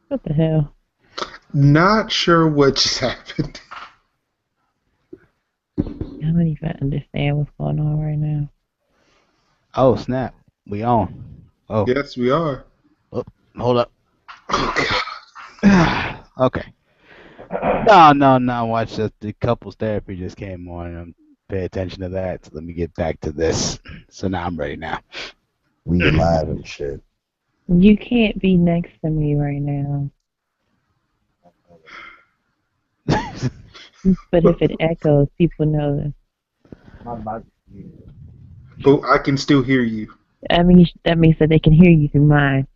What the hell? Not sure what just happened. I don't even understand what's going on right now. Oh, snap. We on. Oh. Yes, we are. Oh, hold up. Oh, God. Okay. No. Watch this. The couples therapy just came on. And pay attention to that. So let me get back to this. So now I'm ready now. We live and shit. You can't be next to me right now. But if it echoes, people know this. But I can still hear you. I mean, that means that they can hear you through mine.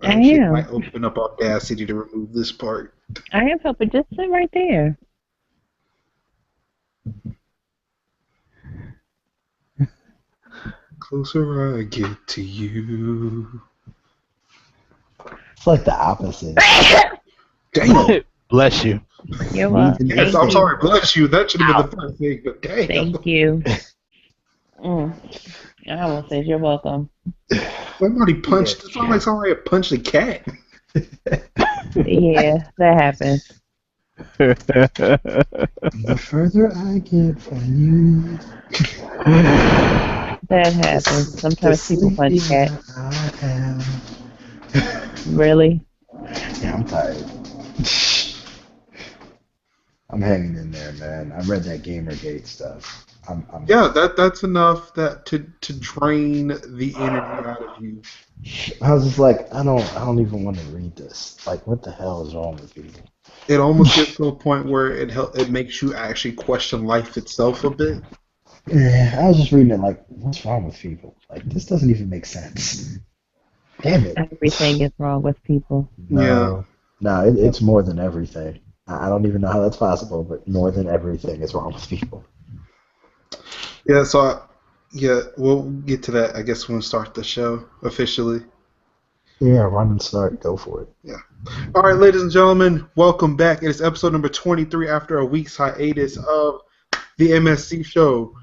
I am. Might open up Audacity to remove this part. I am helping. Just sit right there. Closer I get to you. It's like the opposite. Damn. Bless you. You're welcome. Yes, I'm sorry. Bless you. That should have been the first thing, but damn. Thank you. I almost said you're welcome. Somebody punched. It sounds like somebody punched a cat. Yeah, that happens. The further I get from you, That happens. Sometimes people punch cats. Really? Yeah, I'm tired. I'm hanging in there, man. I read that GamerGate stuff. Yeah, that's enough to drain the energy out of you. I was just like, I don't even want to read this. Like, what the hell is wrong with people? It almost gets to a point where it makes you actually question life itself a bit. Yeah, I was just reading it like, what's wrong with people? Like, this doesn't even make sense. Damn it. Everything is wrong with people. No, it's more than everything. I don't even know how that's possible, but more than everything is wrong with people. Yeah, so we'll get to that, I guess, when we start the show officially. Yeah, run and start. Go for it. Yeah. All right, ladies and gentlemen, welcome back. It is episode number 23 after a week's hiatus of the MSZ Show.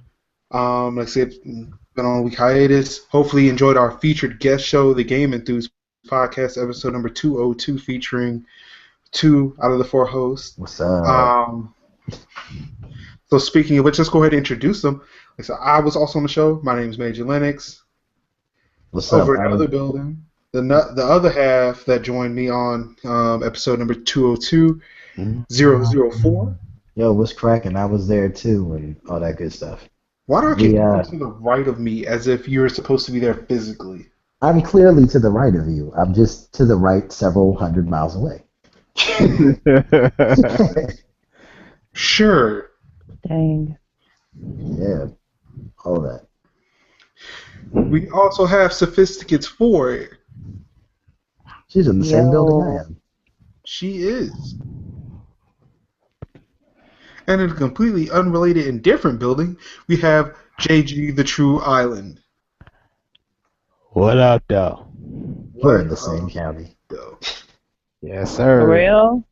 Like I said, been on a week hiatus. Hopefully you enjoyed our featured guest show, the Game Enthused Podcast, episode number 202, featuring 2 out of the 4 hosts. What's up? So speaking of which, let's go ahead and introduce them. So I was also on the show. My name is Major Lennox. What's up? Over in the other building. The other half that joined me on episode number 202, 004. Yo, what's cracking? I was there too and all that good stuff. Why do I keep going to the right of me as if you're supposed to be there physically? I'm clearly to the right of you. I'm just to the right several hundred miles away. Sure. Dang. Yeah, all that. We also have Sophisticates 4. She's in the same building I am. She is. And in a completely unrelated and different building, we have JG the True Island. What up, though? We're in the same county. Though. Yes, sir. For real?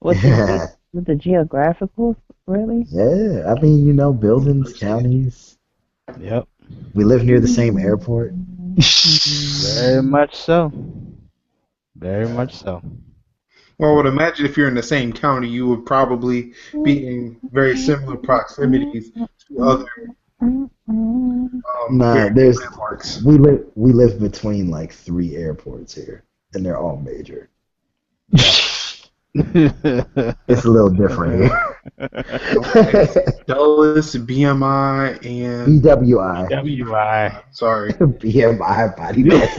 With the geographical? Really? Yeah, I mean, buildings, counties. Yep. We live near the same airport. Very much so. Very much so. Well, I would imagine if you're in the same county, you would probably be in very similar proximities to other landmarks. We live between like 3 airports here, and they're all major. It's a little different here. Dulles, BMI, and BWI. BWI. Sorry. BMI body mass.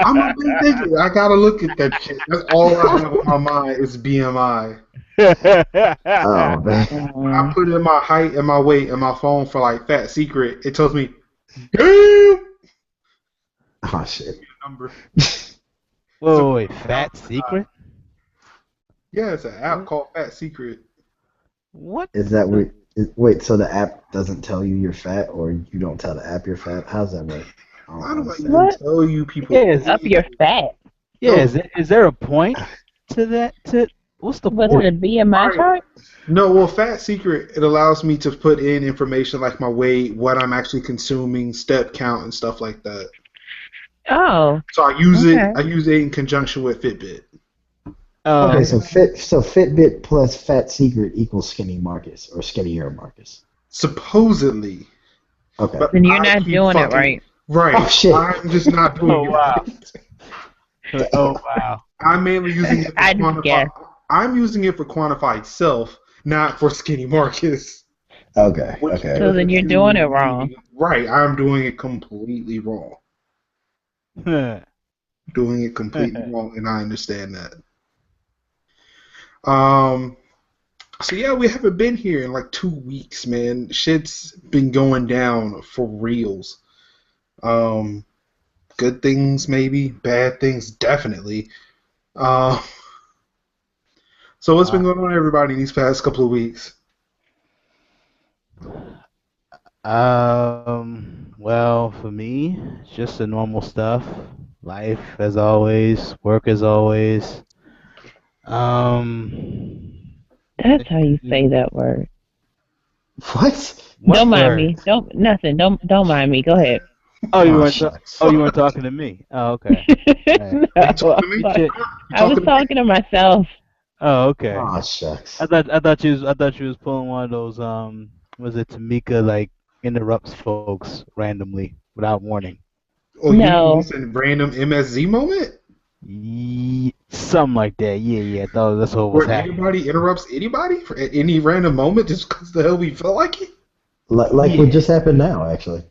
I'm a big thinker. I gotta look at that shit. That's all I have in my mind is BMI. Oh man. I put in my height and my weight in my phone for like Fat Secret. It tells me, damn. Oh shit. Number. Wait, Fat Secret? Yeah, it's an app called Fat Secret. What? Is that wait, so the app doesn't tell you you're fat, or you don't tell the app you're fat? How's that work? Why do I even What? tell you people? Yeah, Up your fat. yeah. Is there a point to that? What's the What's point? it, BMI chart? No, well, Fat Secret, it allows me to put in information like my weight, what I'm actually consuming, step count, and stuff like that. Oh, So I use okay. it in conjunction with Fitbit. Okay, so Fitbit plus Fat Secret equals Skinny Marcus or Skinnier Marcus. Supposedly. Okay. But Then you're I not keep doing it fucking- right. Right. Oh, shit. I'm just not doing Oh, it wow. right. Oh wow. I'm mainly using it for I just guessed. I'm using it for quantified self, not for Skinny Marcus. Okay. Which Okay. So then you're doing it wrong. Right, I'm doing it completely wrong. Doing it completely wrong, and I understand that. So yeah, we haven't been here in like 2 weeks, man. Shit's been going down for reals. Good things maybe, bad things definitely. So what's been going on, everybody, in these past couple of weeks? Well, for me, it's just the normal stuff. Life as always, work as always. That's how you say that word. What? Don't mind word? me. Don't mind me. Go ahead. Oh, you Oh, weren't. shucks. You weren't talking to me. Oh, okay. No, Are you talking to me? Shit. I was talking to myself. Oh, okay. Oh, shucks. I thought you was pulling one of those was it Tamika like interrupts folks randomly without warning. Oh, you mean No. this a random MSZ moment? Something like that. Yeah. I thought that's what was Where happening. anybody interrupts anybody at any random moment just because the hell we feel like it? Like what just happened now, actually.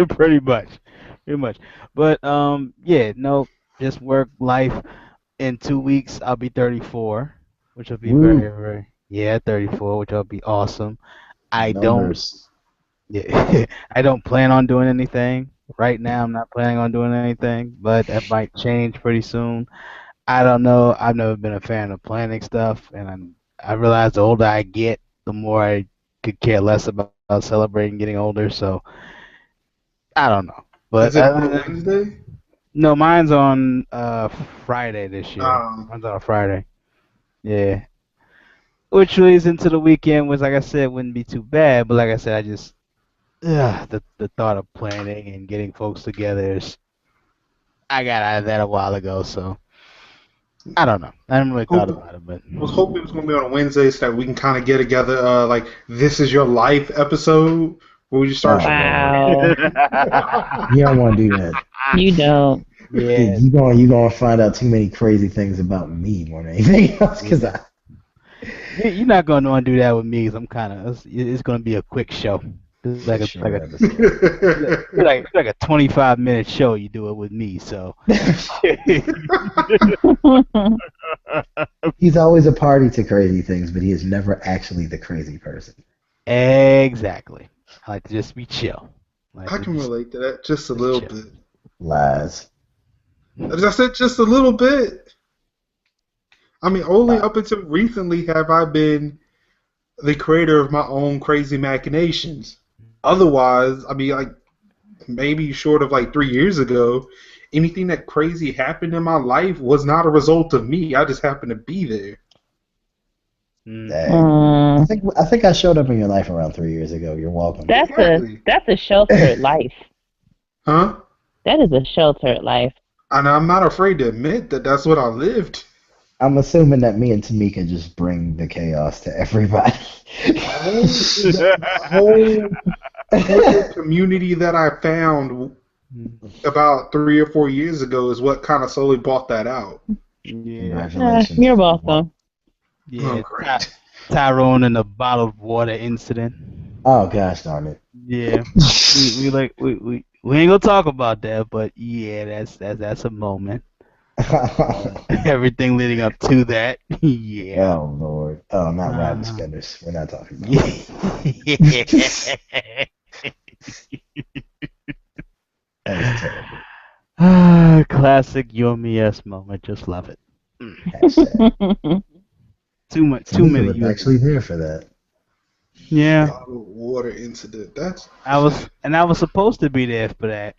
Pretty much. But yeah, no, just work life. In 2 weeks, I'll be 34, which will be Woo. very 34, which will be awesome. I Numbers. I don't plan on doing anything right now. I'm not planning on doing anything, but that might change pretty soon. I don't know. I've never been a fan of planning stuff, and I realize the older I get, the more I could care less about celebrating getting older. So I don't know. But Is it on a Wednesday? no, mine's on Friday this year. Um, Mine's on a Friday. Yeah. Which leads into the weekend, which, like I said, wouldn't be too bad. But like I said, I just the thought of planning and getting folks together is I got out of that a while ago, so I don't know. I haven't really thought about it, but I was hoping it was going to be on a Wednesday so that we can kind of get together, like This Is Your Life episode where we just start. Wow. You don't want to do that. You don't. yeah, You gonna find out too many crazy things about me more than anything else. Because you're not gonna want to do that with me. 'Cause I'm kind of it's gonna be a quick show. It's like like a 25-minute show. You do it with me, so He's always a party to crazy things, but he is never actually the crazy person. exactly. I like to just be chill. I can relate to that just a little bit. Lies. As I said, just a little bit. I mean, only up until recently have I been the creator of my own crazy machinations. Otherwise, I mean, like, maybe short of like 3 years ago, anything that crazy happened in my life was not a result of me. I just happened to be there. Dang. I think I showed up in your life around 3 years ago. You're welcome. That's a sheltered life. Huh? That is a sheltered life. And I'm not afraid to admit that that's what I lived. I'm assuming that me and Tamika just bring the chaos to everybody. whole community that I found about 3 or 4 years ago is what kind of slowly bought that out. Yeah, Congratulations. You're welcome. yeah. Oh, great. Tyrone and the bottled water incident. Oh gosh darn it. Yeah, we ain't gonna talk about that, but yeah, that's a moment. Everything leading up to that, yeah. Oh Lord. Oh, not riding spinners. We're not talking about that. That was terrible. Classic Yomi-S moment. Just love it. Hashtag. Too Tamika many. was actually there for that. Yeah, Bottled water incident. That's I was supposed to be there for that,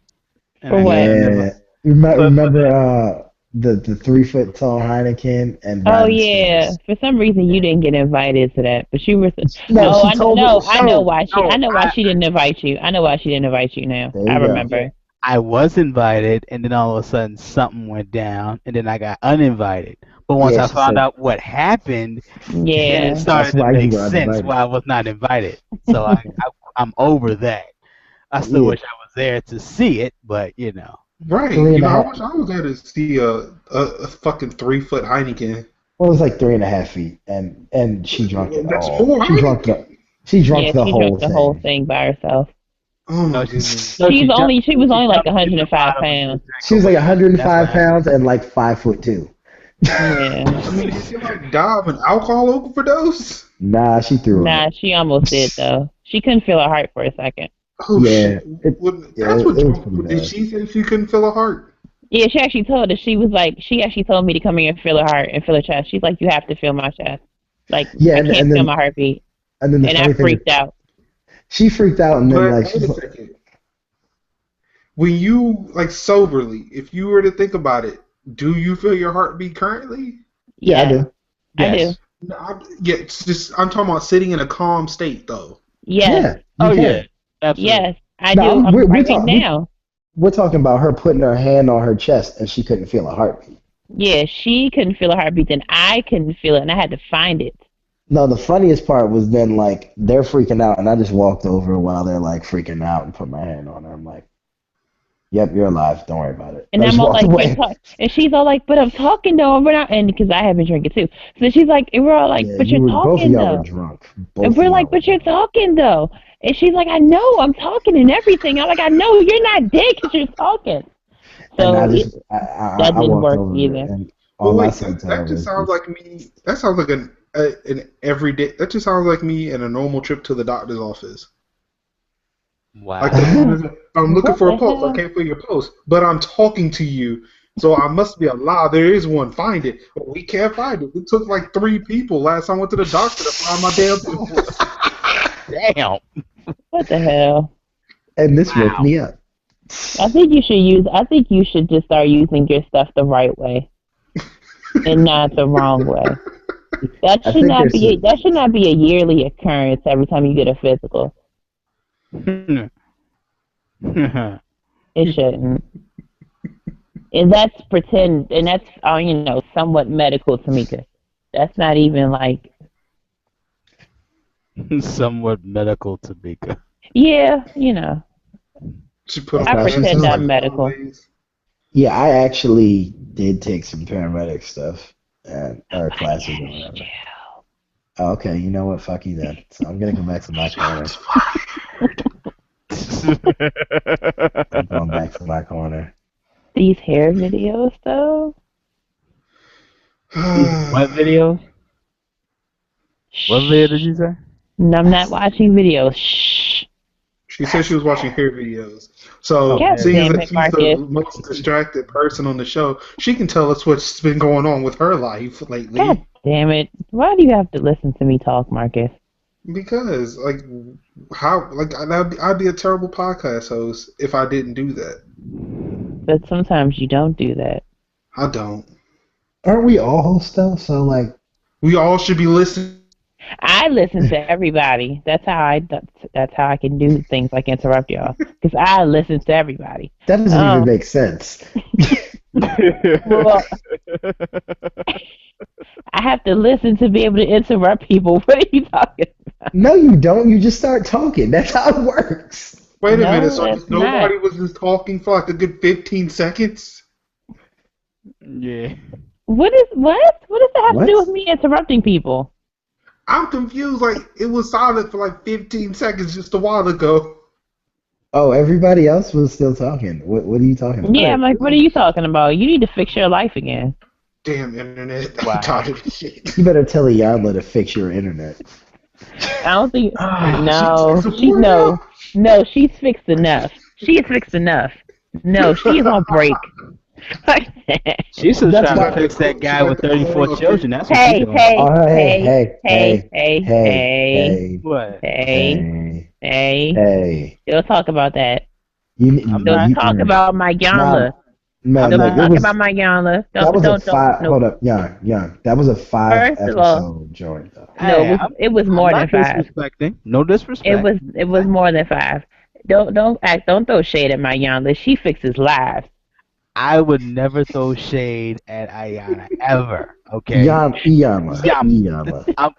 and For I what? kind of never. Yeah. Remember the 3 foot tall Heineken and Oh riding yeah. scooters. For some reason you didn't get invited to that, but you were. No, Oh, she told me. I know No, why she. I no, know why she didn't invite you. I know why she didn't invite you. Now There I you go. yeah, remember. I was invited, and then all of a sudden something went down, and then I got uninvited. But once Yeah, I she found said out what happened, then it Yeah. that's started to why you make were sense uninvited. why I was not invited. So I'm over that. I still Yeah, wish I was there to see it, but you know. right. three You and a know, I half. wish I was there to see a fucking 3 foot Heineken. Well, it was like 3.5 feet, and she drunk it That's all. more Heineken. She drunk Yeah. the She drank whole the whole thing. thing by herself. Oh my No, goodness. no, She was she only like jumped in the 105 bottom and pounds. just drank She was like away from me. That's what 105 happened. pounds and like 5'2". Yeah. I mean, did she like die of an alcohol overdose? Nah, she threw Nah, up. she almost did though. She couldn't feel her heart for a second. Oh Yeah, shit! it yeah, That's what it was pretty did bad. she say? She couldn't feel her heart. Yeah, she actually told us. She was like, she actually told me to come here and feel her heart and feel her chest. She's like, you have to feel my chest. Like, Yeah, I and, can't and feel then my heartbeat. and then the And I funny thing is, freaked out. she freaked out, and then But like wait she's a like, second. When you like soberly, if you were to think about it, do you feel your heartbeat currently? yeah, I Yes, do. I do. Yes. No, yeah, it's just I'm talking about sitting in a calm state though. Yes, Yeah, you Oh yeah. can. Absolutely. yes, I No, do. I'm we're right talking now. we're talking about her putting her hand on her chest, and she couldn't feel a heartbeat. Yeah, she couldn't feel her heartbeat, and I couldn't feel it, and I had to find it. No, the funniest part was then like they're freaking out, and I just walked over while they're like freaking out and put my hand on her. I'm like, "Yep, you're alive. Don't worry about it." And I just I'm all walked like, you're away. talking, and she's all like, but I'm talking though, and we're not, and because I have been drinking too. So she's like, and we're all like, Yeah, but you're both of talking y'all were though. drunk. And Both of we're y'all like, were but you're drunk. talking though. And she's like, I know, I'm talking and everything. I'm like, I know you're not dead because you're talking. And So that I didn't walked work over either. and But all I wait, said to her that just was sounds just like me. That sounds like an everyday. That just sounds like me and a normal trip to the doctor's office. Like the Wow. doctor's, I'm looking What for the a pulse. I hell? can't feel your pulse, but I'm talking to you, so I must be alive. There is one. Find it. But we can't find it. It took like 3 people last time I went to the doctor to find my damn pulse. Damn. What the hell? and this woke Wow. me up. I think you should just start using your stuff the right way and not the wrong way. I think there's some, That should not be a yearly occurrence every time you get a physical. It shouldn't. And that's pretend, and that's somewhat medical, Tamika. That's not even like, Somewhat medical, Tamika. yeah, She put that's on I how she pretend glasses sounds. like I'm the old medical. ladies. Yeah, I actually did take some paramedic stuff or classes or Yes, whatever. yeah. Oh, okay, you know what? Fuck you then. So I'm gonna go back to my corner. I'm going back to my corner. These hair videos, though. What video? What video did you say? No, I'm not watching videos. Shh. She said she was watching hair videos. So, Oh, God hair seeing as damn video. that it, she's the Marcus. most distracted person on the show, she can tell us what's been going on with her life lately. God damn it. Why do you have to listen to me talk, Marcus? Because, like, I'd be a terrible podcast host if I didn't do that. But sometimes you don't do that. I don't. Aren't we all hosts though? So like, We all should be listening. I listen to everybody. That's how I can do things like interrupt y'all. Because I listen to everybody. that doesn't even make sense. Well, I have to listen to be able to interrupt people. What are you talking about? No, you don't. You just start talking. That's how it works. Wait a No, minute. So it's nobody not. was just talking for like a good 15 seconds? Yeah. What does that have to do What? with me interrupting people? I'm confused. Like, it was silent for like 15 seconds just a while ago. Oh, everybody else was still talking. What are you talking about? Yeah, I'm like, what are you talking about? You need to fix your life again. Damn internet. Wow. I'm tired of this shit. You better tell Iyanla to fix your internet. I don't think. She takes She support now? no, she's fixed enough. She is fixed enough. No, she is on break. Fuck that. She's still That's trying why- to fix that guy with 34 children. That's what Hey, she's doing. hey, Oh, hey, hey, hey, hey, What? hey, hey. hey. Don't talk about that. I'm Don't not. talk about my Yanla. Man, I'm Don't not. talk about my Yanla. that was a Don't. five. No. Hold up, young. That was a 5 First of all, episode joint though. no, Hey, it was I'm more not than 5. disrespecting. No disrespect. It was more than 5. Don't throw shade at my Yanla. She fixes lives. I would never throw shade at Ayana ever. Okay. Iyama.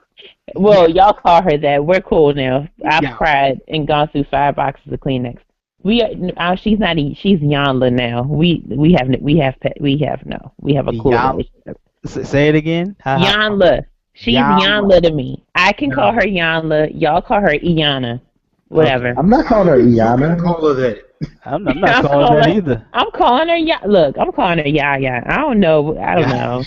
Well, y'all call her that. We're cool now. I've Yeah. cried and gone through 5 boxes of Kleenex. She's not. She's Yanla now. We have a cool relationship. Say it again. Yanla. She's Yanla to me. I can call her Yanla. Y'all call her Iana. Whatever. I'm not calling her You Iyama. call her that. I'm not calling that either. I'm calling her Look, I'm calling her Yaya. I don't know. Yeah.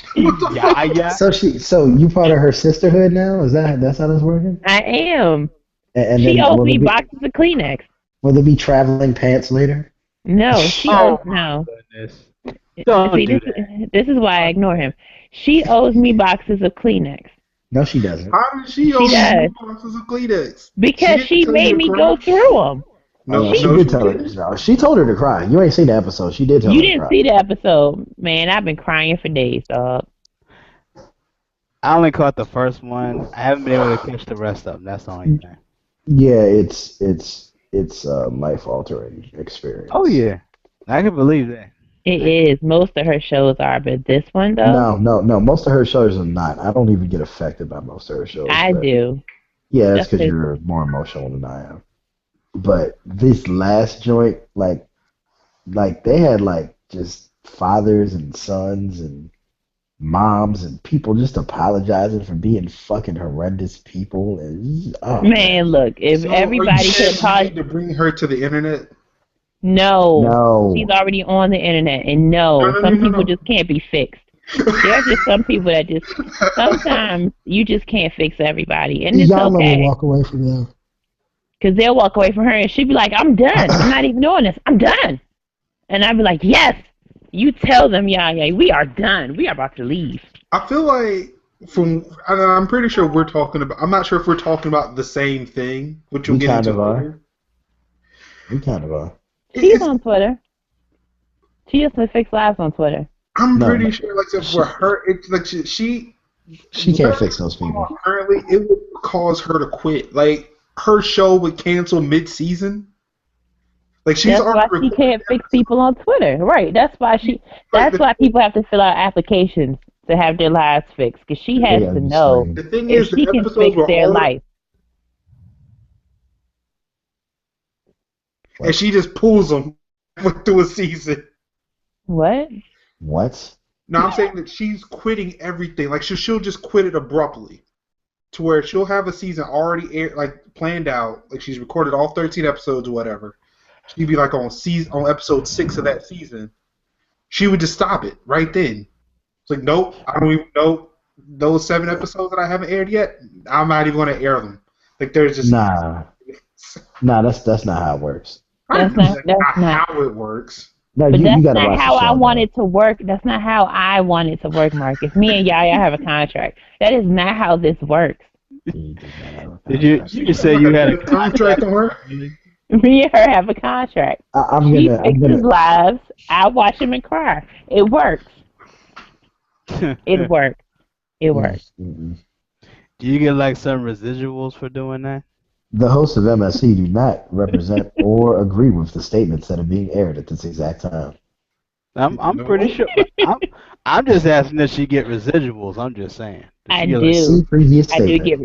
So you part of her sisterhood now? That's how this working? I am. And She then owes me boxes of Kleenex. Will there be traveling pants later? No, she owes no. Goodness. Don't do that. This is why I ignore him. She owes me boxes of Kleenex. No, she doesn't. How did she owe does. boxes of Kleenex? Because she made me go through them. No, she did tell her. No, she told her to cry. You ain't seen the episode. She did tell You her to didn't cry. see the episode, man. I've been crying for days, dog. I only caught the first one. I haven't been able to catch the rest of them. That's the only thing. Yeah, it's a life altering experience. Oh yeah, I can believe that. It is. Most of her shows are, but this one though. No. Most of her shows are not. I don't even get affected by most of her shows. I do. Yeah, that's because you're more emotional than I am. But this last joint, like they had just fathers and sons and moms and people just apologizing for being fucking horrendous people. And man, look, if everybody could apologize to bring her to the internet. No. She's already on the internet, and some people just can't be fixed. There's just some people that just sometimes you just can't fix everybody, and it's Y'all okay. will walk away from them. Because they'll walk away from her, and she'll be like, "I'm done. I'm not even doing this. I'm done." And I'd be like, "Yes, you tell them, yeah, we are done. We are about to leave." I feel like I'm pretty sure we're talking about. I'm not sure if we're talking about the same thing, which you'll get into later. We kind of are. She's on Twitter. She used to fix lives on Twitter. I'm pretty sure, for her, it's like she can't fix those people. Currently, it would cause her to quit. Like her show would cancel mid-season. Like that's why she can't fix people on Twitter, right? That's why why people have to fill out applications to have their lives fixed, because she has to know if she can fix their life. And she just pulls them through a season. What? No, I'm saying that she's quitting everything. Like she'll just quit it abruptly, to where she'll have a season already planned out. Like she's recorded all 13 episodes or whatever. She'd be like on episode 6 of that season. She would just stop it right then. It's like, nope, I don't even know those 7 episodes that I haven't aired yet. I'm not even going to air them. Like there's just nah. That's not how it works. That's not how it works. No, but you that's gotta not how I want it to work. That's not how I want it to work, Marcus. Me and Yaya have a contract. That is not how this works. Did you say you had a contract on her? Me and her have a contract. She fixes lives. I watch him and cry. It works. It works. It works. Mm-hmm. Do you get some residuals for doing that? The hosts of MSC do not represent or agree with the statements that are being aired at this exact time. I'm pretty sure. I'm just asking if she get residuals. I'm just saying. I do. Previous I do get.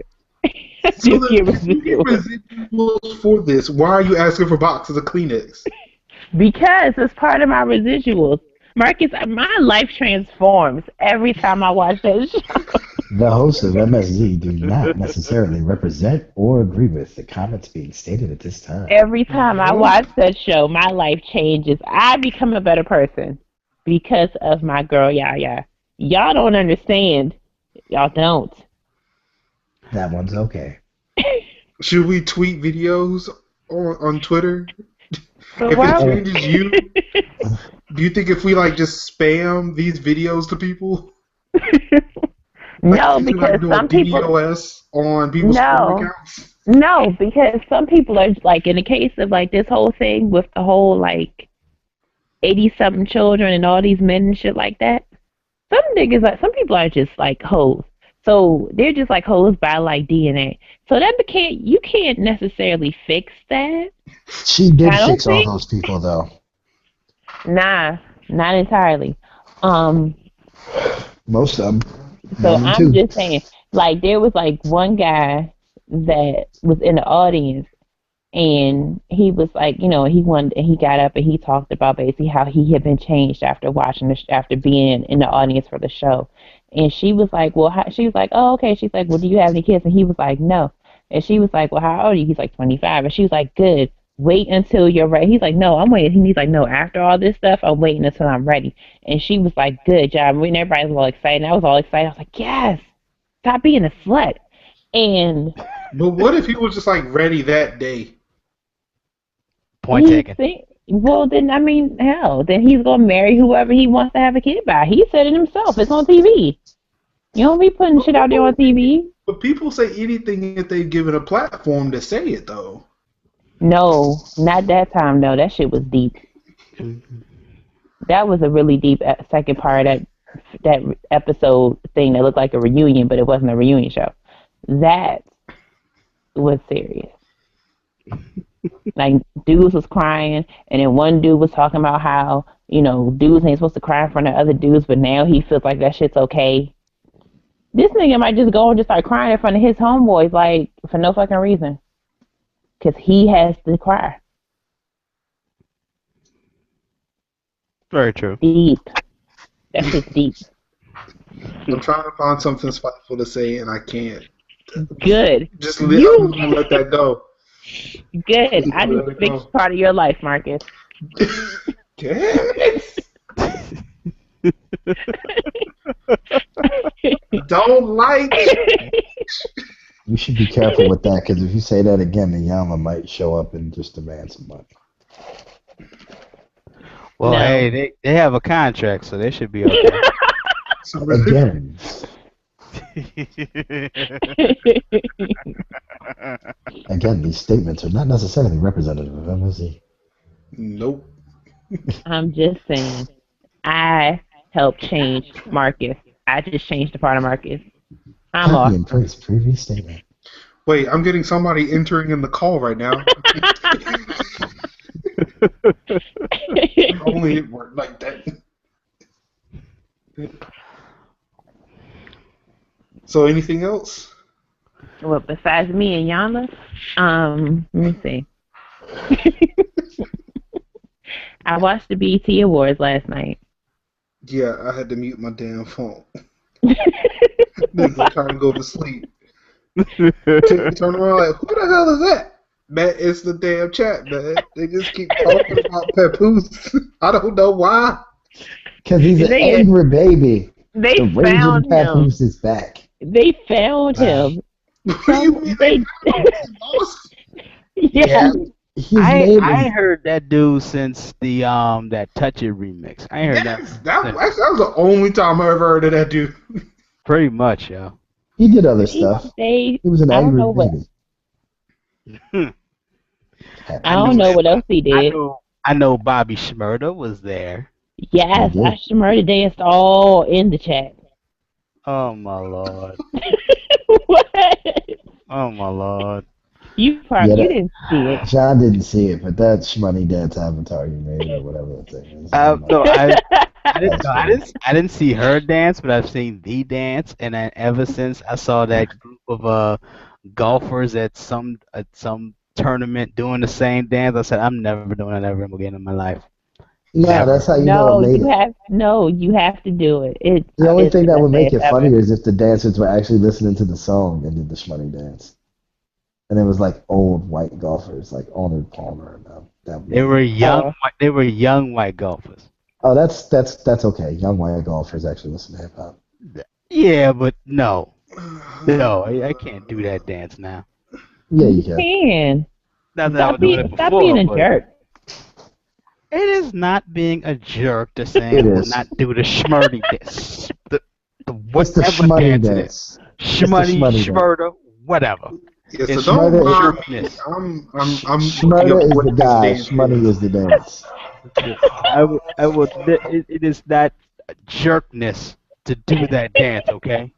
I do get residuals for this. Why are you asking for boxes of Kleenex? Because it's part of my residuals. Marcus, my life transforms every time I watch that show. The hosts of MSZ do not necessarily represent or agree with the comments being stated at this time. Every time I watch that show, my life changes. I become a better person because of my girl Yaya. Y'all don't understand. Y'all don't. That one's okay. Should we tweet videos on Twitter? So if it changes you, Do you think if we like just spam these videos to people? No, because some people DDoS on people's Twitter accounts? No, because some people are like, in the case of like this whole thing with the whole like 80-something children and all these men and shit like that. Some people are just like hoes. So they're just like hoes by like DNA. So you can't necessarily fix that. She did fix all those people though. Nah, not entirely. Most of them. So I'm just saying, like, there was like one guy that was in the audience, and he was like, he got up and he talked about basically how he had been changed after after being in the audience for the show. And she was like, she was like, oh, okay. She's like, well, do you have any kids? And he was like, no. And she was like, well, how old are you? He's like 25. And she was like, good. Wait until you're ready. He's like, no, I'm waiting. He's like, no, after all this stuff, I'm waiting until I'm ready. And she was like, good job. And everybody was all excited. And I was all excited. I was like, yes, stop being a slut. But what if he was just like ready that day? Point taken. Well, then, I mean, hell, then he's going to marry whoever he wants to have a kid by. He said it himself. It's on TV. You don't be putting shit out there on TV. But people say anything if they're given a platform to say it, though. No, not that time, though. That shit was deep. That was a really deep second part of that episode thing that looked like a reunion, but it wasn't a reunion show. That was serious. Like, dudes was crying, and then one dude was talking about how, dudes ain't supposed to cry in front of other dudes, but now he feels like that shit's okay. This nigga might just go and just start crying in front of his homeboys, like, for no fucking reason. Because he has to cry. Very true. Deep. That's just deep. I'm trying to find something spiteful to say, and I can't. Good. Just let that go. Good. I just fixed part of your life, Marcus. Damn it! Don't like it. You should be careful with that, because if you say that again, the Yama might show up and just demand some money. Well, no. Hey, they have a contract, so they should be okay. Again. Again, these statements are not necessarily representative of MSZ. Nope. I'm just saying, I helped change Marcus. I just changed the part of Marcus. I'm off. Previous statement. Wait, I'm getting somebody entering in the call right now. Only it worked like that. So, anything else? Well, besides me and Yana, let me see. I watched the BET Awards last night. Yeah, I had to mute my damn phone. Niggas trying to go to sleep. Turn around like, who the hell is that? Man, it's the damn chat, man. They just keep talking about Papoose. I don't know why. Because he's an angry baby. They found him. Papoose is back. They found him. Yeah. I heard that dude since the that Touch It remix. I heard that. That was the only time I ever heard of that dude. Pretty much, yeah. He did other stuff. He was an angry baby. I don't know what else he did. I know Bobby Shmurda was there. Yes, Shmurda danced all in the chat. Oh my lord. What? Oh my lord. You didn't see it. John didn't see it, but that Shmoney Dance avatar you made or whatever that thing is. No, I didn't see her dance, but I've seen the dance, and ever since I saw that group of golfers at some tournament doing the same dance, I said I'm never doing that ever again in my life. No, that's how you know it made it. You have to do it. The only thing that would make it funnier is if the dancers were actually listening to the song and did the Shmoney Dance. And it was like old white golfers, like Arnold Palmer and them. They were young. They were young white golfers. Oh, that's okay. Young white golfers actually listen to hip hop. Yeah, but no, I can't do that dance now. Yeah, you can. Stop being a jerk. It is not being a jerk to say It I will is. not do the Shmoney dance. The It's the whatever Shmoney dance it is. dance. Shmoney, Shmoney dance. Shmurda, whatever. Yeah, so It's don't Shmurda mind me. jerkness. I'm looking Shmurda up is what the this guy. dance Shmoney is the dance. I will. It is not jerkness to do that dance. Okay,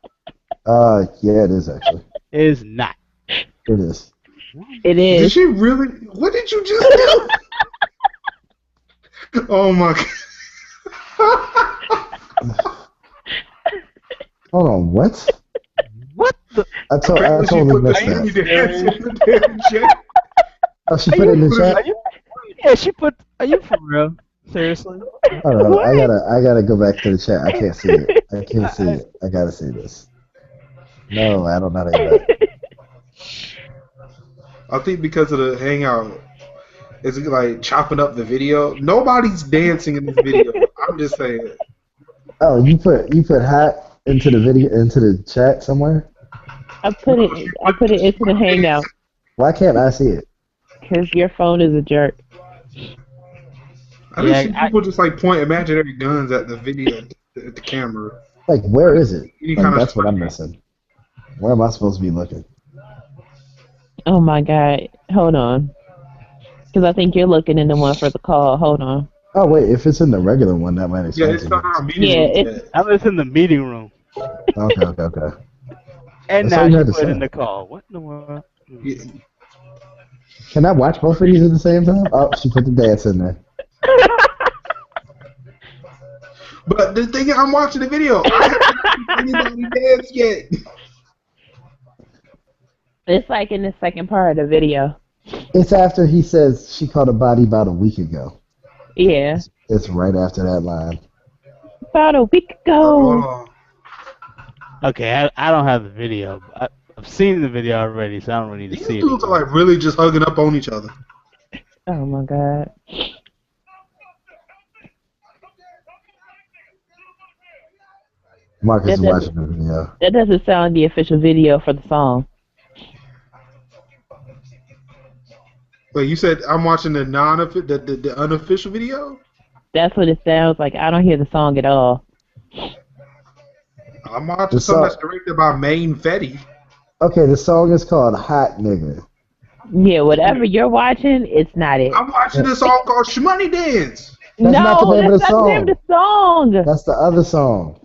Yeah, it is actually. it is not. It is. It Did is. she really? What did you just do? Oh my god. Hold on, what? What the? I Apparently she totally put the missed Shmoney that. dance in the damn chat. Oh, she put it in the Are chat? you? Yeah, she put. Are you for real? Seriously? Hold on, What? I gotta go back to the chat. I can't see it. I can't see it. I gotta see this. No, I don't know how to do that. I think because of the hangout, it's like chopping up the video. Nobody's dancing in this video. I'm just saying. Oh, you put hot into the video into the chat somewhere? I put it into the hangout Why can't I see it? because your phone is a jerk. I just see people just like point imaginary guns at the video, at the camera. Like, where is it? Any Like, kind of that's what I'm missing. Where am I supposed to be looking? Oh my god! Hold on, because I think you're looking in the one for the call. Hold on. Oh wait, if it's in the regular one, that might Yeah, explain it's to not me. our meeting Yeah, room it's chat. I was in the meeting room, Okay. and That's all now you she had to put it in say. the call. What in the world? Yeah. Can I watch both of these at the same time? Oh, she put the dance in there. But the thing is, I'm watching the video. I haven't seen anybody dance yet. It's like in the second part of the video. It's after he says she caught a body about a week ago. Yeah, It's right after that line. about a week ago. Oh, Okay, I don't have the video. I've seen the video already, so I don't really need to these see it. dudes are Again. like really just hugging up on each other. Oh my god. Marcus is That watching the video. That doesn't sound like the official video for the song. Wait, you said I'm watching the the unofficial video? That's what it sounds like. I don't hear the song at all. I'm watching something that's directed by Maine Fetty. Okay, the song is called Hot Nigga. Yeah, whatever you're watching, it's not it. I'm watching a song called Shmoney Dance. That's not the name of the that's not the name of the song. That's the other song.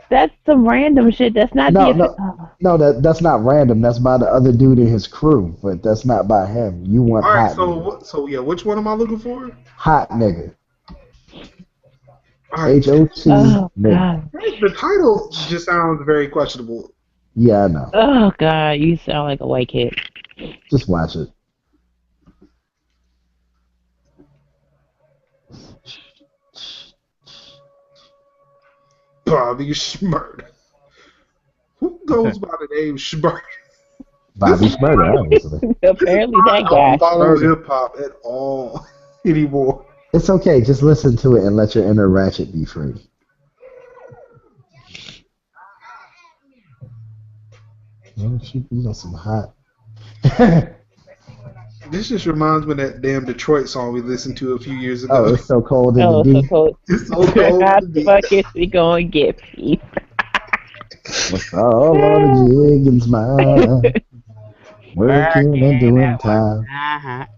That's some random shit. That's not No, that's not random. That's by the other dude in his crew, but that's not by him. You want All right, Hot Nigga. Which one am I looking for? Hot Nigga. All right. H-O-T Oh nigga. god. The title just sounds very questionable. Yeah, I know. Oh god, you sound like a white kid. Just watch it. Bobby Schmurd. Who goes by the name Schmurd? Bobby Shmurda, obviously. Apparently that I guy. don't follow hip hop at all anymore. It's okay. Just listen to it and let your inner ratchet be free. Oh, she on some hot. This just reminds me of that damn Detroit song we listened to a few years ago. Oh, it's so cold in Oh, the so D. cold. It's so cold. How to the be. fuck is she gonna get peace? What's all on the jig and smile. Working and doing time.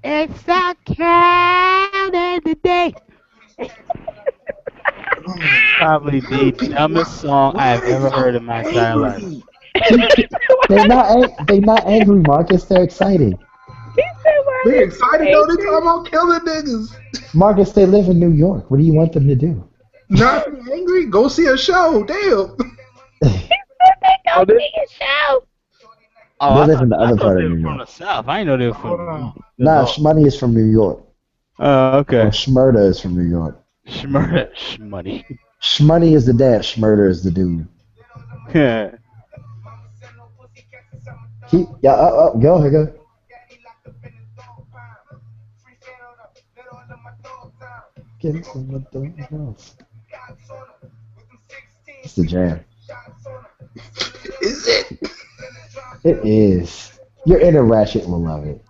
It's so cold in the day. Probably the dumbest song I have ever heard in my entire life. They not angry, Marcus. They're excited. They're excited though. They talking about killing niggas. Marcus, they live in New York. What do you want them to do? Not be angry. Go see a show. Damn. Oh, Go see a show. Oh, They live in the other part of they New were York. from the South. I didn't know they were from. Nah, Shmoney is from New York. Oh, Or okay. Shmurda is from New York. Shmoney. Shmoney is the dance. Shmurda is the dude. Yeah. Go ahead, go. Get some of those. It's the jam. Is it? It is. Your inner ratchet will love it.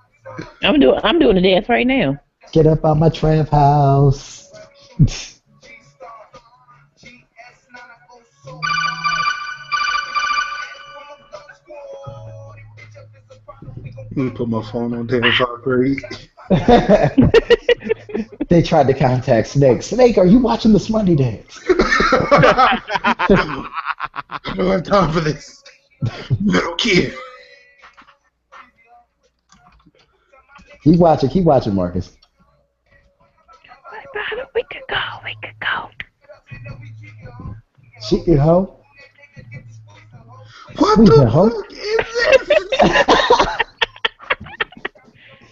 I'm doing a dance right now. Get up on my trap house. Let me put my phone on damn vibrate. They tried to contact Snake. Snake, are you watching the Shmoney Dance? I don't have time for this. Little kid. Keep watching, Marcus. We could go. She can hoe. What Sweet the hoe. fuck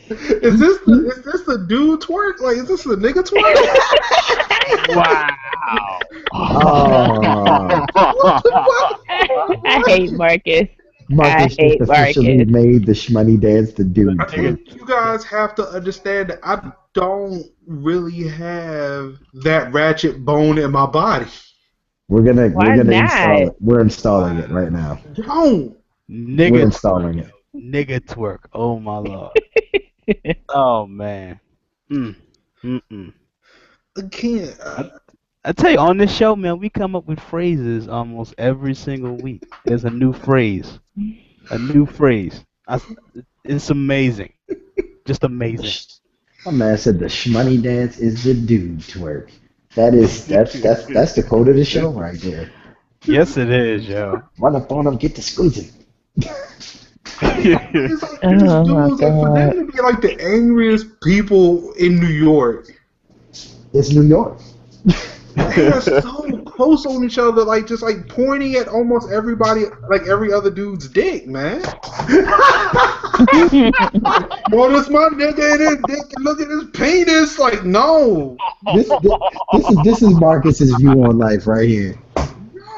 is this? Is this the dude twerk? Like, is this the nigga twerk? Wow. Oh, What the fuck? I hate Marcus. Marcus I hate just officially Marcus. made the Shmoney Dance the dude. I think you guys have to understand that I don't really have that ratchet bone in my body. We're gonna not? install it. We're installing it right now. Don't. We're Nigga installing it. Nigga twerk. Oh my lord. Oh man. Mm-mm. Again. I tell you, on this show, man, we come up with phrases almost every single week. There's a new phrase. It's amazing. Just amazing. My man said the Shmoney Dance is the dude twerk. That's the quote of the show right there. Yes, it is, yo. Run up on them, get to squeezing. It's like these Oh, my dudes, like, for them to be like the angriest people in New York. It's New York. They are so close on each other, like just like pointing at almost everybody, like every other dude's dick, man. Well, this my nigga and his dick, and look at his penis. Like, no, This is Marcus's view on life right here.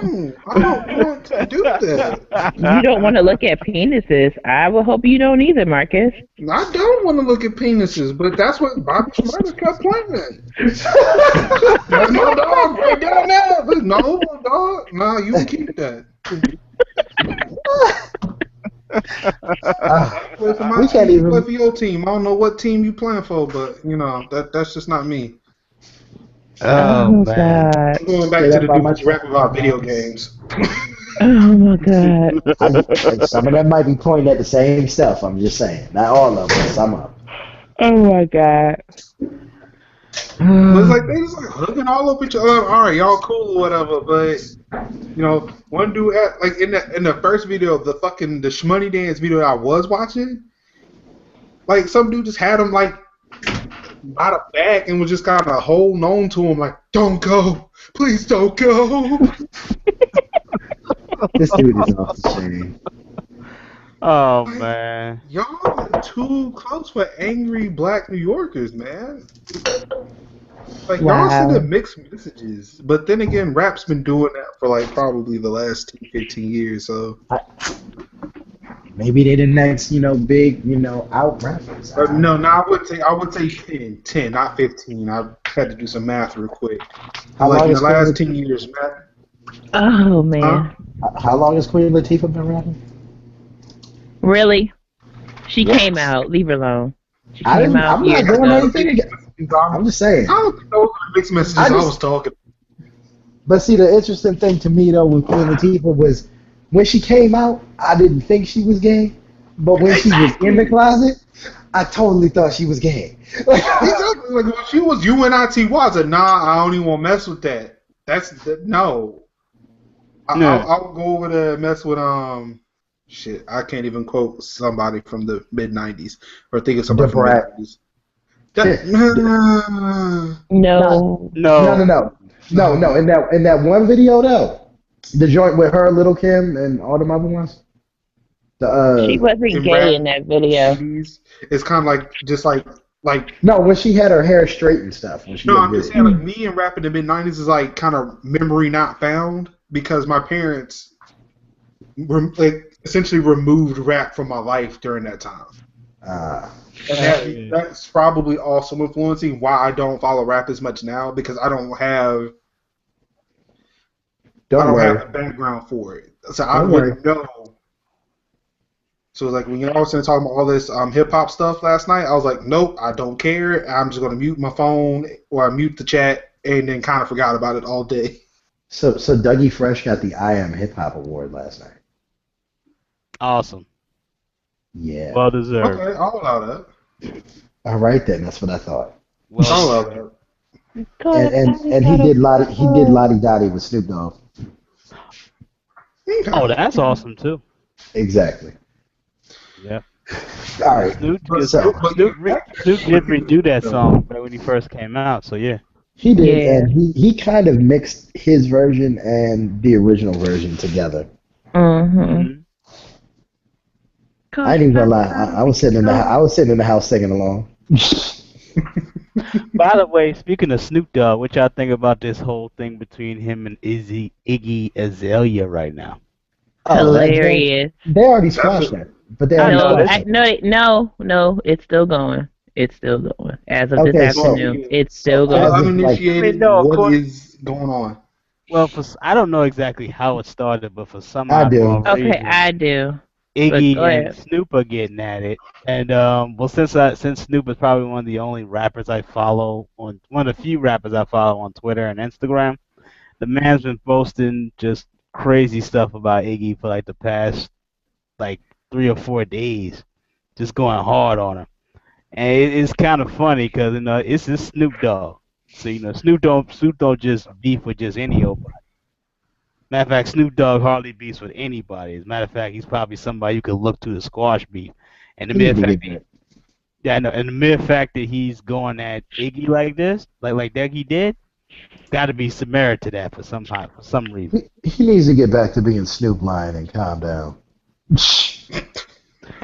no, I don't want to do that. You don't want to look at penises. I will hope you don't either, Marcus. I don't want to look at penises, but that's what Bobby Schmeider kept playing. That's my dog right down there. But no, dog, nah, you can keep that. Play for my We can't team, even- play for your team. I don't know what team you playing for, but you know that's just not me. Oh man. God. I'm going back to the dudes rapping about video games. Oh my God. Some of them might be pointing at the same stuff. I'm just saying. Not all of them. Some of them. Oh my God. But it's like they just like hooking all up each other. All right, y'all cool or whatever. But you know, one dude had, like in the first video, the Shmoney Dance video that I was watching, like some dude just had him like by the back and was just kind of holding on to him like, "Don't go, please don't go." This dude is off the chain. Oh man. Y'all are too close for angry black New Yorkers, man. Like, y'all sending mixed messages. But then again, rap's been doing that for, like, probably the last 10, 15 years, so. Maybe they the next, big, out rappers. No, I would say 10, not 15. I had to do some math real quick. Like, in the last 10 years, Matt. Oh man. How long has Queen Latifah been rapping? Really? She came out. Leave her alone. She I'm came out not years doing ago. anything. I'm just saying. I don't think those were the mixed messages I was talking. But see, the interesting thing to me, though, with Queen Latifah was when she came out, I didn't think she was gay. But when she was in the closet, I totally thought she was gay. Exactly. Like, when she was UNITY, I said, nah, I don't even want to mess with that. No. I'll go over there and mess with, shit, I can't even quote somebody from the mid-90s or think of somebody from the mid-90s. No. No. In that one video though, the joint with her, Little Kim, and all them other ones. She wasn't gay in that video. It's kind of like just like no, when she had her hair straight and stuff. I'm just saying, like, me and rap in the mid-90s is like kind of memory not found because my parents essentially removed rap from my life during that time. And that's probably also influencing why I don't follow rap as much now because I don't have the background for it. So I wouldn't know. So like when y'all was talking about all this hip hop stuff last night, I was like, nope, I don't care. I'm just gonna mute my phone or I mute the chat and then kind of forgot about it all day. So Dougie Fresh got the I Am Hip Hop Award last night. Awesome. Yeah. Well deserved. Okay, I'll allow that. All right then, that's what I thought. I'll allow Well, that. And he did Lottie Dottie with Snoop Dogg. Okay. oh, that's awesome too. Exactly. Yeah. All right. Snoop But- Snoop but- did redo that song when he first came out. So yeah. He did, Yeah. and he kind of mixed his version and the original version together. Mm-hmm. I ain't even gonna lie. I was sitting in the house singing along. By the way, speaking of Snoop Dogg, what y'all think about this whole thing between him and Iggy Azalea right now? Hilarious. They already squashed that, but they already know, squashed it. No, it's still going. It's still going. As of Okay, this so- afternoon, it's still so as going. of, like- Uninitiated, No, of what course. is going on? Well, I don't know exactly how it started, but for some I do. oddball Okay, reason, I do. Iggy go and ahead. Snoop are getting at it. And well, since Snoop is probably one of the only rappers I follow one of the few rappers I follow on Twitter and Instagram, the man's been posting just crazy stuff about Iggy for like the past like 3 or 4 days, just going hard on him. And it's kind of funny because it's just Snoop Dogg. So Snoop don't just beef with just any old. Matter of fact, Snoop Dogg hardly beefs with anybody. As a matter of fact, he's probably somebody you could look to squash beef. And the He mere needs to fact, get yeah, I know. And the mere fact that he's going at Iggy like this, like that he did, got to be some merit to that for some reason. He needs to get back to being Snoop Lion and calm down.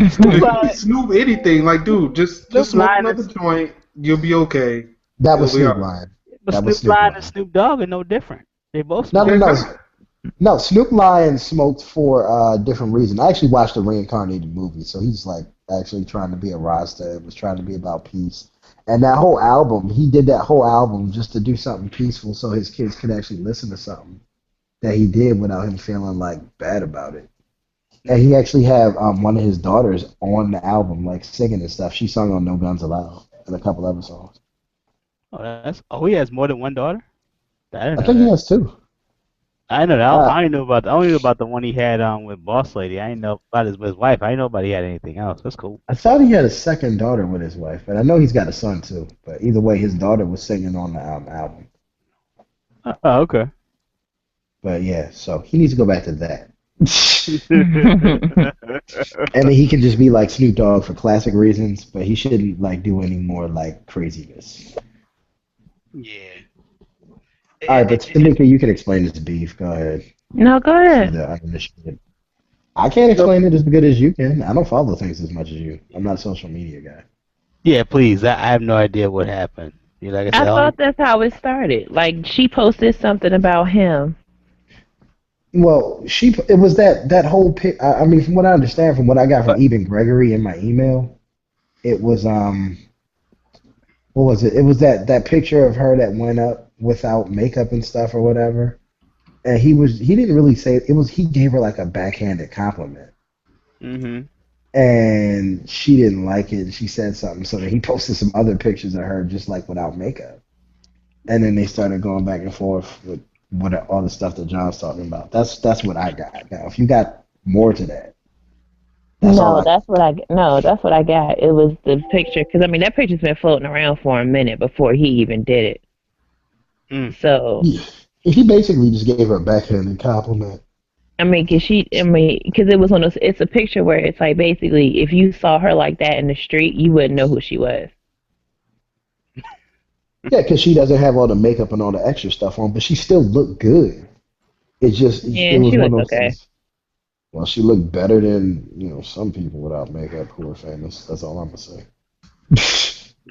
Snoop anything, like, dude, just smoke Lion another joint, you'll be okay. That was You'll be Snoop all right. Lion. But That was Snoop Lion Lion. and Snoop Dogg are no different. They both No, smoke. no, no. No, Snoop Lion smoked for a different reason. I actually watched the reincarnated movie, so he's like actually trying to be a Rasta and was trying to be about peace. And that whole album, he did that whole album just to do something peaceful so his kids could actually listen to something that he did without him feeling like bad about it. And he actually had one of his daughters on the album, like singing and stuff. She sung on No Guns Allowed and a couple other songs. He has more than one daughter? I think he has two. I know that. I only knew about the one he had with Boss Lady. I didn't know about his wife. I didn't know about he had anything else. That's cool. I thought he had a second daughter with his wife, and I know he's got a son too. But either way, his daughter was singing on the album. Oh, okay. But yeah, so he needs to go back to that. And then he can just be like Snoop Dogg for classic reasons, but he shouldn't like do any more like craziness. Yeah. All right, but Tamika, you can explain this beef. Go ahead. No, go ahead. I can't explain it as good as you can. I don't follow things as much as you. I'm not a social media guy. Yeah, please. I have no idea what happened. Like I I said, thought that's how it started. Like she posted something about him. Well, it was that whole pic. I mean, from what I understand, from what I got from Eben Gregory in my email, it was what was it? It was that picture of her that went up without makeup and stuff or whatever. And he didn't really say it was. He gave her like a backhanded compliment. Mm-hmm. And she didn't like it. She said something, so then he posted some other pictures of her just like without makeup. And then they started going back and forth with all the stuff that John's talking about. That's what I got. Now, if you got more to that, That's what I got. It was the picture because I mean that picture's been floating around for a minute before he even did it. So he basically just gave her a backhanded compliment. I mean, because it was it's a picture where it's like basically if you saw her like that in the street, you wouldn't know who she was. Yeah, because she doesn't have all the makeup and all the extra stuff on, but she still looked good. It just it was she one of looked those okay. things. Well, she looked better than some people without makeup who are famous. That's all I'm gonna say. She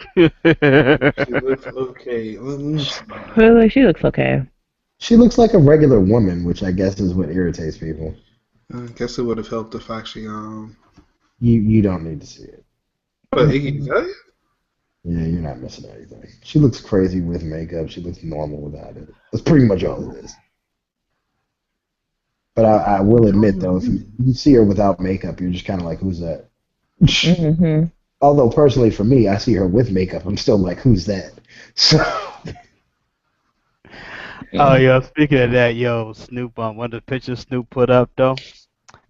looks okay. Really, she looks okay. She looks like a regular woman, which I guess is what irritates people. I guess it would have helped if actually You don't need to see it. But Iggy Azalea? Yeah, you're not missing anything. She looks crazy with makeup. She looks normal without it. That's pretty much all it is. But I will admit, though, if you see her without makeup, you're just kind of like, who's that? Mm-hmm. Although, personally, for me, I see her with makeup. I'm still like, who's that? So, Oh, yo, speaking of that, yo, Snoop, one of the pictures Snoop put up, though,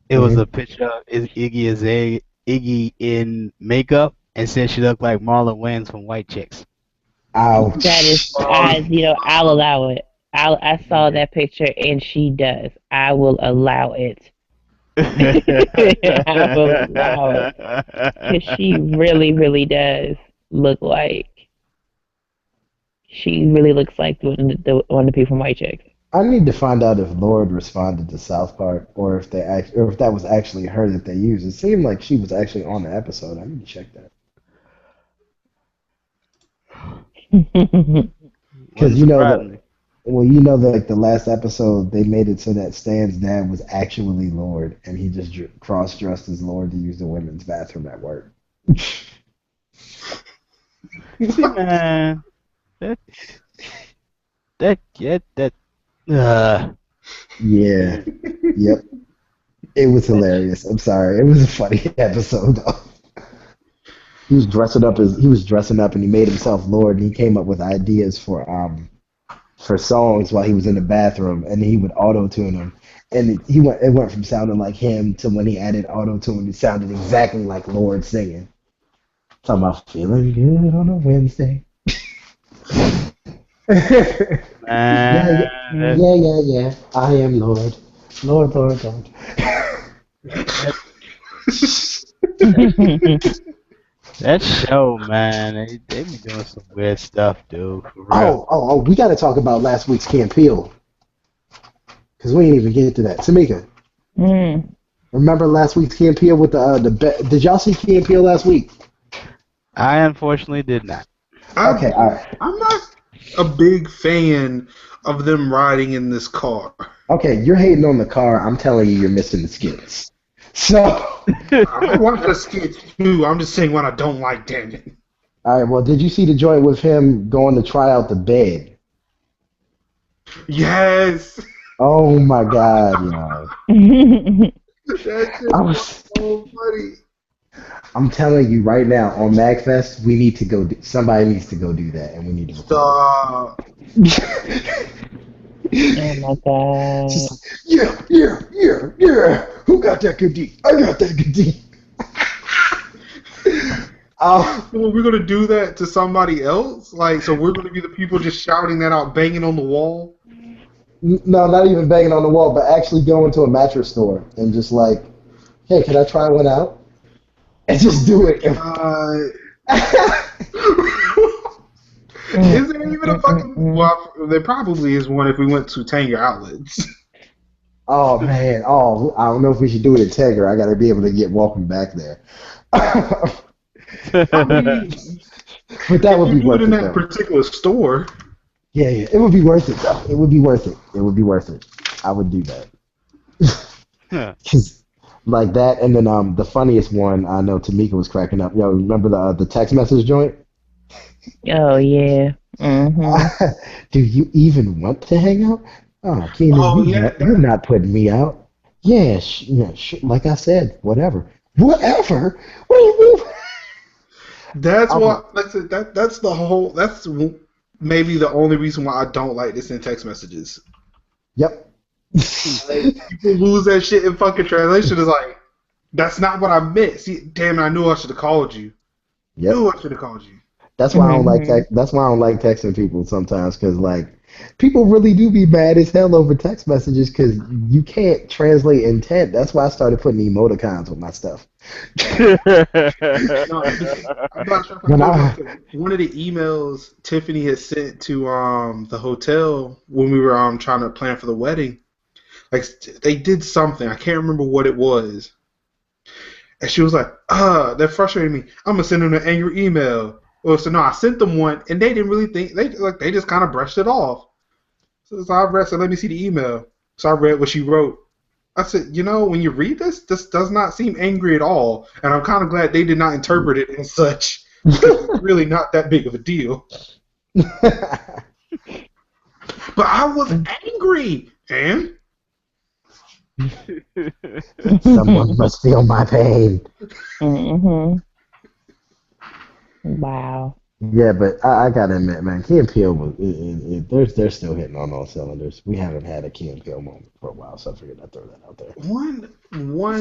it was a picture of Iggy in makeup and said she looked like Marlon Wayans from White Chicks. That is, Ouch. I'll allow it. I saw Yeah. that picture, and she does. I will allow it. I will allow it because she really, really does look like. She really looks like one of the people from White Chicks. I need to find out if Lord responded to South Park or if or if that was actually her that they used. It seemed like she was actually on the episode. I need to check that. Because Wouldn't surprise me. like the last episode, they made it so that Stan's dad was actually Lord, and he just cross-dressed as Lord to use the women's bathroom at work. See, man, that that yeah, that Yeah. Yep. It was hilarious. I'm sorry. It was a funny episode though. He was dressing up and he made himself Lord and he came up with ideas for songs while he was in the bathroom and he would auto tune them. And it went from sounding like him to when he added auto tune it sounded exactly like Lord singing. Talking about feeling good on a Wednesday. man, Yeah. I am Lord. Lord. that show, man, they be doing some weird stuff, dude. For real. Oh, we got to talk about last week's Camp Peel. Because we didn't even get to that. Tamika, Mm. remember last week's Camp Peel with did y'all see Camp Peel last week? I unfortunately did not. Okay, all right. I'm not a big fan of them riding in this car. Okay, you're hating on the car. I'm telling you, you're missing the skits. So, I watch the skits too. I'm just saying what I don't like, damn it. all right, well, did you see the joint with him going to try out the bed? Yes. Oh my God, yo. That shit I was was, so funny. I'm telling you right now, on MagFest, we need to go. Somebody needs to go do that, and we need to record Stop. it. Oh my god. She's like, yeah. Who got that good D? I got that good D. Well, we're gonna do that to somebody else? Like, so we're gonna be the people just shouting that out, banging on the wall? No, not even banging on the wall, but actually going to a mattress store and just like, hey, can I try one out? And just do it. Is there even a fucking... Well, there probably is one if we went to Tanger Outlets. Oh, man. Oh, I don't know if we should do it at Tanger. I got to be able to get walking back there. I mean, But that would if you be do worth it in it, that though. particular store. Yeah. It would be worth it, though. It would be worth it. I would do that. 'Cause like that, and then the funniest one, I know Tamika was cracking up. Yo, remember the text message joint? Oh yeah. Mm-hmm. Do you even want to hang out? Oh, Keenan, Oh, yeah. you're not putting me out. Yeah, like I said, whatever. Whatever? What do you mean? That's what... That's the whole... That's maybe the only reason why I don't like this in text messages. Yep. Like, people lose that shit in fucking translation. It's like, that's not what I meant. See, damn it, I knew I should have called you. Yep. Knew I should have called you. That's why I don't like That's why I don't like texting people sometimes, because like people really do be mad as hell over text messages because you can't translate intent. That's why I started putting emoticons with my stuff. No, I'm not sure if I told you, one of the emails Tiffany had sent to the hotel when we were trying to plan for the wedding, like they did something. I can't remember what it was. And she was like, that frustrated me. I'm gonna send them an angry email. Well, so no, I sent them one, and they didn't really think they just kind of brushed it off. So I read, so let me see the email. So I read what she wrote. I said, when you read this does not seem angry at all, and I'm kind of glad they did not interpret it as such. It's really not that big of a deal. But I was angry, and someone must feel my pain. Mm-hmm. Wow. Yeah, but I gotta admit, man, Key and Peele was they're still hitting on all cylinders. We haven't had a Key and Peele moment for a while, so I figured I'd throw that out there. One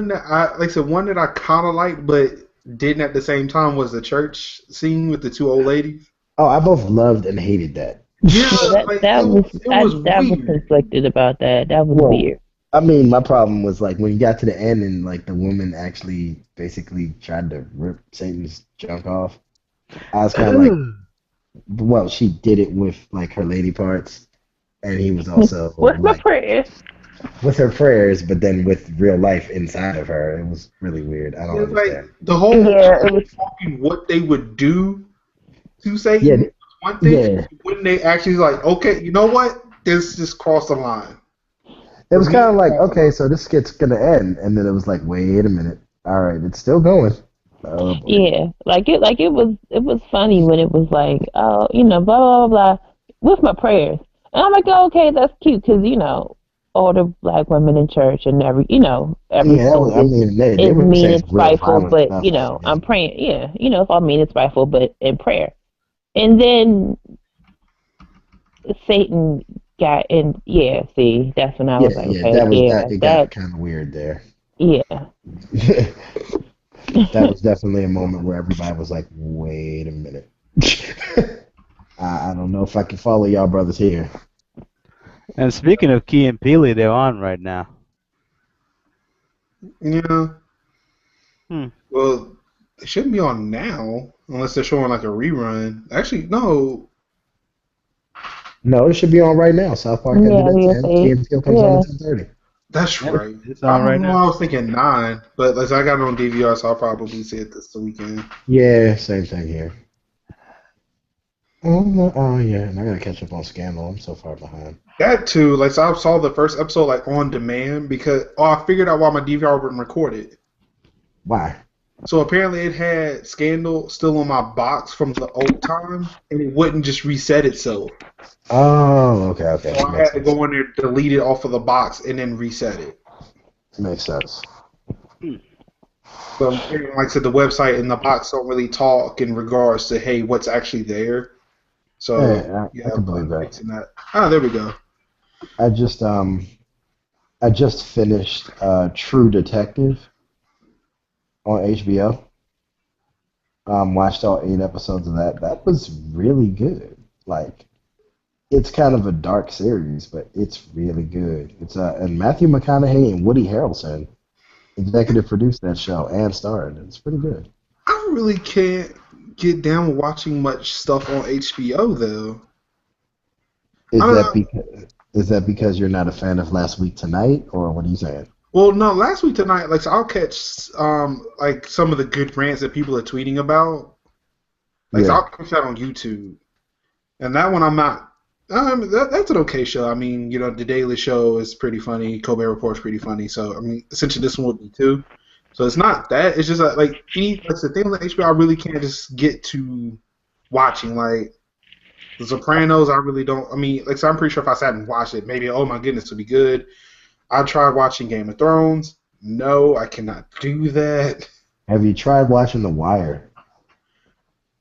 that like I said, one that I kind of liked but didn't at the same time was the church scene with the two old ladies. Oh, I both loved and hated that. Yeah, like That was it was that was weird. conflicted about that. That was Well, weird. I mean, my problem was like when you got to the end and like the woman actually basically tried to rip Satan's junk off. I was kind of like, well, she did it with like her lady parts, and he was also What's my like prayer? with her prayers, but then with real life inside of her. It was really weird. I don't It's like understand. the whole Yeah, it was. talking what they would do to Satan Yeah, was one thing. yeah. When they actually like, okay, you know what? This just crossed the line. It was kind of like, okay, so this skit's gonna end, and then it was like, wait a minute, all right, it's still going. Oh boy. Yeah, it was funny when it was like, oh, blah blah blah, with my prayers, and I'm like, oh, okay, that's cute because all the black women in church and every Yeah, that was, I mean, they is were mean saying and some real spiteful, violent but stuff. Yeah. I'm praying, yeah, it's all mean and spiteful, but in prayer, and then Satan got in, yeah. See, that's when I was like, Yeah, okay, that was yeah, that. It got that, kind of weird there. yeah. That was definitely a moment where everybody was like, wait a minute. I don't know if I can follow y'all brothers here. And speaking of Key and Peele, they're on right now. Yeah. Hmm. Well, they shouldn't be on now unless they're showing like a rerun. Actually, no. No, it should be on right now. South Park ended Yeah, at yeah, 10. Key and Peele comes on yeah. at 10:30. That's Yep, right. it's I on don't right know. now. I was thinking 9, but like I got it on DVR, so I'll probably see it this weekend. Yeah, same thing here. Oh, no, oh yeah, and I gotta catch up on Scandal. I'm so far behind. That too, like so I saw the first episode like on demand because I figured out why my DVR wasn't recorded. Why? So apparently it had Scandal still on my box from the old time, and it wouldn't just reset itself. Oh, okay. So I Makes had to sense. go in there, delete it off of the box, and then reset it. Makes sense. So like I said, the website and the box don't really talk in regards to hey, what's actually there. So Yeah, I yeah, can believe I'm that. fixing that. Ah, there we go. I just finished True Detective on HBO. Watched all 8 episodes of that. That was really good. Like, it's kind of a dark series, but it's really good. It's and Matthew McConaughey and Woody Harrelson executive produced that show and starred. It's pretty good. I really can't get down with watching much stuff on HBO though. I Is don't that know. because you're not a fan of Last Week Tonight, or what are you saying? Well, no, last week tonight, like so I'll catch like some of the good rants that people are tweeting about. Like so Yeah. I'll catch that on YouTube, and that one I'm not. That's an okay show. I mean, The Daily Show is pretty funny. Colbert Report's pretty funny. So I mean, essentially this one would be too. So it's not that. It's just like the thing on the HBO I really can't just get to watching. Like The Sopranos, I really don't. I mean, like so I'm pretty sure if I sat and watched it, maybe oh my goodness, it'd be good. I tried watching Game of Thrones. No, I cannot do that. Have you tried watching The Wire?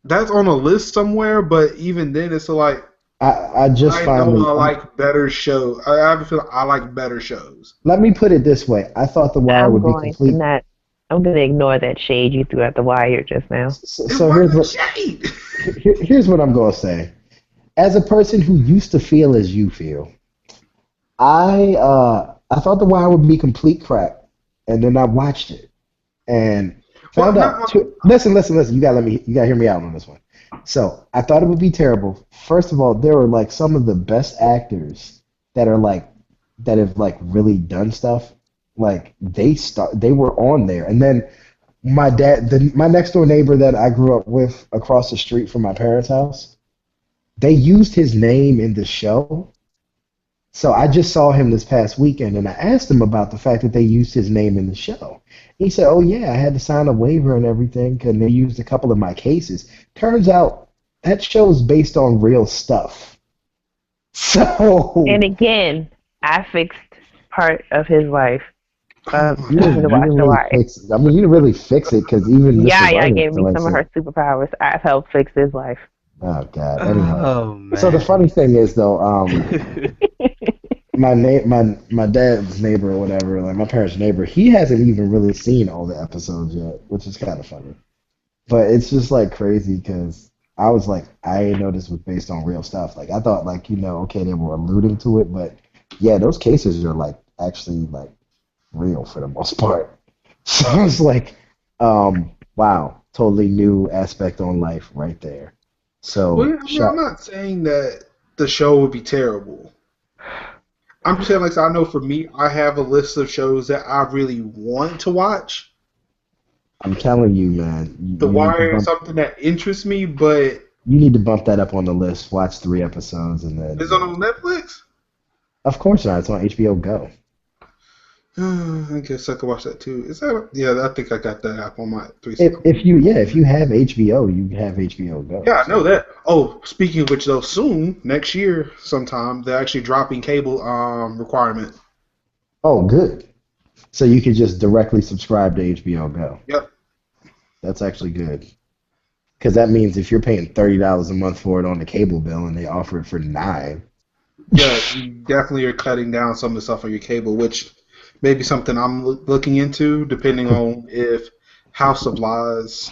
That's on a list somewhere, but even then, it's like I just I know finally. I like better shows. I have a feeling I like better shows. Let me put it this way. I thought The Wire I'm would be going to complete. not. I'm going to ignore that shade you threw at the wire just now. So, It so here's wasn't what shade. here's what I'm gonna say. As a person who used to feel as you feel, I thought The Wire would be complete crap, and then I watched it and Well, found out. Listen. You gotta hear me out on this one. So I thought it would be terrible. First of all, there were like some of the best actors that have like really done stuff. Like they were on there, and then my next door neighbor that I grew up with across the street from my parents' house, they used his name in the show. So I just saw him this past weekend, and I asked him about the fact that they used his name in the show. He said, "Oh yeah, I had to sign a waiver and everything, and they used a couple of my cases." Turns out that show is based on real stuff. So And again, I fixed part of his life. you Told me didn't, to you watch didn't The really Wire. fix it. I mean, you didn't really fix it because even Mr. Yeah, Wright gave me likes some of it. her superpowers. I've helped fix his life. Oh God. Anyway, Oh so the man. funny thing is though, my dad's neighbor or whatever, like my parents' neighbor, he hasn't even really seen all the episodes yet, which is kind of funny. But it's just like crazy because I was like, I didn't know this was based on real stuff. Like I thought, like okay, they were alluding to it, but yeah, those cases are like actually like real for the most part. So I was like, wow, totally new aspect on life right there. Well, So yeah, I mean, I'm not saying that the show would be terrible. I'm just saying, like, I know for me, I have a list of shows that I really want to watch. I'm telling you, man, The Wire is something that interests me, but you need to bump that up on the list. Watch 3 episodes and then is it on Netflix? Of course not. It's on HBO Go. I guess I could watch that too. Is that? Yeah, I think I got that app on my 360. If you have HBO, you have HBO Go. Yeah, I know that. Oh, speaking of which, though, soon next year, sometime they're actually dropping cable requirement. Oh, good. So you can just directly subscribe to HBO Go. Yep. That's actually good. Because that means if you're paying $30 a month for it on the cable bill and they offer it for $9. Yeah, you definitely are cutting down some of the stuff on your cable, which may be something I'm looking into, depending on if House of Lies.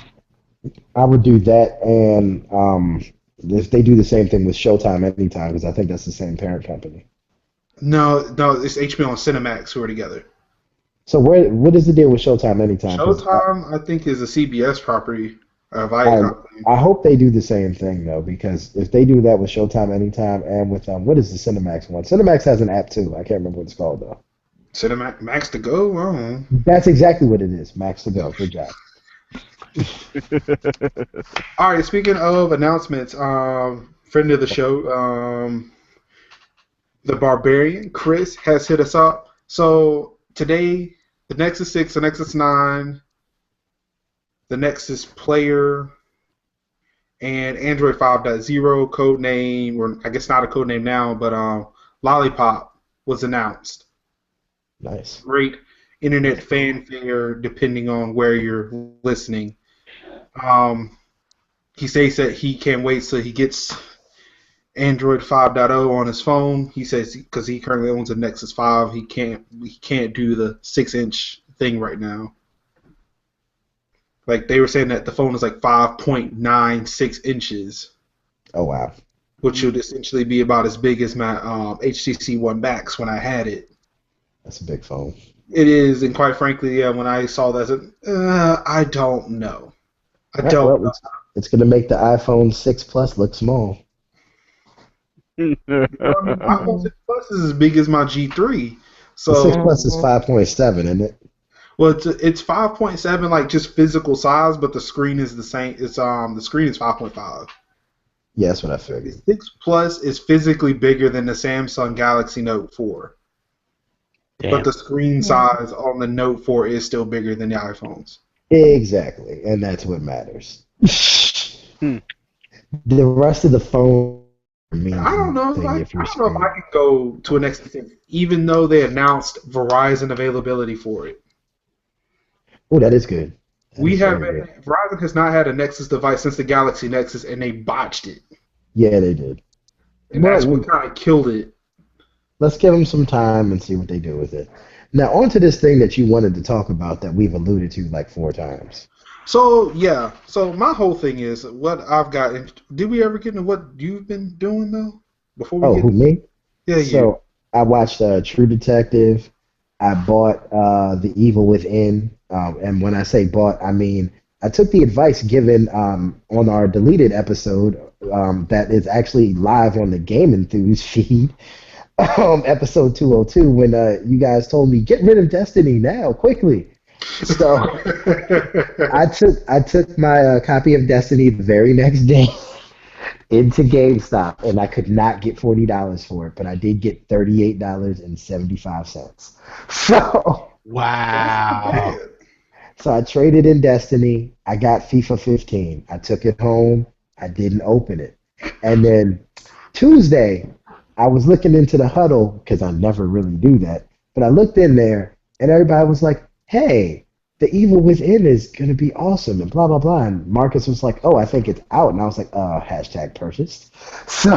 I would do that, and if they do the same thing with Showtime Anytime, because I think that's the same parent company. No, it's HBO and Cinemax who are together. So what is the deal with Showtime Anytime? Showtime, I think, is a CBS property. Viacom. I hope they do the same thing though, because if they do that with Showtime Anytime and with what is the Cinemax one? Cinemax has an app too. I can't remember what it's called though. Cinemax Max to Go. I don't know. That's exactly what it is. Max to Go. Good job. All right. Speaking of announcements, friend of the show, the Barbarian Chris has hit us up. So today, the Nexus 6, the Nexus 9, the Nexus Player, and Android 5.0 code name, or I guess not a code name now, but Lollipop was announced. Nice. Great internet fanfare, depending on where you're listening. He says that he can't wait till he gets Android 5.0 on his phone. He says because he currently owns a Nexus 5, he can't do the 6-inch thing right now. Like they were saying that the phone is like 5.96 inches. Oh wow. Which would essentially be about as big as my HTC One Max when I had it. That's a big phone. It is, and quite frankly, yeah, when I saw that, I said, I don't know. I don't know. It's going to make the iPhone 6 Plus look small. iPhone 6 Plus is as big as my G3. So the 6 Plus is 5.7, isn't it? Well, it's 5.7, like just physical size, but the screen is the same. It's the screen is 5.5. Yeah, that's what I figured. 6 Plus is physically bigger than the Samsung Galaxy Note 4. Damn. But the screen size on the Note 4 is still bigger than the iPhones. Exactly, and that's what matters. The rest of the phone means I don't know. nothing I if you're don't know if I could go to an Nexus 6, even though they announced Verizon availability for it. Oh, that is good. Verizon has not had a Nexus device since the Galaxy Nexus, and they botched it. Yeah, they did. And that's what kind of killed it. Let's give them some time and see what they do with it. Now, on to this thing that you wanted to talk about that we've alluded to like 4 times. So, yeah. So, my whole thing is what I've got. Did we ever get into what you've been doing, though? Who, me? Yeah, So, I watched True Detective. I bought The Evil Within. And when I say bought, I mean I took the advice given on our deleted episode that is actually live on the Game Enthuse feed. Episode 202 when you guys told me get rid of Destiny now quickly. So I took my copy of Destiny the very next day into GameStop, and I could not get $40 for it, but I did get $38.75. So wow. So I traded in Destiny. I got FIFA 15. I took it home. I didn't open it, and then Tuesday. I was looking into the huddle because I never really do that, but I looked in there and everybody was like, "Hey, the Evil Within is gonna be awesome and blah blah blah. And Marcus was like, oh, I think it's out, and I was like, hashtag purchased. So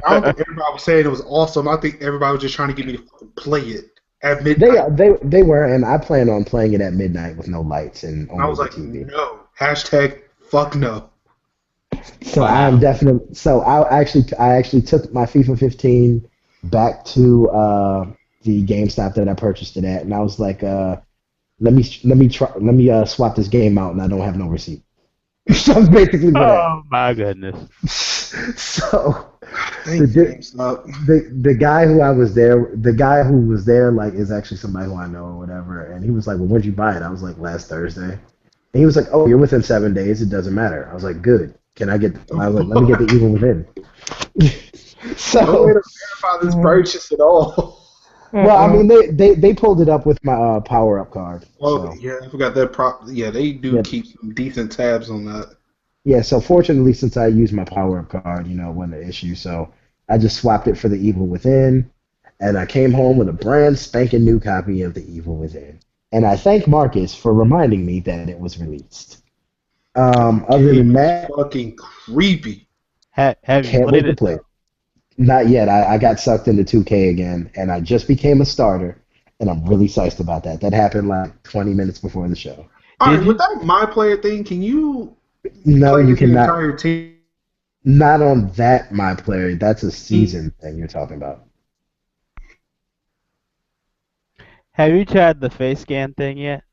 I don't think everybody was saying it was awesome. I think everybody was just trying to get me to play it at they midnight. they were, and I plan on playing it at midnight with no lights and I only was the like, TV. no. Hashtag fuck no. So Wow. I'm definitely. So I actually took my FIFA 15 back to the GameStop that I purchased it at, and I was like, let me swap this game out, and I don't have no receipt. That's basically what happened. Oh my goodness. So Thanks, the, GameStop. the guy who was there like is actually somebody who I know or whatever, and he was like, well, when'd you buy it? I was like, last Thursday. And he was like, oh, you're within 7 days. It doesn't matter. I was like, good. I was like, let me get the Evil Within. No way So, to verify this purchase at all. well, I mean, they pulled it up with my power up card. Oh, So, yeah, I forgot that. Yeah, they do yeah, keep some decent tabs on that. yeah. So fortunately, since I used my power up card, wasn't an issue. So I just swapped it for the Evil Within, and I came home with a brand spanking new copy of the Evil Within. And I thank Marcus for reminding me that it was released. Other Game than is that, fucking creepy. Have you can't wait played to it play though? it. Not yet. I got sucked into 2K again, and I just became a starter, and I'm really psyched about that. That happened like 20 minutes before the show. All Did right, with you? that my player thing, can you No, play you as the cannot. entire team? Not on that, my player. That's a season thing you're talking about. Have you tried the face scan thing yet?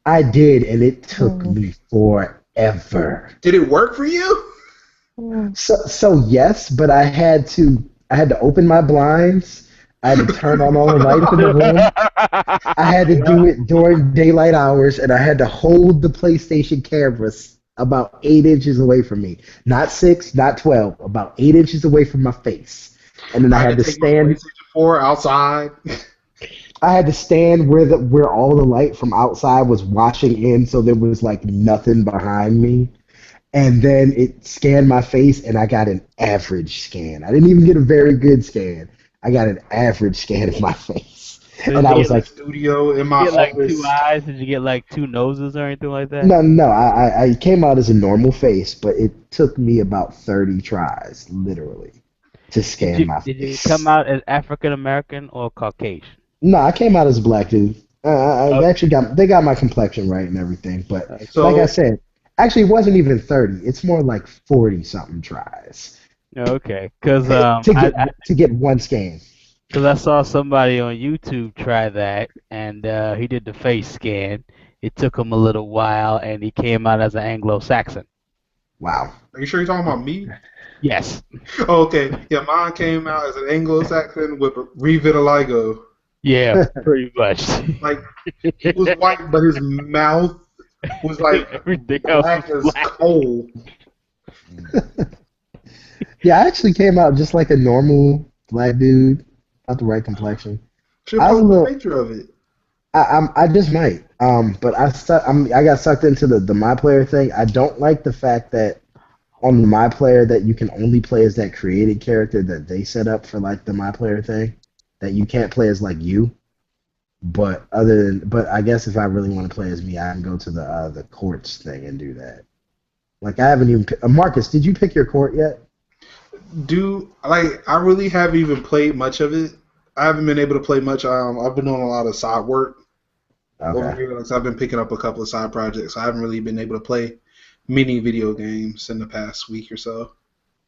I did, and it took me forever. Did it work for you? So yes, but I had to open my blinds. I had to turn on all the lights in the room. I had to do it during daylight hours, and I had to hold the PlayStation cameras about 8 inches away from me. Not 6, not 12, about 8 inches away from my face. And then I I had had to to take my stand. PlayStation 4 outside. I had to stand where all the light from outside was washing in, so there was like nothing behind me. And then it scanned my face, and I got an average scan. I didn't even get a very good scan. I got an average scan of my face, So and did I you was get like, Studio in did my you get like two office. eyes? Did you get like two noses or anything like that? no, no. I came out as a normal face, but it took me about 30 tries, literally, to Did scan you my did you come face. out as African American or Caucasian? No, I came out as a black dude. Oh, They actually got my complexion right and everything, but like I So said, actually, it wasn't even 30. It's more like 40 something tries okay. Cause to get one scan. I saw somebody on YouTube try that, and he did the face scan. It took him a little while, and he came out as an Anglo-Saxon. Wow. are you sure you're talking about me? Yes. Oh, okay. Yeah, mine came out as an Anglo-Saxon with revitiligo. Yeah, pretty much. Like, he was white, but his mouth was like Everything else was black as black. coal. Yeah, I actually came out just like a normal black dude, not the right complexion. Should I was a post a little. picture of it. I just might. But I got sucked into the my player thing. I don't like the fact that on the my player that you can only play as that created character that they set up for like the my player thing. That you can't play as like you. But I guess if I really want to play as me, I can go to the courts thing and do that. Like I haven't even. Marcus, did you pick your court yet? I really haven't even played much of it. I haven't been able to play much. I've been doing a lot of side work over Okay. here. Like, so I've been picking up a couple of side projects. I haven't really been able to play many video games in the past week or so.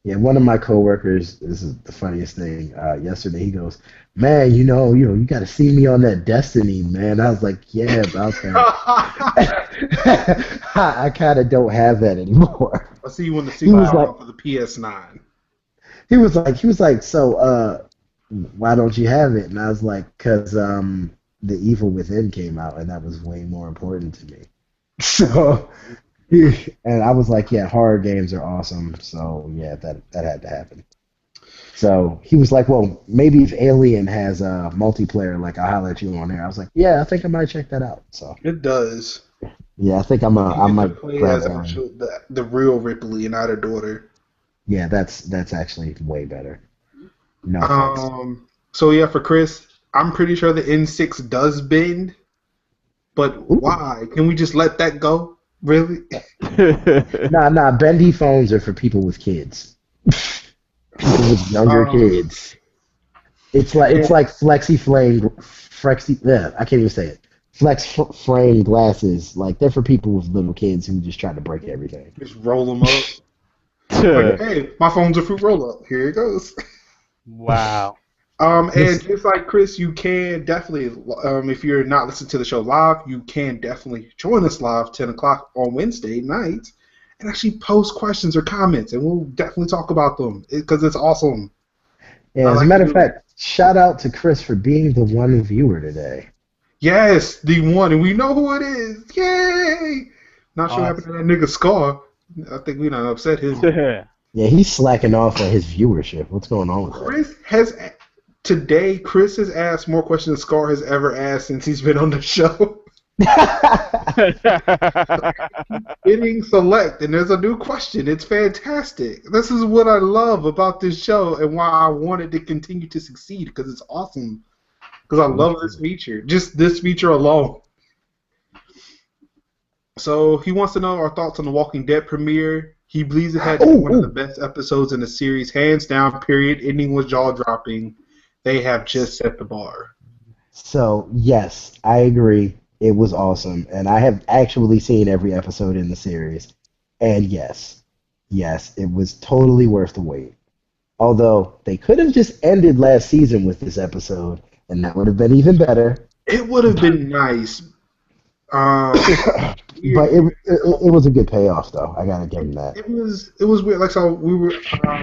Yeah, one of my coworkers. This is the funniest thing. Yesterday, he goes, "Man, you got to see me on that Destiny, man." I was like, "Yeah, about that." I I kind of don't have that anymore. see you in the He sequel was like, for the PS9. he was like, so why don't you have it? And I was like, cause the Evil Within came out, and that was way more important to me. So, and I was like, yeah, horror games are awesome. So yeah, that had to happen. So he was like, well, maybe if Alien has a multiplayer, like I'll holler at you on there. I was like, yeah, I think I might check that out. So It does. yeah, I think You I get to might play grab as that one. actual the real Ripley and not her daughter. Yeah, that's actually way better. No offense. So yeah, for Chris, I'm pretty sure the N6 does bend. But why? Can we just let that go? Really? Nah. Bendy phones are for people with kids. People with younger kids. It's like I can't even say it. Frame glasses. Like they're for people with little kids who just try to break everything. Just roll them up. Like, hey, my phone's a fruit roll up. Here it goes. Wow. And just like Chris, you can definitely, if you're not listening to the show live, you can definitely join us live 10 o'clock on Wednesday night and actually post questions or comments, and we'll definitely talk about them because it's awesome. Yeah, as a matter of fact, shout out to Chris for being the one viewer today. Yes, the one, and we know who it is. Yay! Not sure what happened to that nigga Scar. I think we done upset him. Yeah, he's slacking off on his viewership. What's going on with that? Chris has asked more questions than Scar has ever asked since he's been on the show. Hitting select, and there's a new question. It's fantastic. This is what I love about this show and why I want it to continue to succeed, because it's awesome. Because I love this feature. Just this feature alone. So he wants to know our thoughts on the Walking Dead premiere. He believes it had one of the best episodes in the series, hands down, period. Ending was jaw-dropping. They have just set the bar. So, yes, I agree. It was awesome. And I have actually seen every episode in the series. And yes, it was totally worth the wait. Although, they could have just ended last season with this episode, and that would have been even better. It would have been nice. But it was a good payoff, though. I gotta give him that. It was weird. Like, so we were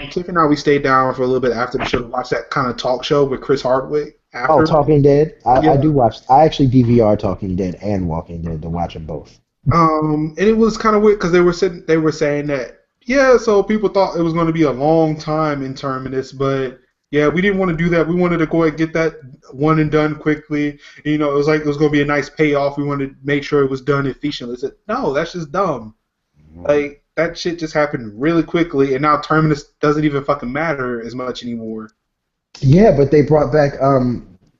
Tiff and I, we stayed down for a little bit after the show to watch that kind of talk show with Chris Hardwick. After. Talking Dead. I do watch. I actually DVR Talking Dead and Walking Dead to watch them both. And it was kind of weird because they were saying that so people thought it was going to be a long time in terminus, but yeah, we didn't want to do that. We wanted to go ahead and get that one and done quickly. And, it was like it was going to be a nice payoff. We wanted to make sure it was done efficiently. I said, no, that's just dumb. Like, that shit just happened really quickly, and now terminus doesn't even fucking matter as much anymore. Yeah, but they brought back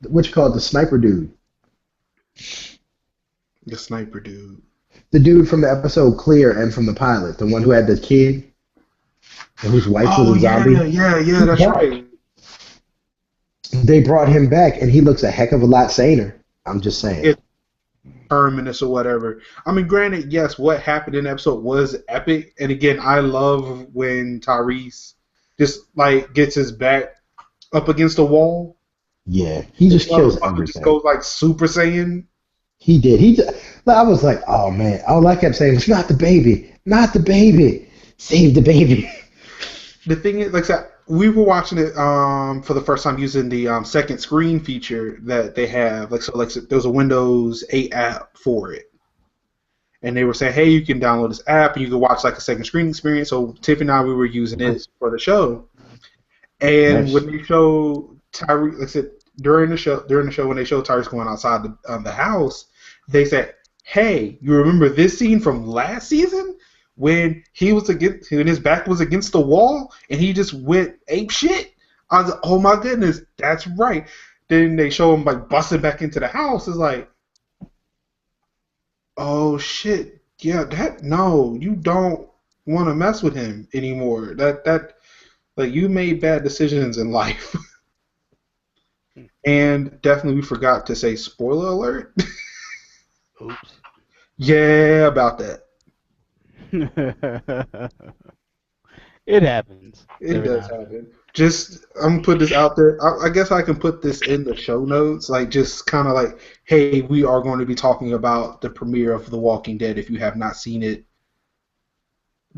what you call it, the sniper dude. The sniper dude. The dude from the episode Clear and from the pilot, the one who had the kid and whose wife was a zombie. Yeah, that's right. They brought him back, and he looks a heck of a lot saner. I'm just saying. It's terminus or whatever. I mean, granted, yes, what happened in the episode was epic, and again, I love when Tyrese just like gets his back up against the wall. Yeah, he just kills everything. Just goes like Super Saiyan. He did. I was like, oh man. All I kept saying was, not the baby, save the baby. The thing is, like I said, we were watching it for the first time using the second screen feature that they have. There's a Windows 8 app for it, and they were saying, hey, you can download this app and you can watch like a second screen experience. So Tiff and I, we were using it for the show. And when they show Tyrese, like I said, during the show when they show Tyrese going outside the house, they said, "Hey, you remember this scene from last season when when his back was against the wall and he just went ape shit?" I was like, "Oh my goodness, that's right." Then they show him like busting back into the house. It's like, oh shit, yeah, no, you don't want to mess with him anymore. Like, you made bad decisions in life. And definitely we forgot to say spoiler alert. Oops. Yeah, about that. It happens. It does happen. Just, I'm gonna put this out there. I guess I can put this in the show notes. Like, just kind of like, hey, we are going to be talking about the premiere of The Walking Dead. If you have not seen it,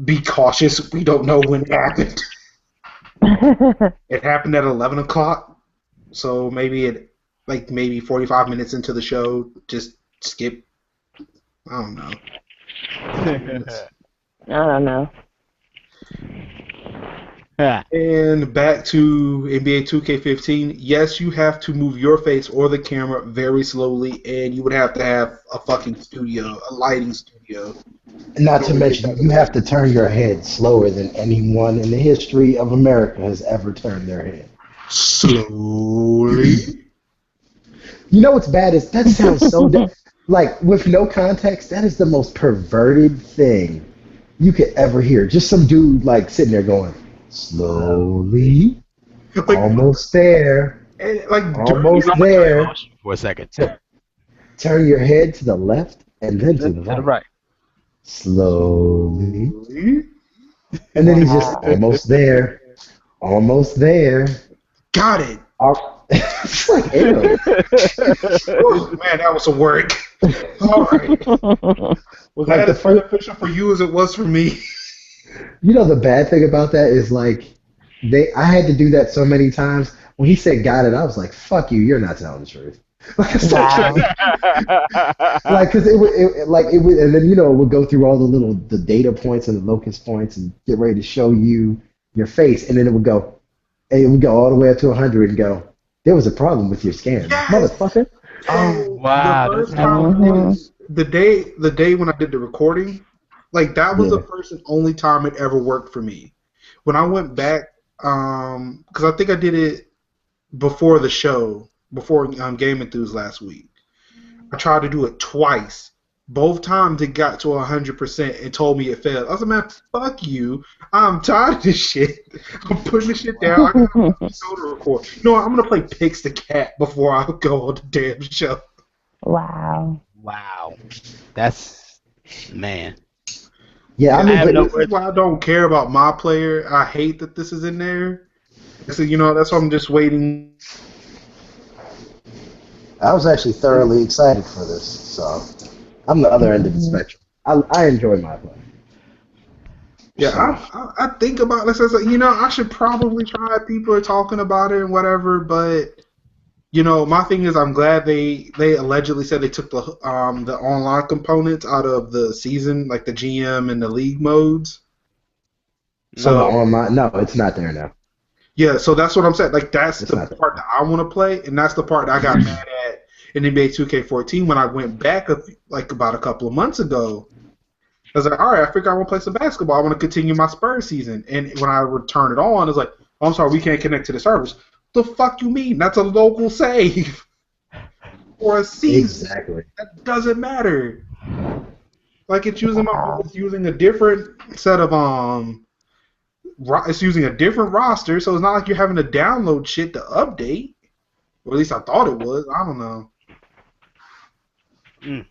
be cautious. We don't know when it happened. It happened at 11 o'clock, so maybe 45 minutes into the show, just skip. I don't know. I don't know. And back to NBA 2K15. Yes, you have to move your face or the camera very slowly, and you would have to have a fucking studio, a lighting studio. Not to mention, you have to turn your head slower than anyone in the history of America has ever turned their head. Slowly. You know what's bad is that sounds so dumb. Like, with no context, that is the most perverted thing you could ever hear. Just some dude, like, sitting there going, slowly, Like, almost there, and, like during You almost know, I'm gonna tell you there. emotion for a second. Turn your head to the left and then to Then the to the right. right. Slowly. slowly. And then he's just almost there, almost there. Got it. It's like, ew. Whew, man, that was some work. All right. Was Like that the as first, beneficial for you as it was for me? you know, the bad thing about that is like I had to do that so many times. When he said got it, I was like, fuck you, you're not telling the truth. Like, I started like, cause it would, and then it would go through all the data points and the locus points and get ready to show you your face, and then it would go all the way up to 100 and go, there was a problem with your scan, Yes. motherfucker. So Wow, the that's first time I did Mhm. it, the day when I did the recording, like that was Yeah. the first and only time it ever worked for me. When I went back, because I think I did it before the show, before Game Enthuse last week. I tried to do it twice. Both times it got to 100% and told me it failed. I was like, man, fuck you. I'm tired of this shit. I'm putting this shit down. I got a show to record. You know what? I'm going to play Pix the Cat before I go on the damn show. Wow. Wow. That's man. Yeah, I And mean, have but no this is why I don't care about my player. I hate that this is in there. So, that's why I'm just waiting. I was actually thoroughly excited for this, so I'm the other end of the spectrum. I enjoy my play. Yeah, So, I think about this as I should probably try it. People are talking about it and whatever, but my thing is I'm glad they allegedly said they took the online components out of the season, like the GM and the league modes. on the So online, no, it's not there now. yeah, so that's what I'm saying. Like that's It's the not there. part that I want to play, and that's the part that I got mad at in NBA 2K14 when I went back like about a couple of months ago. I was like, all right, I figure I want to play some basketball. I want to continue my Spurs season. And when I would turn it on, it's like, oh, I'm sorry, we can't connect to the servers. The fuck you mean? That's a local save for a season. Exactly. That doesn't matter. Like it's using a different set of it's using a different roster, so it's not like you're having to download shit to update. Or at least I thought it was. I don't know. Mm.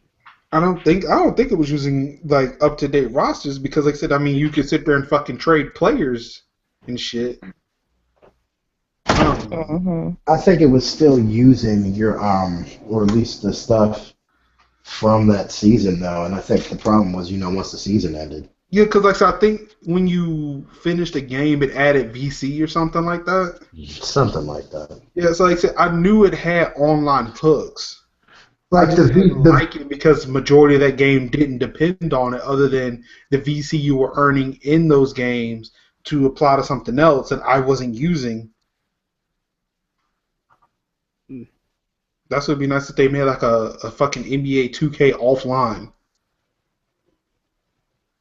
I don't think it was using like up to date rosters because like I said, I mean you could sit there and fucking trade players and shit. I don't know. Mm-hmm. I think it was still using your or at least the stuff from that season though, and I think the problem was once the season ended. Yeah, because like I think when you finished a game, it added VC or something like that. Something like that. Yeah, so like I said, I knew it had online hooks. Like I just didn't like it because majority of that game didn't depend on it, other than the VC you were earning in those games to apply to something else that I wasn't using. That's what would be nice if they made like a fucking NBA 2K offline.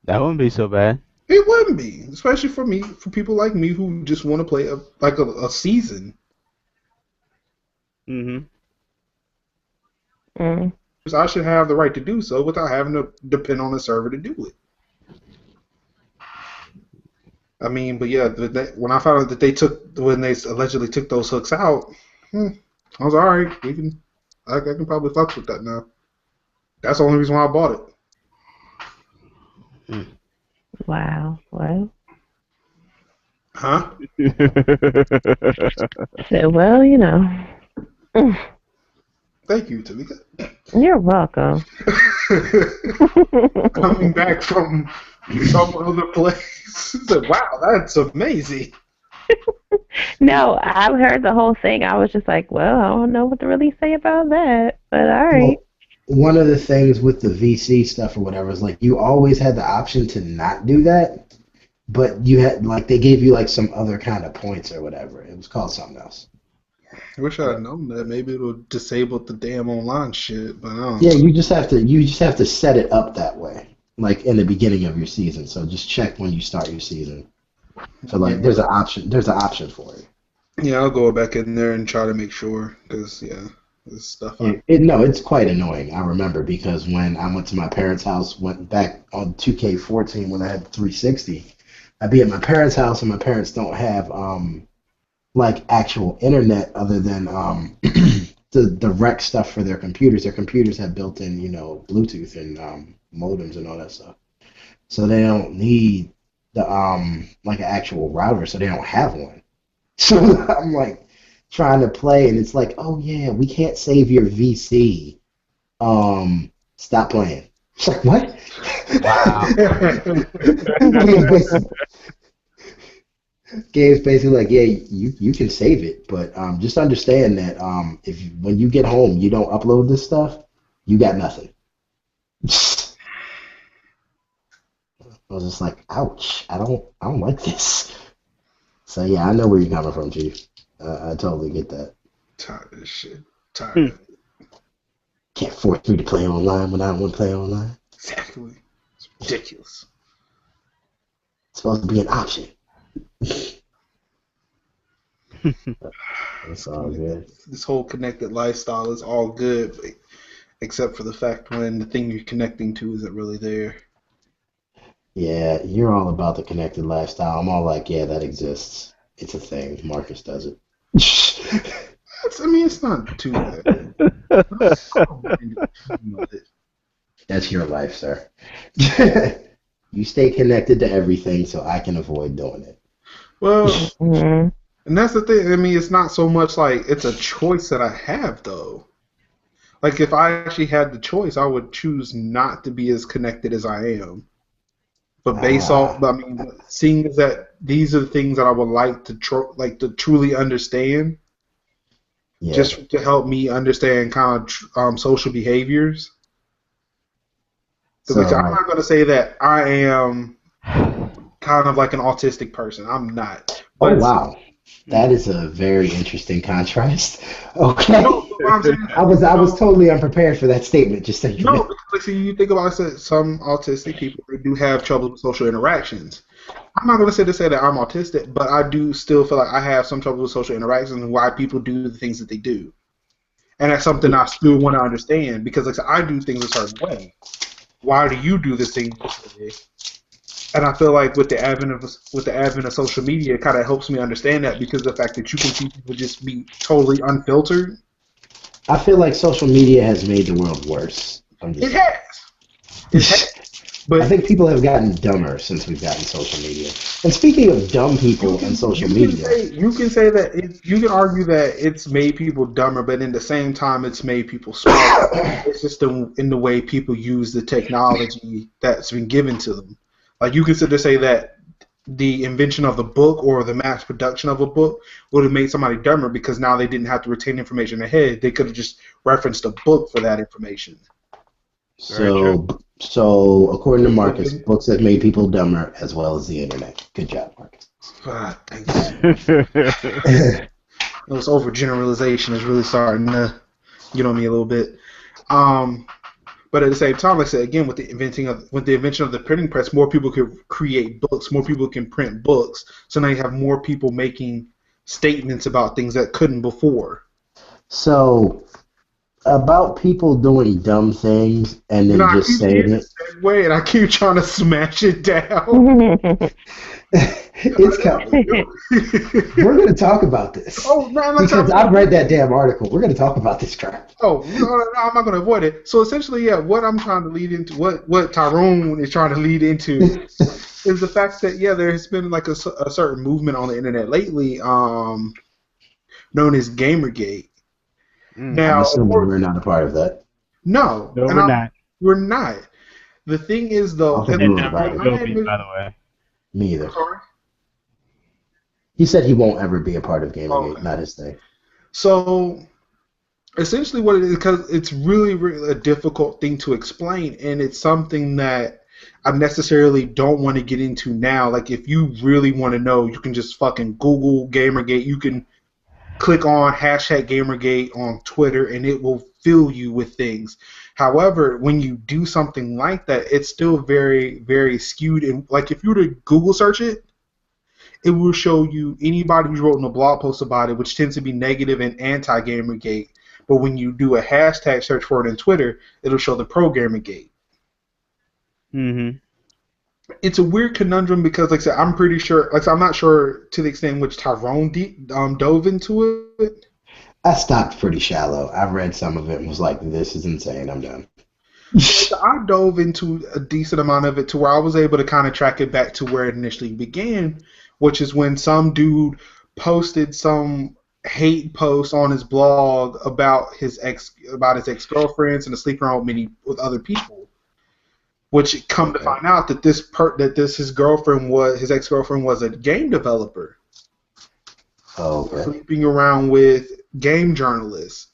That wouldn't be so bad. It wouldn't be, especially for me, for people like me who just want to play a season. Mm-hmm. Mm. So I should have the right to do so without having to depend on a server to do it. I mean, but yeah, when I found out that when they allegedly took those hooks out, I was all right. I can probably fuck with that now. That's the only reason why I bought it. Wow. Well. Huh? So well. Thank you, Tamika. You're welcome. Coming back from some other place. Wow, that's amazing. No, I heard the whole thing. I was just like, well, I don't know what to really say about that. But all right. Well, one of the things with the VC stuff or whatever is like you always had the option to not do that, but you had like they gave you like some other kind of points or whatever. It was called something else. I wish I had known that. Maybe it'll disable the damn online shit, but I don't. Yeah, you just have to set it up that way, like in the beginning of your season. So just check when you start your season. So like, there's an option for it. Yeah, I'll go back in there and try to make sure, because yeah. This stuff. No, it's quite annoying. I remember because when I went to my parents' house, went back on 2K14 when I had the 360, I'd be at my parents' house and my parents don't have like actual internet other than the direct stuff for their computers. Their computers have built-in, Bluetooth and modems and all that stuff. So they don't need the like an actual router, so they don't have one. So I'm like trying to play, and it's like, oh yeah, we can't save your VC. Stop playing. It's like, what? Wow. Game's basically like, yeah, you can save it, but just understand that if when you get home you don't upload this stuff, you got nothing. I was just like, ouch, I don't like this. So yeah, I know where you're coming from, Chief. I totally get that. Tired of this shit. Tired of it. Can't force me to play online when I don't want to play online. Exactly. It's ridiculous. It's supposed to be an option. That's all good. This whole connected lifestyle is all good, except for the fact when the thing you're connecting to isn't really there. Yeah, you're all about the connected lifestyle. I'm all like, yeah, that exists. It's a thing. Marcus does it. It's not too bad. That's your life, sir. You stay connected to everything so I can avoid doing it. Well, and that's the thing. It's not so much like it's a choice that I have, though. Like, if I actually had the choice, I would choose not to be as connected as I am. But seeing as that these are the things that I would like to truly understand, just to help me understand kind of social behaviors. So, I'm not going to say that I am kind of like an autistic person. I'm not. But wow. That is a very interesting contrast. Okay. No, I was totally unprepared for that statement, just so you know. Because you think about some autistic people who do have trouble with social interactions. I'm not going to say that I'm autistic, but I do still feel like I have some trouble with social interactions and why people do the things that they do. And that's something I still want to understand because I do things a certain way. Why do you do this thing this way? And I feel like with the advent of social media, it kind of helps me understand that because of the fact that you can see people just be totally unfiltered. I feel like social media has made the world worse. It has. But I think people have gotten dumber since we've gotten social media. And speaking of dumb people and social media, you can say that you can argue that it's made people dumber, but in the same time, it's made people smarter. It's just in the way people use the technology that's been given to them. Like you can sit there and say that the invention of the book or the mass production of a book would have made somebody dumber because now they didn't have to retain information in their head. They could have just referenced a book for that information. So according to Marcus, books have made people dumber as well as the internet. Good job, Marcus. Thanks. This overgeneralization is really starting to get on me a little bit. But at the same time, like I said, again, with the invention of the printing press, more people can create books, more people can print books. So now you have more people making statements about things that couldn't before. So, about people doing dumb things and then just saying it. Wait, I keep trying to smash it down. It's coming. We're going to talk about this. Oh, no, because I've read that damn article. We're going to talk about this crap. Oh, no, I'm not going to avoid it. So essentially, what I'm trying to lead into, what Tyrone is trying to lead into, is the fact that there has been like a certain movement on the internet lately, known as GamerGate. Now, I'm assuming we're not a part of that. No, we're not. We're not. The thing is, though, by the way. Me either. Sorry? He said he won't ever be a part of GamerGate, not his thing. So, essentially what it is, because it's really, really a difficult thing to explain, and it's something that I necessarily don't want to get into now. Like, if you really want to know, you can just fucking Google GamerGate. You can click on #GamerGate on Twitter, and it will fill you with things. However, when you do something like that, it's still very, very skewed. And like if you were to Google search it, it will show you anybody who's written a blog post about it, which tends to be negative and anti-GamerGate. but when you do a hashtag search for it in Twitter, it'll show the pro GamerGate. Mm-hmm. It's a weird conundrum because, like I said, I'm pretty sure, like I said, I'm not sure to the extent in which Tyrone dove into it. I stopped pretty shallow. I read some of it and was like, this is insane. I'm done. I dove into a decent amount of it to where I was able to kind of track it back to where it initially began, which is when some dude posted some hate post on his blog about his ex-girlfriends and the sleeping around with other people. Which come to find out that his ex-girlfriend was a game developer. Sleeping around with game journalists.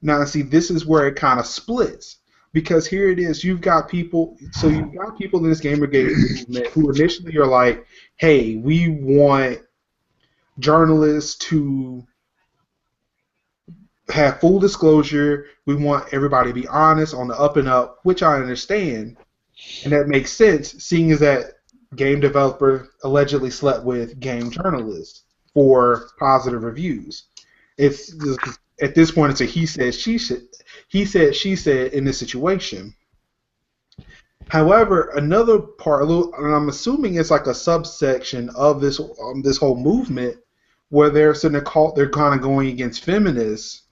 Now, see, this is where it kind of splits because here it is. You've got people in this GamerGate movement who initially are like, "Hey, we want journalists to have full disclosure. We want everybody to be honest on the up and up," which I understand, and that makes sense, seeing as that game developer allegedly slept with game journalists for positive reviews. It's at this point, it's a he said, she said in this situation. However, another part, and I'm assuming it's like a subsection of this whole movement, where they're kind of going against feminists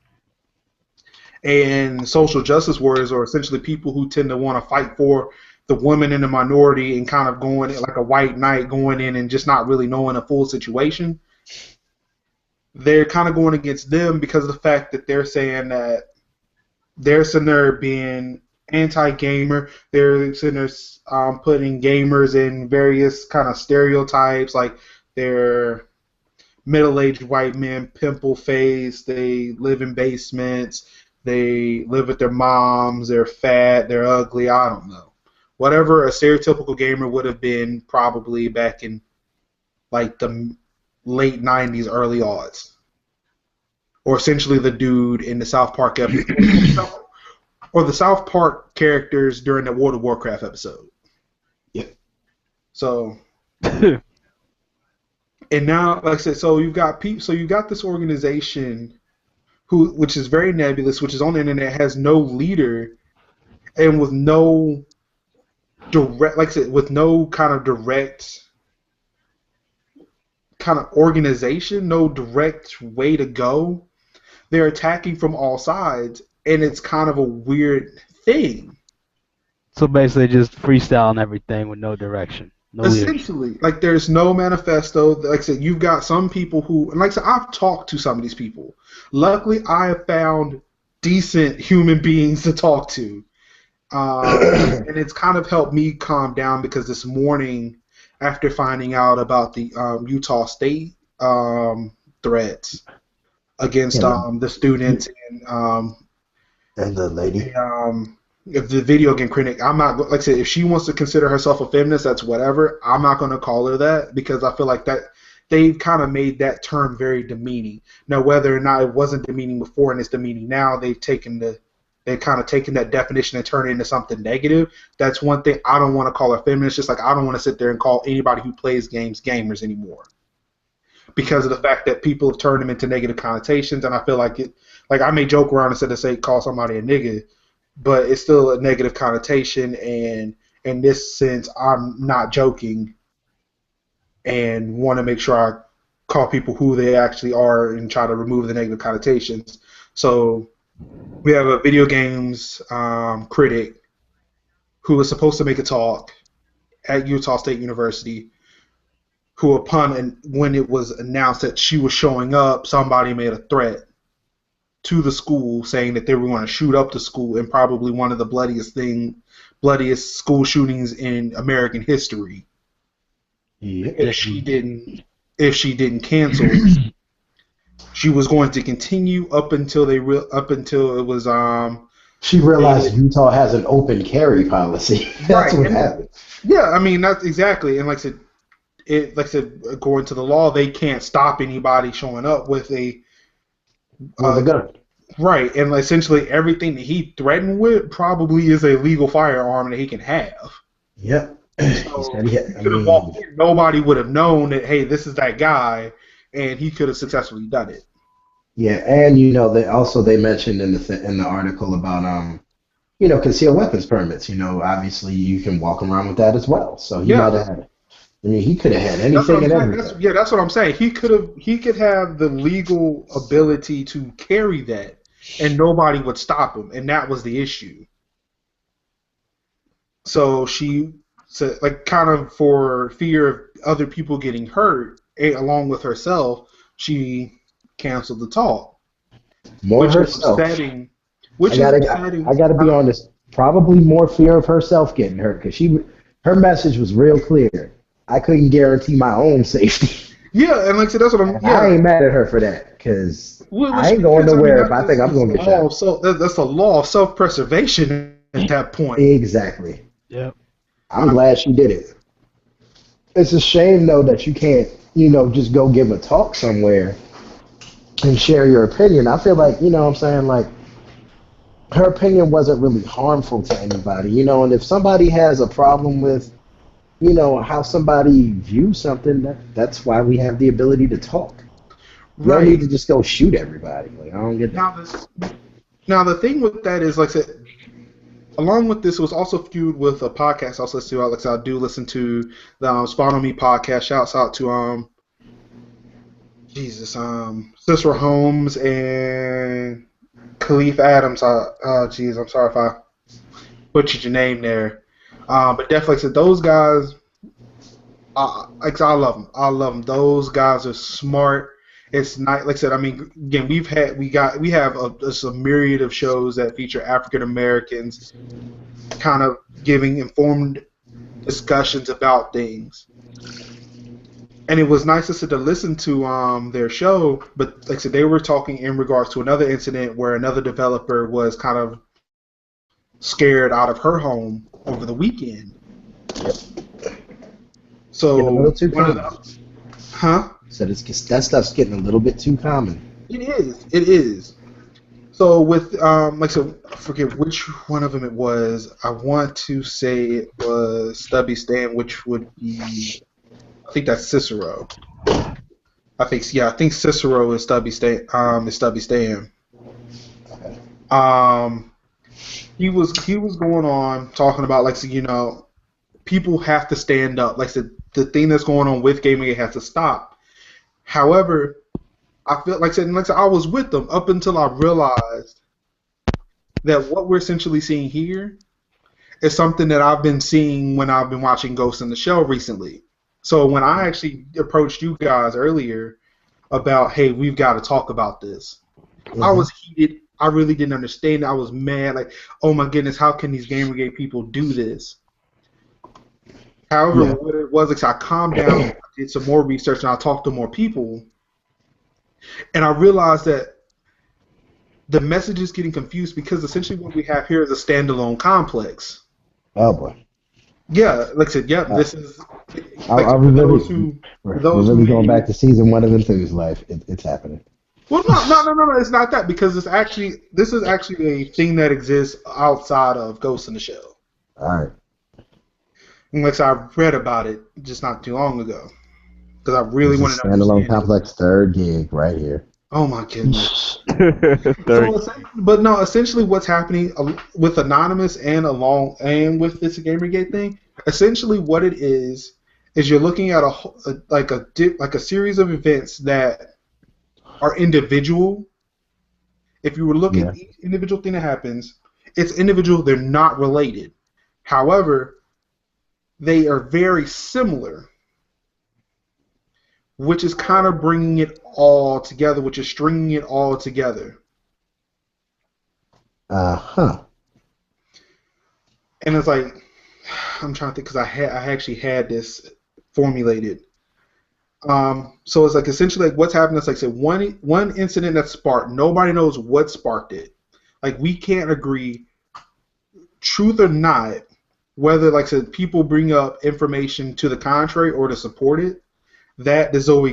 and social justice warriors, or essentially people who tend to want to fight for the women in the minority and kind of going like a white knight going in and just not really knowing a full situation. They're kind of going against them because of the fact that they're saying that they're sitting there being anti-gamer. They're sitting there putting gamers in various kind of stereotypes, like they're middle-aged white men, pimple-faced, they live in basements, they live with their moms, they're fat, they're ugly, I don't know. Whatever a stereotypical gamer would have been probably back in like the late 90s, early aughts. Or essentially the dude in the South Park episode. Or the South Park characters during the World of Warcraft episode. Yep. So... And now, like I said, so you've got this organization which is very nebulous, which is on the internet, has no leader, and with no direct, like I said, with no kind of direct kind of organization, no direct way to go. They're attacking from all sides, and it's kind of a weird thing. So basically, just freestyling everything with no direction. No essentially, leadership. Like there's no manifesto. Like I said, you've got some people who, and like I said, I've talked to some of these people. Luckily, I have found decent human beings to talk to, and it's kind of helped me calm down because this morning, after finding out about the Utah State threats against the students and the lady. If the video game critic, I'm not, like I said, if she wants to consider herself a feminist, that's whatever. I'm not going to call her that because I feel like that they've kind of made that term very demeaning. Now, whether or not it wasn't demeaning before and it's demeaning now, they've kind of taken that definition and turned it into something negative. That's one thing. I don't want to call her feminist, just like I don't want to sit there and call anybody who plays games gamers anymore because of the fact that people have turned them into negative connotations, and I feel like I may joke around instead of say call somebody a nigga, but it's still a negative connotation, and in this sense, I'm not joking and want to make sure I call people who they actually are and try to remove the negative connotations. So we have a video games critic who was supposed to make a talk at Utah State University who, when it was announced that she was showing up, somebody made a threat to the school saying that they were going to shoot up the school in probably one of the bloodiest school shootings in American history. Yeah. If she didn't cancel, she was going to continue up until it was She realized Utah has an open carry policy. That's what happened. Yeah, I mean that's exactly, and like I said, according to the law, they can't stop anybody showing up with a gun. Right, and essentially everything that he threatened with probably is a legal firearm that he can have. Yep. So nobody would have known that, hey, this is that guy, and he could have successfully done it. Yeah, and they mentioned in the article about concealed weapons permits. Obviously you can walk around with that as well. So he might Yeah, have had. I mean, he could have had that's what anything I'm and saying. everything. That's what I'm saying. He could have the legal ability to carry that, and nobody would stop him, and that was the issue. So she said, like, kind of for fear of other people getting hurt, along with herself, she canceled the talk, More which is herself. upsetting. Which I is gotta, upsetting. I gotta be honest. Probably more fear of herself getting hurt because her message was real clear. I couldn't guarantee my own safety. Yeah, and like I said, that's what I'm. And Yeah, I ain't mad at her for that because I which ain't going makes sense. I mean, nowhere if I think I'm that's gonna the get law shot. of that's the law of self-preservation at that point. Exactly. Yep. I'm glad she did it. It's a shame though that you can't, just go give a talk somewhere and share your opinion. I feel like, what I'm saying, like her opinion wasn't really harmful to anybody, and if somebody has a problem with, how somebody views something, that's why we have the ability to talk. You don't need Right. to just go shoot everybody. Like I don't get that. Now the thing with that is, like I said, along with this, it was also fueled with a podcast I also listen to. Like I do listen to the Spawn on Me podcast. Shouts out to Cicero Holmes and Khalif Adams. I'm sorry if I butchered your name there. But definitely, like I said, those guys. I love them. I love them. Those guys are smart. It's not like I said. I mean, again, we have a myriad of shows that feature African Americans, kind of giving informed discussions about things. And it was nice to listen to their show, but like I said, they were talking in regards to another incident where another developer was kind of scared out of her home over the weekend. Getting a little So too common. Huh? So that stuff's getting a little bit too common. It is. It is. So with like so, I forget which one of them it was. I want to say it was Stubby Stan, which would be, I think that's Cicero. I think Cicero is Stubby Stan. Um, he was going on talking about like so, people have to stand up. Like I said, the thing that's going on with gaming has to stop. However, I feel like I said, I was with them up until I realized that what we're essentially seeing here is something that I've been seeing when I've been watching Ghost in the Shell recently. So when I actually approached you guys earlier about, hey, we've got to talk about this, I was heated. I really didn't understand. I was mad. Like, oh my goodness, how can these GamerGate people do this? However, what it was, like, I calmed down, I did some more research, and I talked to more people, and I realized that the message is getting confused because essentially what we have here is a standalone complex. Oh boy. Yeah, like I said, this is. We're really going back to season 1 of Enthused Life. It's happening. Well, no, it's not that because this is actually a thing that exists outside of Ghost in the Shell. All right. Unless I read about it just not too long ago, because I really wanted to understand. Standalone it. complex, third gig right here. Oh my goodness. But no, essentially what's happening with Anonymous and with this GamerGate thing, essentially what it is you're looking at a series of events that are individual. If you were looking at each individual thing that happens, it's individual. They're not related. However, they are very similar, which is kind of bringing it all together, which is stringing it all together. And it's like, I'm trying to think because I actually had this formulated. So it's like essentially like what's happening is like I said, one incident that sparked. Nobody knows what sparked it. Like we can't agree, truth or not, whether like I said people bring up information to the contrary or to support it. That the Zoe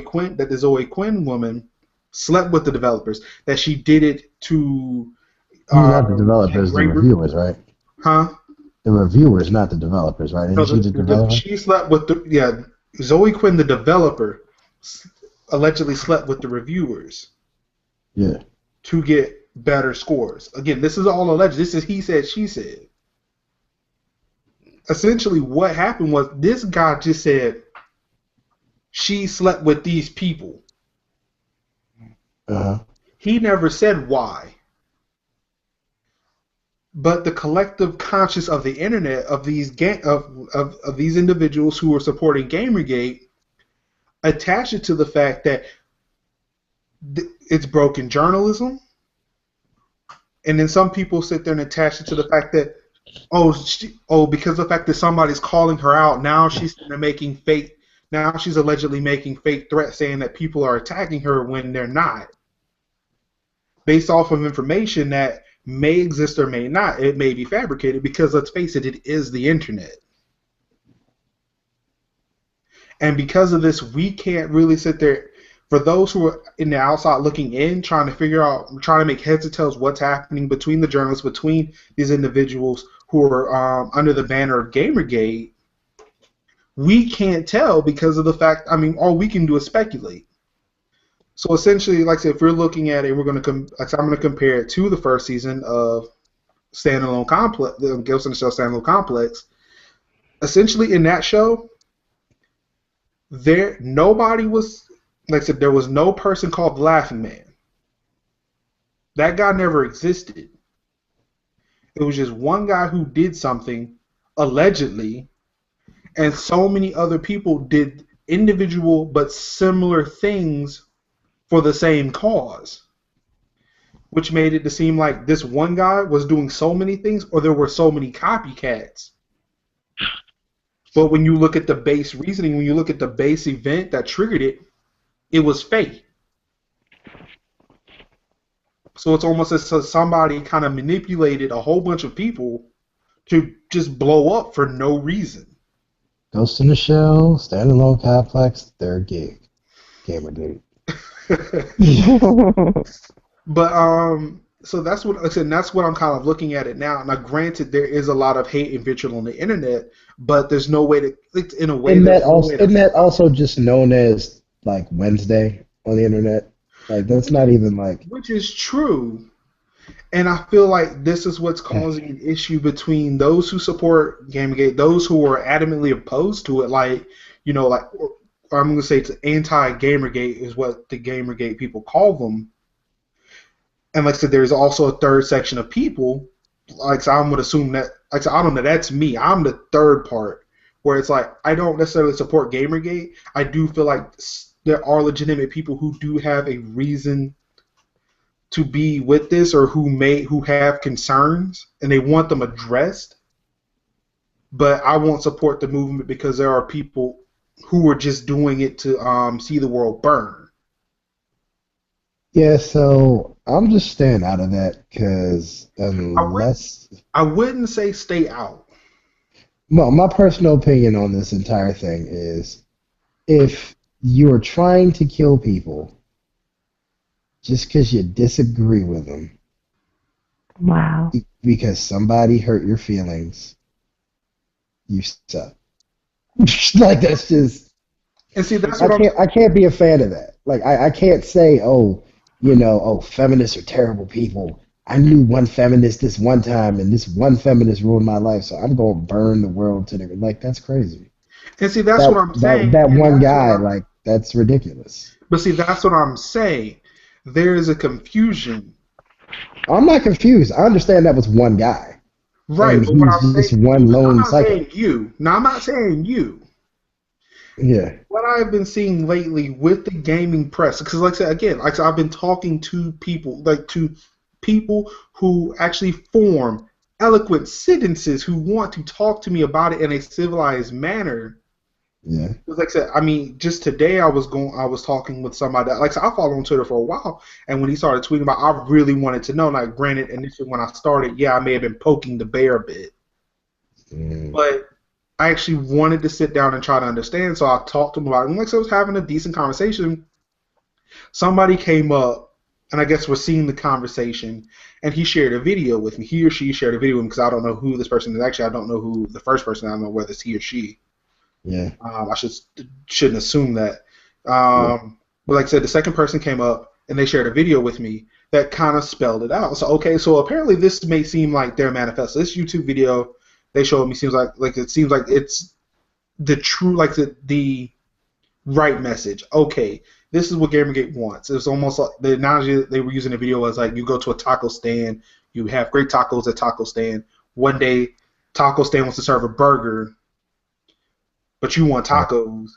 Quinn woman slept with the developers. That she did it to. Not the developers, the reviewers, right? Huh? The reviewers, not the developers, right? She slept with Zoe Quinn, the developer, allegedly slept with the reviewers. Yeah. to get better scores. Again, this is all alleged. This is he said, she said. Essentially, what happened was this guy just said she slept with these people. Uh-huh. He never said why. But the collective conscious of the internet of these of these individuals who are supporting GamerGate attach it to the fact that it's broken journalism, and then some people sit there and attach it to the fact that because of the fact that somebody's calling her out, now she's making fake. Now she's allegedly making fake threats saying that people are attacking her when they're not, based off of information that may exist or may not. It may be fabricated because, let's face it, it is the internet. And because of this, we can't really sit there. For those who are in the outside looking in, trying to figure out, trying to make heads or tails what's happening between the journalists, between these individuals who are under the banner of GamerGate, we can't tell because of the fact, all we can do is speculate. So essentially, like I said, if we're looking at it, I'm going to compare it to the first season of Standalone Complex, the Ghost in the Shell Standalone Complex. Essentially, in that show, nobody was, like I said, there was no person called the Laughing Man. That guy never existed. It was just one guy who did something, allegedly, and so many other people did individual but similar things for the same cause, which made it to seem like this one guy was doing so many things, or there were so many copycats. But when you look at the base reasoning, when you look at the base event that triggered it, it was fate. So it's almost as if somebody kind of manipulated a whole bunch of people to just blow up for no reason. Ghost in the Shell, Standalone Complex, third gig. GamerGate. But so that's what, like I said, that's what I'm kind of looking at it now. Now, granted, there is a lot of hate and vitriol on the internet, but there's no way to, in a way, isn't that also just known as like Wednesday on the internet? Like that's not even like. Which is true, and I feel like this is what's causing an issue between those who support GamerGate, those who are adamantly opposed to it. Like, or I'm going to say it's anti-GamerGate is what the GamerGate people call them. And like I said, there's also a third section of people. Like, so I'm going to assume that, like, so I don't know, that's me. I'm the third part, where it's like I don't necessarily support GamerGate. I do feel like there are legitimate people who do have a reason to be with this, or who have concerns and they want them addressed. But I won't support the movement because there are people who are just doing it to see the world burn. Yeah, so I'm just staying out of that because unless I wouldn't say stay out. Well, my personal opinion on this entire thing is if you're trying to kill people just because you disagree with them, wow, because somebody hurt your feelings, you suck. Like that's just. And see, that's I can't be a fan of that. Like I can't say, feminists are terrible people. I knew one feminist this one time, and this one feminist ruined my life, so I'm gonna burn the world to the like. That's crazy. And see, that's what I'm saying. That one guy, like, that's ridiculous. But see, that's what I'm saying. There is a confusion. I'm not confused. I understand that was one guy. Right. But he's just one lone psycho. I'm not saying you. Yeah. What I've been seeing lately with the gaming press, because like I said, again, I've been talking to people, who actually form eloquent sentences who want to talk to me about it in a civilized manner. Yeah. Because like I said, just today I was talking with somebody that, like I said, I followed on Twitter for a while, and when he started tweeting about, I really wanted to know. Like, granted, initially when I started, I may have been poking the bear a bit, but I actually wanted to sit down and try to understand. So I talked to him about it, and like I said, I was having a decent conversation. Somebody came up, and I guess we're seeing the conversation, and he shared a video with me. He or she shared a video with me because I don't know who this person is. Actually, I don't know who the first person. I don't know whether it's he or she. Yeah. I shouldn't assume that. But like I said, the second person came up, and they shared a video with me that kind of spelled it out. So okay, so apparently this may seem like their manifesto. This YouTube video they showed me seems like it seems like it's the true like the right message. Okay, this is what GamerGate wants. It's almost like the analogy they were using in the video was like you go to a taco stand, you have great tacos at taco stand. One day, taco stand wants to serve a burger, but you want tacos.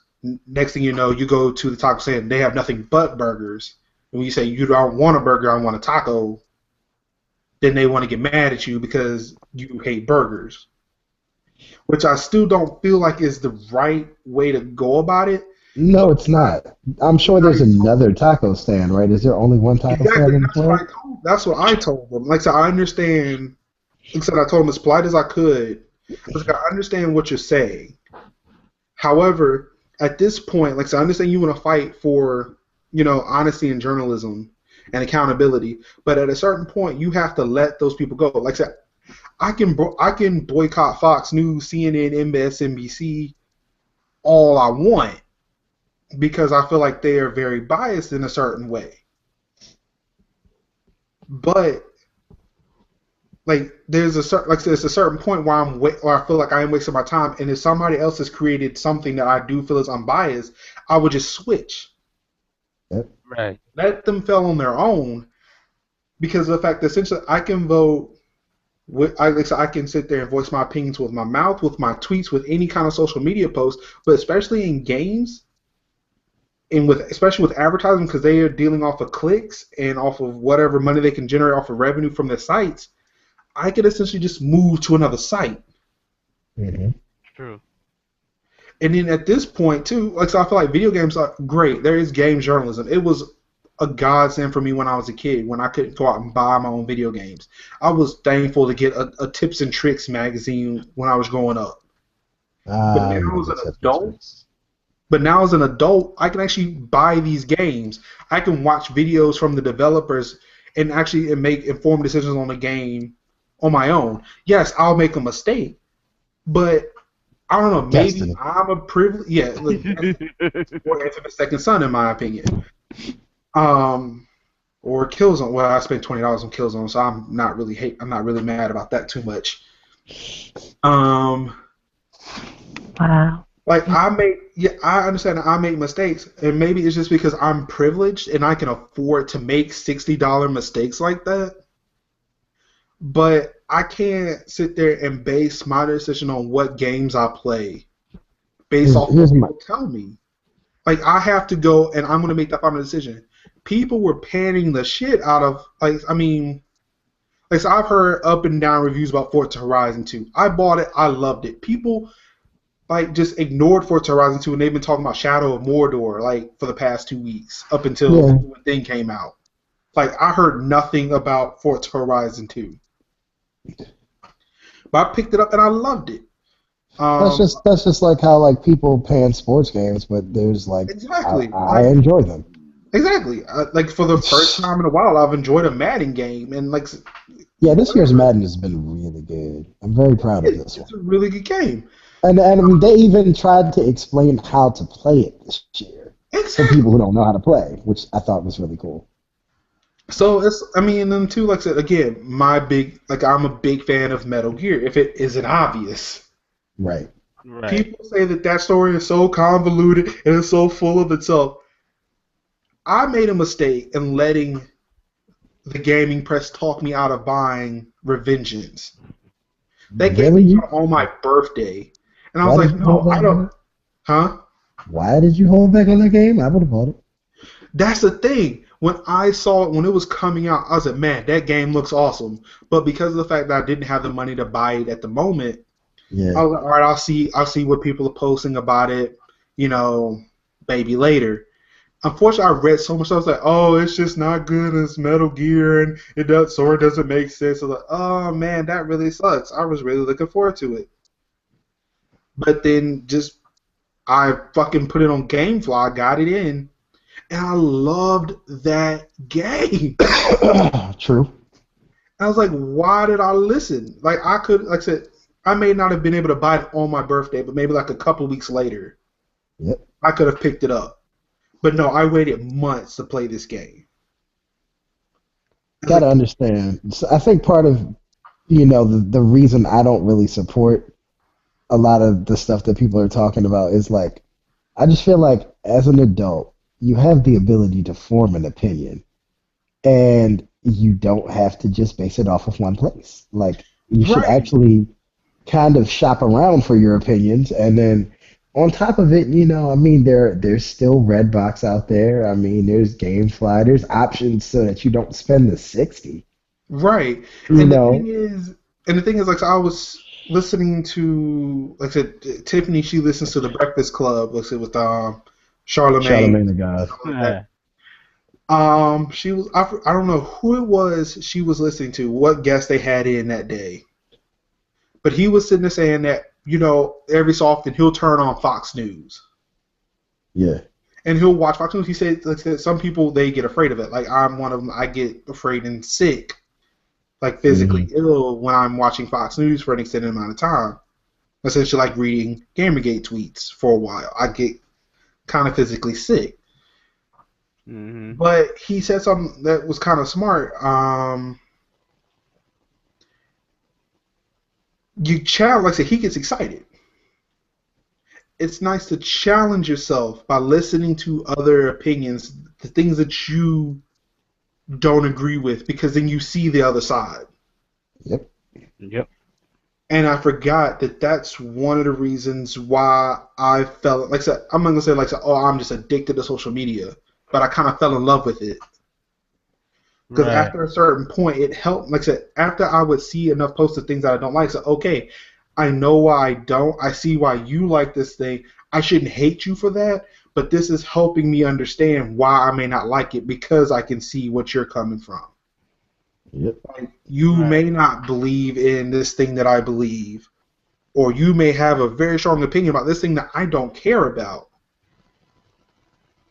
Next thing you know, you go to the taco stand, they have nothing but burgers. And when you say you don't want a burger, I want a taco, then they want to get mad at you because you hate burgers. Which I still don't feel like is the right way to go about it. No, it's not. I'm sure there's another taco stand, right? Is there only one taco stand in the world? That's what I told them. Like I said, I understand. Like I said, I told them as polite as I could. I was like, I understand what you're saying. However, at this point, like I said, I understand you want to fight for, honesty and journalism and accountability. But at a certain point, you have to let those people go. Like I said, I can boycott Fox News, CNN, MSNBC, all I want, because I feel like they are very biased in a certain way. But there's a certain point where I feel like I am wasting my time, and if somebody else has created something that I do feel is unbiased, I would just switch. Yep. Right. Let them fail on their own, because of the fact that essentially I can vote. I can sit there and voice my opinions with my mouth, with my tweets, with any kind of social media post, but especially in games, and especially with advertising, because they are dealing off of clicks and off of whatever money they can generate off of revenue from their sites, I could essentially just move to another site. Mm-hmm. True. And then at this point, too, so I feel like video games are great. There is game journalism. It was a godsend for me when I was a kid, when I couldn't go out and buy my own video games. I was thankful to get a Tips and Tricks magazine when I was growing up. But now as an adult, I can actually buy these games. I can watch videos from the developers and actually make informed decisions on the game on my own. Yes, I'll make a mistake, but I don't know. Maybe Destiny. I'm a privilege. Yeah, or Infamous Second Son, in my opinion. Or Killzone. Well, I spent $20 on Killzone, so I'm not really mad about that too much. Wow. I understand that I make mistakes, and maybe it's just because I'm privileged and I can afford to make $60 mistakes like that. But I can't sit there and base my decision on what games I play based off what people tell me. Like, I have to go and I'm going to make that final decision. People were panning the shit out of, so I've heard up and down reviews about Forza Horizon 2. I bought it. I loved it. People, just ignored Forza Horizon 2, and they've been talking about Shadow of Mordor, for the past 2 weeks, up until the thing came out. I heard nothing about Forza Horizon 2. But I picked it up and I loved it. That's just like how people pan sports games, but there's exactly. I enjoy them. Exactly. For the first time in a while, I've enjoyed a Madden game, and yeah, this year's Madden has been really good. I'm very proud of this one. It's a really good game. And they even tried to explain how to play it this year for people who don't know how to play, which I thought was really cool. So and then too, like I said, again, I'm a big fan of Metal Gear. If it isn't obvious, right? People say that story is so convoluted and it's so full of itself. I made a mistake in letting the gaming press talk me out of buying Revengeance. That game came out on my birthday, and I was like, no, I don't. Huh? Why did you hold back on that game? I would have bought it. That's the thing. When I saw it, when it was coming out, I was like, man, that game looks awesome. But because of the fact that I didn't have the money to buy it at the moment, I was like, all right, I'll see what people are posting about it, maybe later. Unfortunately, I read so much stuff. I was like, oh, it's just not good as Metal Gear, and it doesn't make sense. I was like, oh, man, that really sucks. I was really looking forward to it. But then I fucking put it on GameFly, got it in, and I loved that game. True. And I was like, why did I listen? I said, I may not have been able to buy it on my birthday, but maybe a couple weeks later, yep, I could have picked it up. But no, I waited months to play this game. gotta understand. So I think part of the reason I don't really support a lot of the stuff that people are talking about is like I just feel like as an adult you have the ability to form an opinion, and you don't have to just base it off of one place. Like you should Right. actually kind of shop around for your opinions, and then on top of it, I mean, there's still Redbox out there. I mean, there's GameFly. There's options so that you don't spend the 60. Right. You And the know, thing is, like, so I was listening to, like I said, Tiffany. She listens to the Breakfast Club. Like I said, with Charlemagne Charlemagne the and God. stuff like that. She was. I don't know who it was. She was listening to what guest they had in that day, but he was sitting there saying that every so often he'll turn on Fox News Yeah. and he'll watch Fox News. He said, like, some people they get afraid of it. Like I'm one of them. I get afraid and sick, like physically Hmm. ill when I'm watching Fox News for an extended amount of time. Essentially, like reading GamerGate tweets for a while. I get kind of physically sick. Mm-hmm. But he said something that was kind of smart. You challenge, like I said, he gets excited. It's nice to challenge yourself by listening to other opinions, the things that you don't agree with, because then you see the other side. Yep. Yep. And I forgot that that's one of the reasons why I fell. Like I said, I'm not gonna say like, oh, I'm just addicted to social media, but I kind of fell in love with it because Right. after a certain point, it helped. Like I said, after I would see enough posts of things that I don't like, so okay, I know why I don't. I see why you like this thing. I shouldn't hate you for that, but this is helping me understand why I may not like it because I can see what you're coming from. Yep. Like, you Right. may not believe in this thing that I believe, or you may have a very strong opinion about this thing that I don't care about.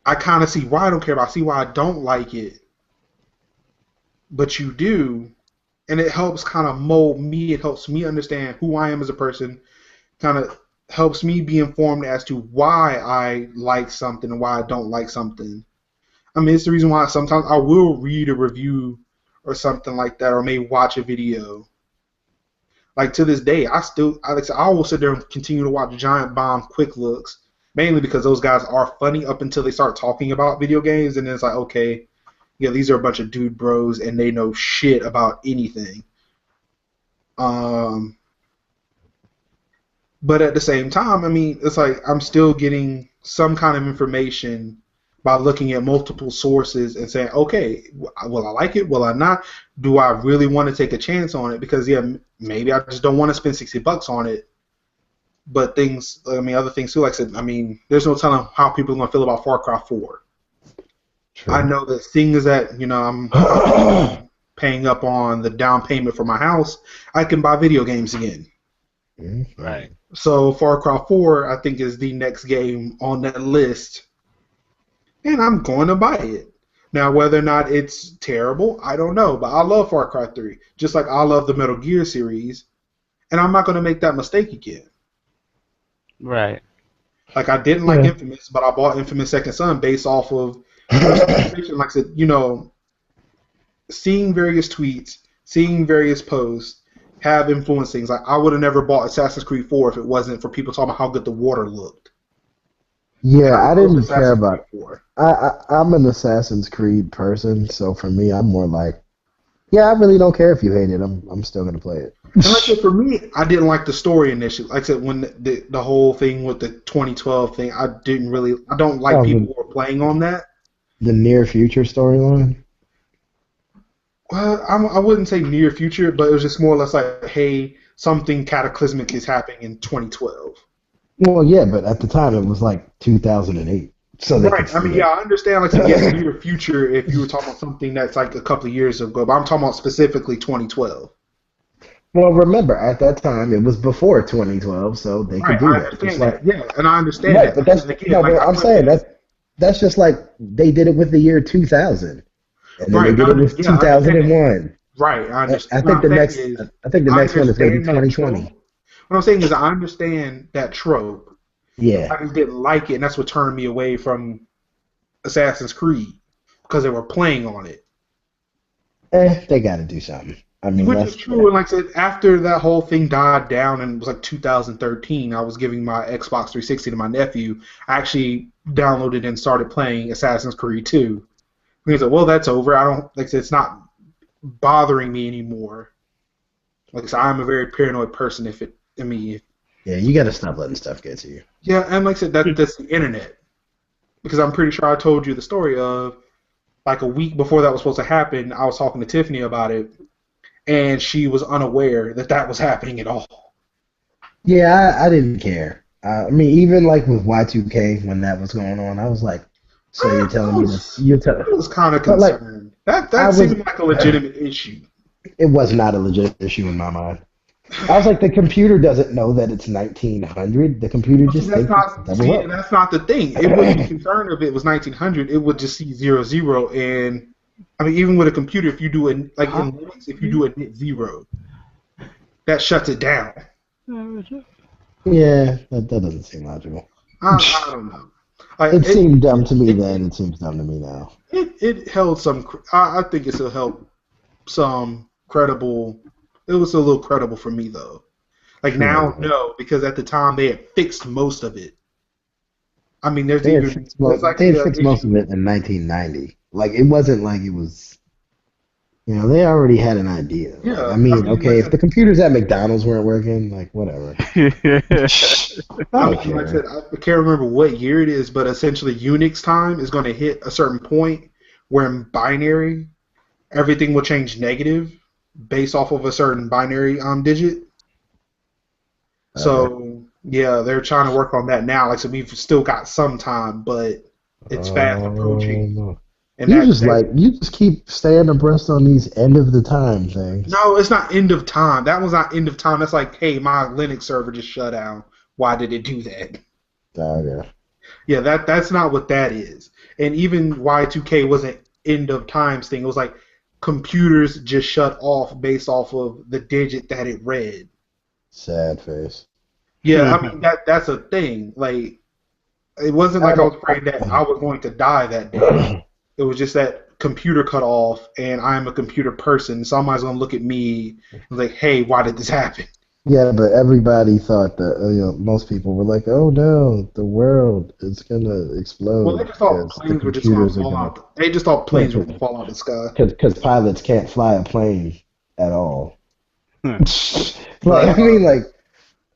I kind of see why I don't care about. I see why I don't like it, but you do, and it helps kind of mold me. It helps me understand who I am as a person. Kind of helps me be informed as to why I like something and why I don't like something. I mean, it's the reason why sometimes I will read a review or something like that, or may watch a video. Like to this day, I will sit there and continue to watch Giant Bomb Quick Looks, mainly because those guys are funny up until they start talking about video games, and then it's like, okay, yeah, these are a bunch of dude bros, and they know shit about anything. Um, but at the same time, I mean, it's like I'm still getting some kind of information by looking at multiple sources and saying, okay, will I like it? Will I not? Do I really want to take a chance on it? Because yeah, maybe I just don't want to spend $60 on it. But things, I mean, other things too. Like I said, I mean, there's no telling how people are gonna feel about Far Cry 4. I True. know that seeing as that I'm paying up on the down payment for my house, I can buy video games again. Right. Mhm. So Far Cry 4, I think, is the next game on that list, and I'm going to buy it. Now, whether or not it's terrible, I don't know, but I love Far Cry 3, just like I love the Metal Gear series, and I'm not going to make that mistake again. Right. Like, I didn't like Yeah. Infamous, but I bought Infamous Second Son based off of personal information. Like I said, seeing various tweets, seeing various posts have influenced things. Like, I would have never bought Assassin's Creed 4 if it wasn't for people talking about how good the water looked. And Yeah, I I loved didn't care Assassin's Creed about. 4. I'm an Assassin's Creed person, so for me, I'm more like, yeah, I really don't care if you hate it. I'm still gonna play it. And like I said, for me, I didn't like the story initially. Like I said, when the whole thing with the 2012 thing, I don't like Oh, people who are playing on that. the near future storyline. Well, I wouldn't say near future, but it was just more or less like, hey, something cataclysmic is happening in 2012. Well, yeah, but at the time it was like 2008, so they Right. could I mean, still. yeah, I understand. Like I said, yes, near future if you were talking about something that's like a couple of years ago, but I'm talking about specifically 2012. Well, remember at that time it was before 2012, so they could Right. do I that. Just understand like that. Yeah, and I understand right, that. but Like I that's said, again, no, like but I I'm put saying that. that's just like they did it with the year 2000, and then they Right. did it with Yeah, I understand that. 2001. Right. I I understand. What think I'm the saying next is, I think the I next one is going to be understand that trope. 2020. What I'm saying is, I understand that trope. Yeah. I just didn't like it, and that's what turned me away from Assassin's Creed because they were playing on it. They got to do something. I mean, Which is true, and like I said, after that whole thing died down, and it was like 2013, I was giving my Xbox 360 to my nephew. I actually downloaded and started playing Assassin's Creed 2. And he said, "Well, that's over. I don't like I said, it's not bothering me anymore." Like I said, I'm a very paranoid person. Yeah, you got to stop letting stuff get to you. Yeah, and like I said, that's the internet. Because I'm pretty sure I told you the story of like a week before that was supposed to happen. I was talking to Tiffany about it, and she was unaware that that was happening at all. Yeah, I didn't care. I mean, even like with Y2K when that was going on, I was like, so you're telling me this? I was kind of But, like, concerned. That seemed like a legitimate issue. It was not a legitimate issue in my mind. I was like, the computer doesn't know that it's 1900. The computer just thinks that's not the thing. It wouldn't be concerned if it was 1900. It would just see 00, and I mean, even with a computer, if you do in Linux, if you do a net 0, that shuts it down. Yeah, that doesn't seem logical. I don't know. Like, it seemed dumb to me then. It seems dumb to me now. It held some. I think it still held some credible. It was a little credible for me though. Like now, no, because at the time they had fixed most of it. I mean, they had fixed most of it in 1990. Like it wasn't like it was. You know, they already had an idea. Yeah, like, I mean, okay, if the computers at McDonald's weren't working, like whatever. Like I said, I can't remember what year it is, but essentially Unix time is going to hit a certain point where in binary, everything will change negative based off of a certain binary digit. So yeah, they're trying to work on that now. Like so, we've still got some time, but it's fast approaching. And you just keep staying abreast on these end of the time things. No, it's not end of time. That was not end of time. That's like, hey, my Linux server just shut down. Why did it do that? Okay. Yeah, that's not what that is. And even Y2K wasn't end of times thing. It was like computers just shut off based off of the digit that it read. Sad face. Yeah, I mean that's a thing. Like it wasn't like I was afraid that I was going to die that day. It was just that computer cut off, and I'm a computer person. Somebody's gonna look at me and like, "Hey, why did this happen?" Yeah, but everybody thought that. Most people were like, "Oh no, the world is gonna explode." Well, they just thought planes were just gonna fall out. They just thought planes were gonna fall out of the sky. Because pilots can't fly a plane at all. I mean, like,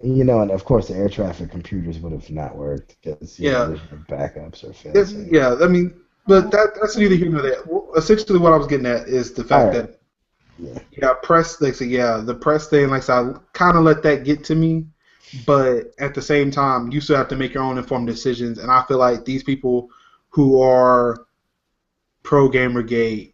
you know, and of course the air traffic computers would have not worked because there's no backups or fails. Yeah, I mean. But that's neither here nor there. Essentially, what I was getting at is the fact that, press. The press thing. Like, so I kind of let that get to me, but at the same time, you still have to make your own informed decisions. And I feel like these people who are pro GamerGate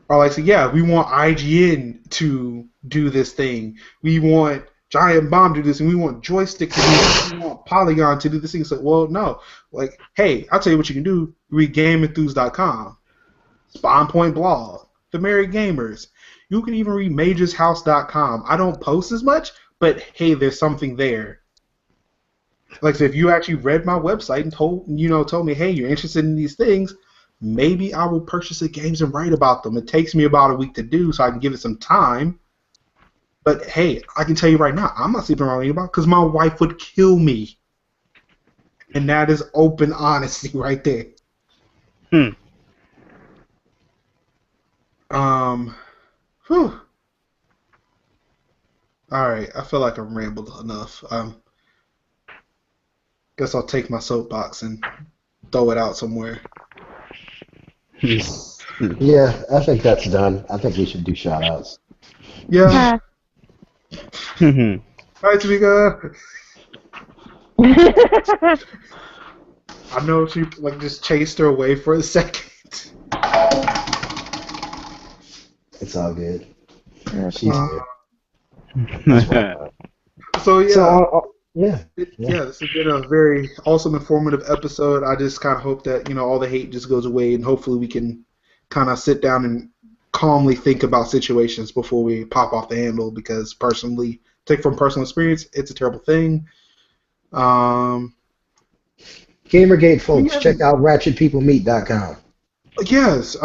are like, we want IGN to do this thing. We want Giant Bomb to do this, and we want Joystick to do this, and we want Polygon to do this thing. It's like, well, no. Like, hey, I'll tell you what you can do. Read GameEnthuse.com, Spawn Point Blog, The Merry Gamers. You can even read MajorsHouse.com. I don't post as much, but hey, there's something there. Like, so if you actually read my website and told me, hey, you're interested in these things, maybe I will purchase the games and write about them. It takes me about a week to do, so I can give it some time. But hey, I can tell you right now, I'm not sleeping around about because my wife would kill me. And that is open honesty right there. Whew. Alright, I feel like I'm rambled enough. Guess I'll take my soapbox and throw it out somewhere. Yeah, I think that's done. I think we should do shout-outs. Yeah. Alright, Tamika. I know she just chased her away for a second. It's all good. She's here. So yeah. This has been a very awesome, informative episode. I just kind of hope that all the hate just goes away, and hopefully we can kind of sit down and calmly think about situations before we pop off the handle. Because personally, from personal experience, it's a terrible thing. GamerGate folks, check out RatchetPeopleMeet.com. Yes.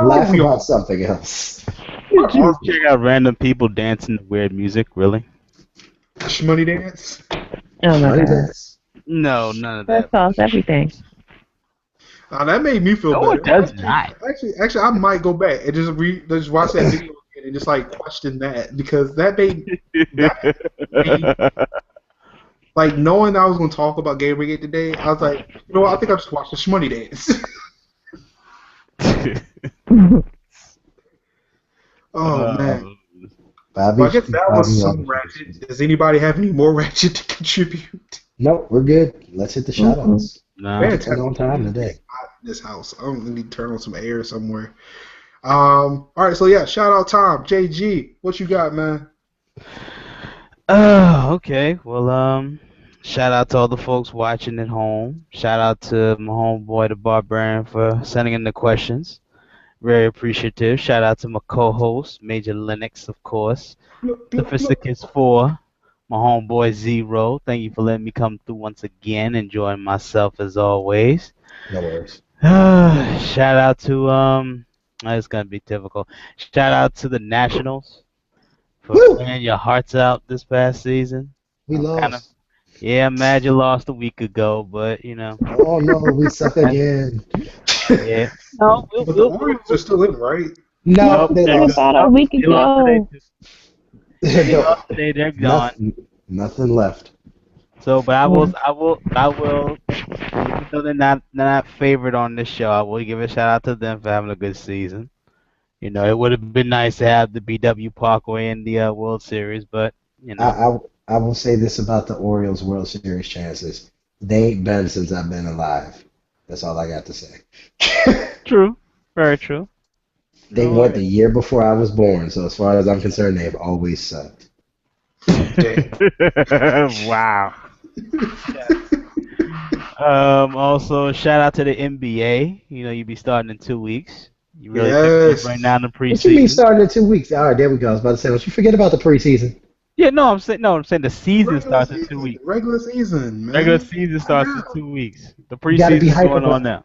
Laugh about something else. Did you check out random people dancing to weird music? Really? Shmoney Dance. Oh my Shmoney god. Dance. No, none of That that. solves everything. That made me feel No, better. it does not. Actually, I might go back and just watch that video again and just like question that because that made like knowing I was going to talk about GamerGate today. I was like, you know what? I think I'll just watch the Shmoney Dance. Oh man. Bobby, Well, I guess that was Bobby some ratchet. Does anybody have any more ratchet to contribute? Nope, we're good. Let's hit the shoutouts. Nah. Fantastic. On time today. This house. I don't need to turn on some air somewhere. All right, so yeah, shout out time. JG, what you got, man? Okay. Well, shout out to all the folks watching at home. Shout out to my homeboy, the Barbarian, for sending in the questions. Very appreciative. Shout out to my co-host, Major Linux, of course. Sophisticates 4. My homeboy Zero. Thank you for letting me come through once again. Enjoying myself as always. No worries. Shout out to it's gonna be difficult. Shout out to the Nationals for playing your hearts out this past season. We lost. Yeah, Mad you lost a week ago, but you know. Oh no, we suck again. Yeah. No, But the Orioles are still in, right? No, Nope, they lost. About a week They lost ago. today. They lost today. They're gone. Nothing left. So, but I will. Even though they're not favored on this show, I will give a shout out to them for having a good season. You know, it would have been nice to have the BW Parkway in the World Series, but you know. I will say this about the Orioles World Series chances. They ain't been since I've been alive. That's all I got to say. True. Very true. They went the year before I was born, so as far as I'm concerned, they've always sucked. Wow. Also, shout out to the NBA. You know, you'll be starting in 2 weeks. You really right now in the preseason. What you mean starting in 2 weeks? All right, there we go. I was about to say, don't you forget about the preseason. Yeah, I'm saying the season starts in 2 weeks. Regular season, man. Regular season starts in 2 weeks. The preseason is going on now.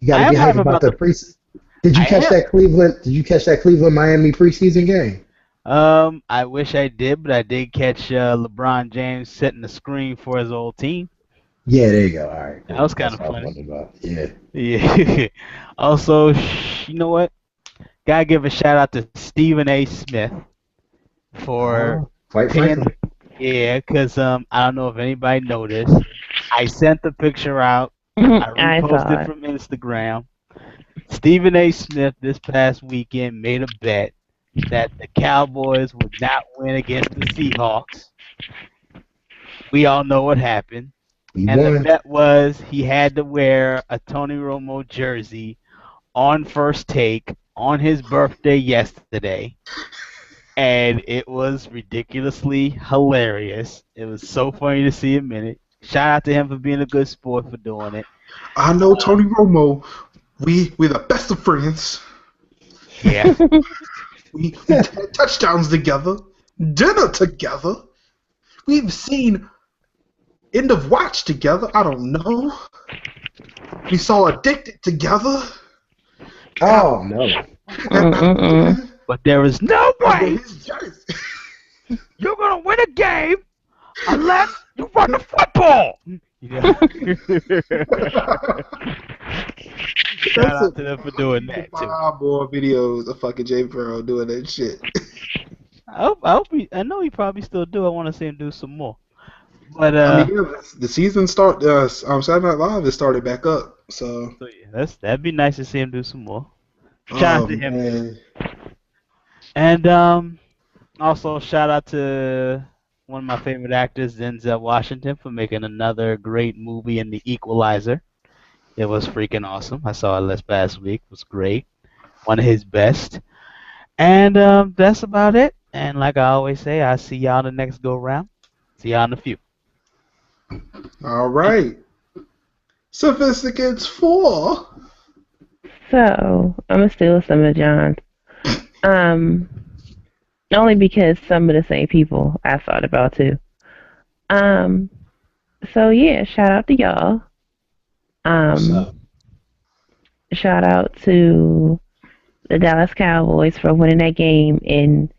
You gotta be hyped about the preseason. Did you catch that Cleveland Miami preseason game? I wish I did, but I did catch LeBron James setting the screen for his old team. Yeah, there you go. All right. That was kind of funny. Yeah. Yeah. Also, you know what? Gotta give a shout out to Stephen A. Smith for quite frankly. Yeah, because I don't know if anybody noticed. I sent the picture out. I reposted from Instagram. Stephen A. Smith this past weekend made a bet that the Cowboys would not win against the Seahawks. We all know what happened. The bet was he had to wear a Tony Romo jersey on First Take on his birthday yesterday. And it was ridiculously hilarious. It was so funny to see him in it. Shout out to him for being a good sport for doing it. I know Tony Romo. We're the best of friends. Yeah. we had touchdowns together, dinner together. We've seen End of Watch together. I don't know. We saw Addicted together. Oh no. But there is no way you're gonna win a game unless you run the football. Yeah. Shout out to them for doing that too. 5 more videos of fucking Jay Farrell doing that shit. I know he probably still do. I want to see him do some more. But I mean, yeah, the season start. Saturday Night Live has started back up. So yeah, that'd be nice to see him do some more. Shout out to him. Man. And also shout out to one of my favorite actors, Denzel Washington, for making another great movie in The Equalizer. It was freaking awesome. I saw it this past week. It was great. One of his best. And that's about it. And like I always say, I'll see y'all the next go round. See y'all in a few. All right. Sophisticates 4. So, I'm going to steal some of John's. Only because some of the same people I thought about too. So yeah, shout out to y'all. Shout out to the Dallas Cowboys for winning that game and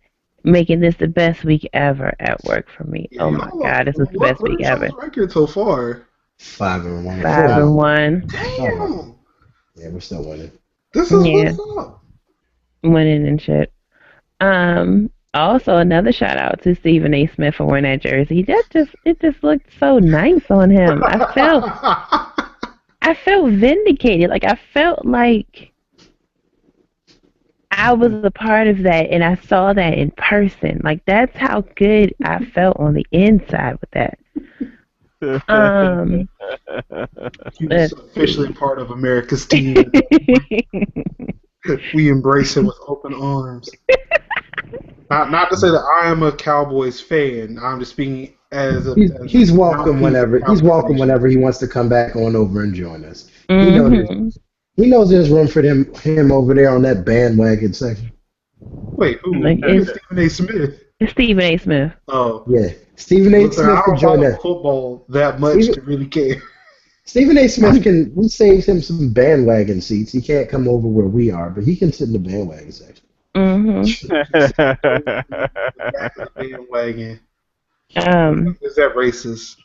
making this the best week ever at work for me. Yeah, Oh my God, this was the best what week is ever. y'all's record so far? 5-1. 5-1. Damn, Yeah, we're still winning. this is Yeah, what's up. winning and shit. Also another shout out to Stephen A. Smith for wearing that jersey. It just looked so nice on him. I felt vindicated. Like I felt like I was a part of that and I saw that in person. Like that's how good I felt on the inside with that. He was officially part of America's team. We embrace it with open arms. Not to say that I am a Cowboys fan. I'm just speaking as a. He's welcome mouthpiece of whenever Cowboys he wants to come back on over and join us. Mm-hmm. He knows there's room for him over there on that bandwagon section. Wait, who? Like It's Stephen A. Smith. It's Stephen A. Smith. Oh. Yeah, Stephen A. Listen, Smith I can don't join follow that. football that much to really care. Stephen A. Smith can. We save him some bandwagon seats. He can't come over where we are, but he can sit in the bandwagon section. Mm-hmm. Back of the bandwagon. Is that racist?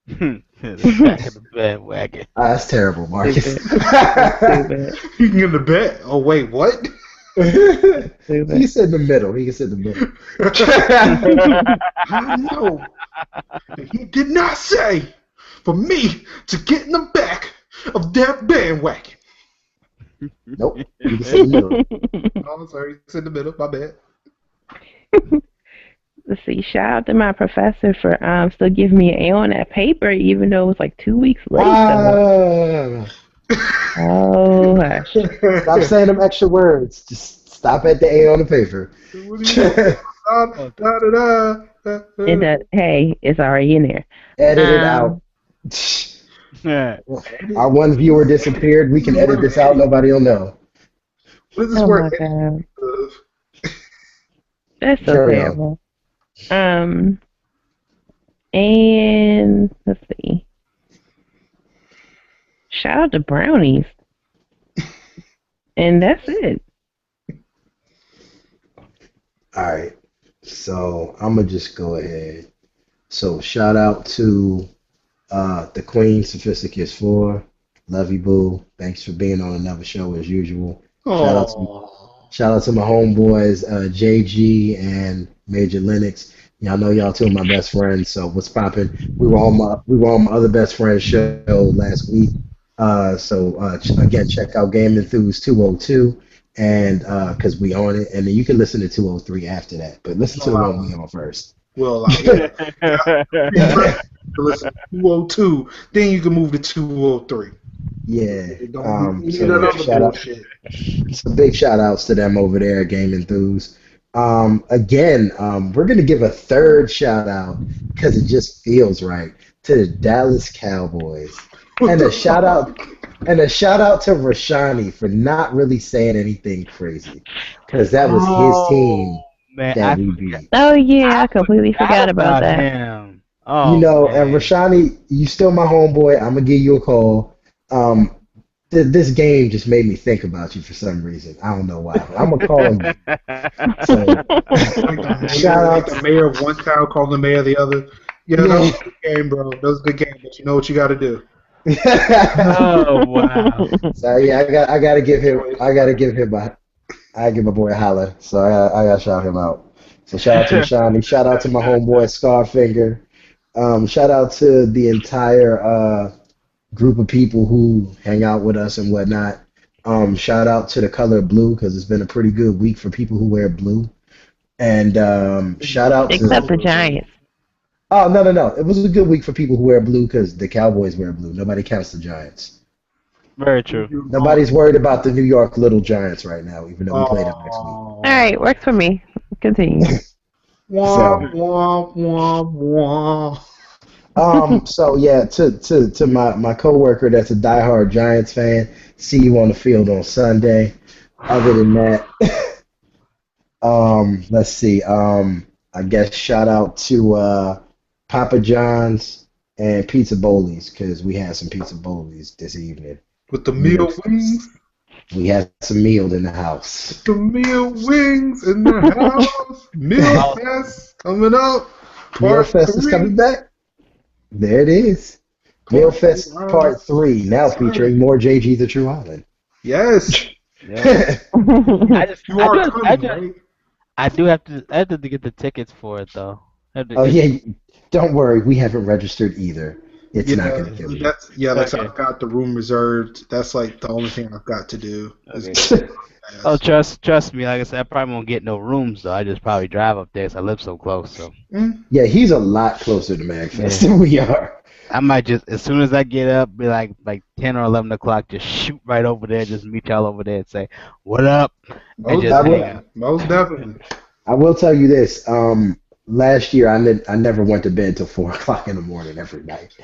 Back of the bandwagon. That's terrible, Marcus. Stupid. You can get the bet. Oh wait, what? He said in the middle. He can sit in the middle. I know. He did not say for me to get in the back of that bandwagon. Nope. He can sit in the middle. Oh, I'm sorry. It's in the middle. My bad. Let's see. Shout out to my professor for still giving me an A on that paper, even though it was like 2 weeks late. Oh, hush. Stop saying them extra words. Just stop at the A on the paper. Hey, it's already in there. Edit it out. Our one viewer disappeared. We can edit this out. Nobody will know. What is this Oh word? my God. That's so Carry terrible. And let's see. Shout out to brownies. And that's it. All right. So I'm gonna just go ahead. So shout out to the Queen, Sophisticates 4. Love you, boo. Thanks for being on another show as usual. Shout out to my homeboys, JG and Major Lennox. Y'all know y'all two of my best friends. So what's poppin'? We were on my other best friend's show last week. Again, check out Game Enthuse 202, and because we on it, and then you can listen to 203 after that. But listen to the one we on first. Well, listen, 202, then you can move to 203. Yeah. Bullshit. Big shout outs to them over there at Game Enthuse. Again, we're gonna give a third shout out because it just feels right to the Dallas Cowboys. And a shout out to Rashani for not really saying anything crazy, because that was his team that we beat. Oh yeah, I completely forgot about that. Him. Oh, and Rashani, you still my homeboy. I'm gonna give you a call. This game just made me think about you for some reason. I don't know why. I'm gonna call you. Shout out to the mayor of one town calling the mayor of the other. Yeah, that was a good game, bro. That was a good game, but you know what you got to do. Oh wow! So yeah, I gotta give my boy a holler. So I gotta shout him out. So shout out to Rashani. Shout out to my homeboy Scarfinger. Shout out to the entire group of people who hang out with us and whatnot. Shout out to the color blue because it's been a pretty good week for people who wear blue. And shout out except the Giants. Oh, no. It was a good week for people who wear blue because the Cowboys wear blue. Nobody counts the Giants. Very true. Nobody's worried about the New York Little Giants right now, even though we play them next week. All right, works for me. Continue. Wah, wah, wah, wah. So yeah, to my coworker that's a diehard Giants fan, see you on the field on Sunday. Other than that, let's see. I guess shout out to Papa John's and Pizza Bowlies because we had some Pizza Bowlies this evening. With the meal wings? We had some meal in the house. Some meal wings in the house. Meal Fest coming up. Meal Part Fest is 3. coming back. There it is. Meal Fest Part 3, now featuring more JG the True Island. Yes. Yeah. You are coming, right? I do have to. I have to get the tickets for it though. Oh yeah, don't worry, we haven't registered either. It's not gonna kill you. Like so I've got the room reserved. That's like the only thing I've got to do. Okay. Oh, trust me. Like I said, I probably won't get no rooms though. I just probably drive up there because I live so close. So. Yeah, he's a lot closer to MagFest than we are. I might just, as soon as I get up, be like 10 or 11 o'clock, just shoot right over there, just meet y'all over there and say, "What up?" Most definitely. I will tell you this. Last year I never went to bed till 4 o'clock in the morning every night.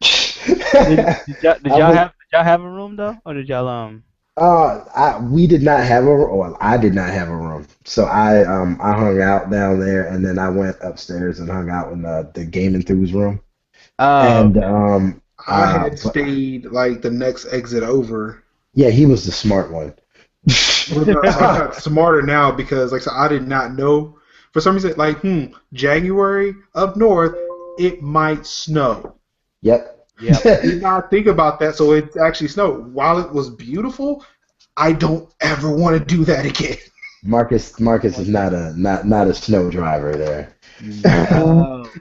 Did y'all have a room though, or did y'all we did not have I did not have a room, so I hung out down there, and then I went upstairs and hung out in the Game Enthuse room. I had stayed like the next exit over. Yeah, he was the smart one. I got smarter now because like so I did not know. For some reason, like, January up north, it might snow. Yep. I did not think about that, so it actually snowed. While it was beautiful, I don't ever want to do that again. Marcus is not a snow driver there.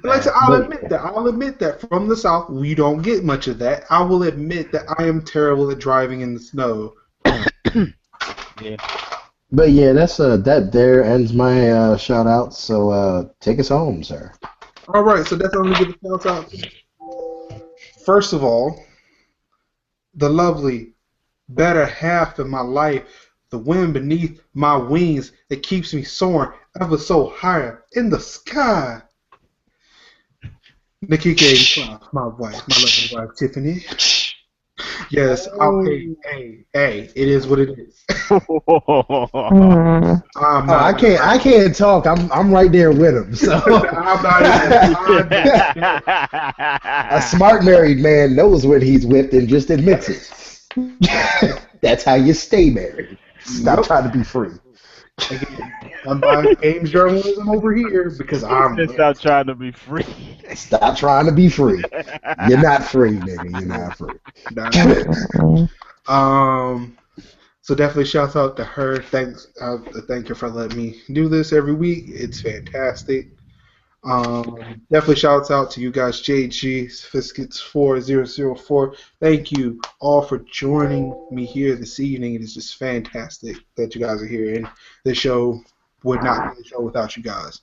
Like, so I'll admit that from the south, we don't get much of that. I will admit that I am terrible at driving in the snow. Yeah. But yeah, that's that there ends my shout out. So take us home, sir. All right, so that's only give a shout out. First of all, the lovely better half of my life, the wind beneath my wings that keeps me soaring ever so higher in the sky. Nikki 85, my wife, my lovely wife Tiffany. Yes, hey, it is what it is. I can't talk. I'm right there with him. So a smart married man knows what he's whipped and just admits it. That's how you stay married. Stop trying to be free. Again, I'm buying games journalism over here because stop trying to be free. Stop trying to be free. You're not free, nigga. You're not free. So definitely shouts out to her. Thanks, thank her for letting me do this every week. It's fantastic. Definitely shouts out to you guys, JG, Sophisticates 4004. Thank you all for joining me here this evening. It is just fantastic that you guys are here, and this show would not be a show without you guys.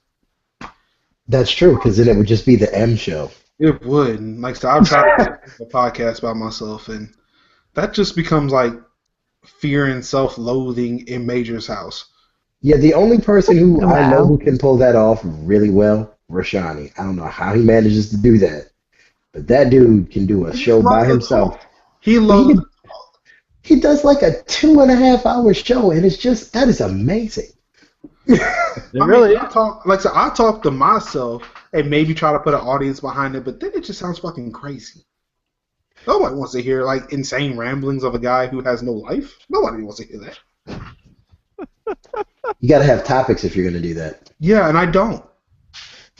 That's true, because then it would just be the M show. It would. Like, so I've tried to do a podcast by myself, and that just becomes like fear and self-loathing in MajorsHouse. Yeah, the only person who I know who can pull that off really well, Rashani. I don't know how he manages to do that, but that dude can do a show by himself. He does like a 2.5 hour show, and it's just that is amazing. I talk to myself and maybe try to put an audience behind it, but then it just sounds fucking crazy. Nobody wants to hear like insane ramblings of a guy who has no life. Nobody wants to hear that. You got to have topics if you're going to do that. Yeah, and I don't.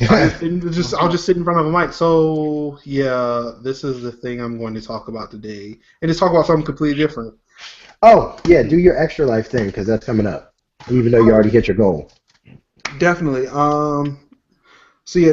I'll just sit in front of a mic. So yeah, this is the thing I'm going to talk about today, and just talk about something completely different. Oh yeah, do your extra life thing because that's coming up. Even though you already hit your goal. Definitely. So yeah.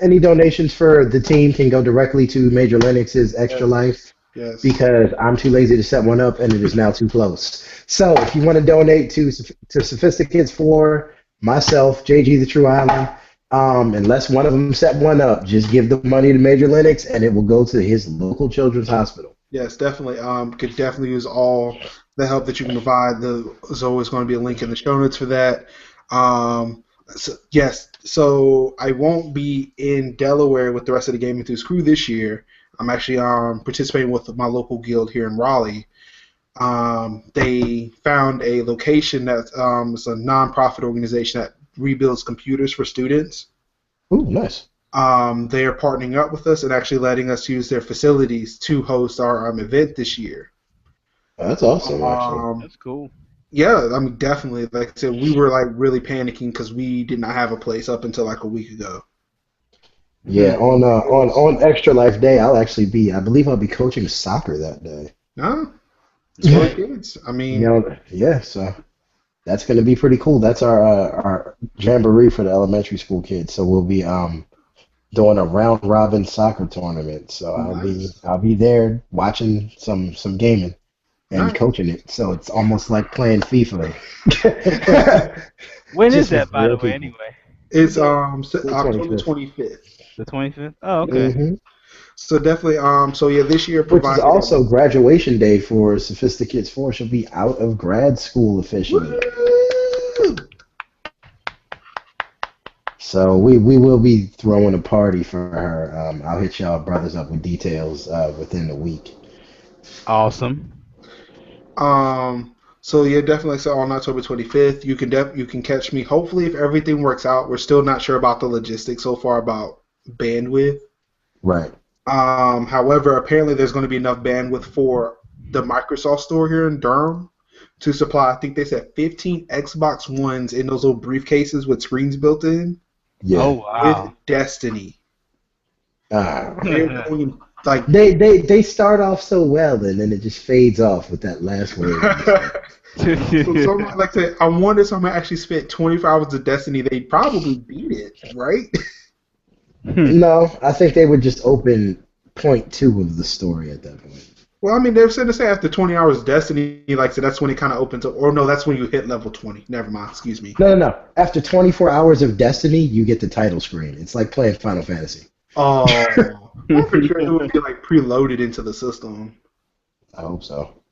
Any donations for the team can go directly to Major Linux's Extra Life. Yes. Because I'm too lazy to set one up and it is now too close. So if you want to donate to Sophisticates for myself, JG the True Island, unless one of them set one up, just give the money to Major Linux and it will go to his local children's hospital. Yes, definitely. Could definitely use all the help that you can provide. There's always going to be a link in the show notes for that. So I won't be in Delaware with the rest of the Game Enthuse crew this year. I'm actually participating with my local guild here in Raleigh. They found a location that's it's a non-profit organization that rebuilds computers for students. Ooh, nice. They are partnering up with us and actually letting us use their facilities to host our event this year. That's awesome, actually. Um, That's cool. yeah, I mean, definitely. Like I said, we were like really panicking because we did not have a place up until like a week ago. Yeah, Hmm. on Extra Life Day, I believe I'll be coaching soccer that day. No, it's for the You kids. I mean, know, yeah, so that's going to be pretty cool. That's our jamboree for the elementary school kids. So we'll be doing a round robin soccer tournament. So nice, I'll be there watching some gaming and nice. coaching it. So it's almost like playing FIFA. When is Just with that, by real the way? people. Anyway, It's The October 25th. 25th. the 25th. Oh, okay. Hmm. So definitely so yeah, this year Which is provided also graduation day for Sophisticates 4. She'll be out of grad school officially. woo! So we will be throwing a party for her. I'll hit y'all brothers up with details within the week. Awesome. So yeah, definitely. So on October 25th, you can catch me. Hopefully, if everything works out, we're still not sure about the logistics so far about bandwidth. Right. However, apparently there's going to be enough bandwidth for the Microsoft store here in Durham to supply. I think they said 15 Xbox Ones in those little briefcases with screens built in Oh, Yeah. with wow. Destiny. Uh, They're going like. they start off so well and then it just fades off with that last word you said. So someone like to, I wonder if someone actually spent 24 hours of Destiny, they'd probably beat it, right? No, I think they would just open point two of the story at that point. Well, I mean, they're saying to say after 20 hours of Destiny, like so that's when it kind of opens up. Or no, that's when you hit level 20. Never mind, excuse me. No. After 24 hours of Destiny, you get the title screen. It's like playing Final Fantasy. Oh, I'm pretty sure it would be like preloaded into the system. I hope so.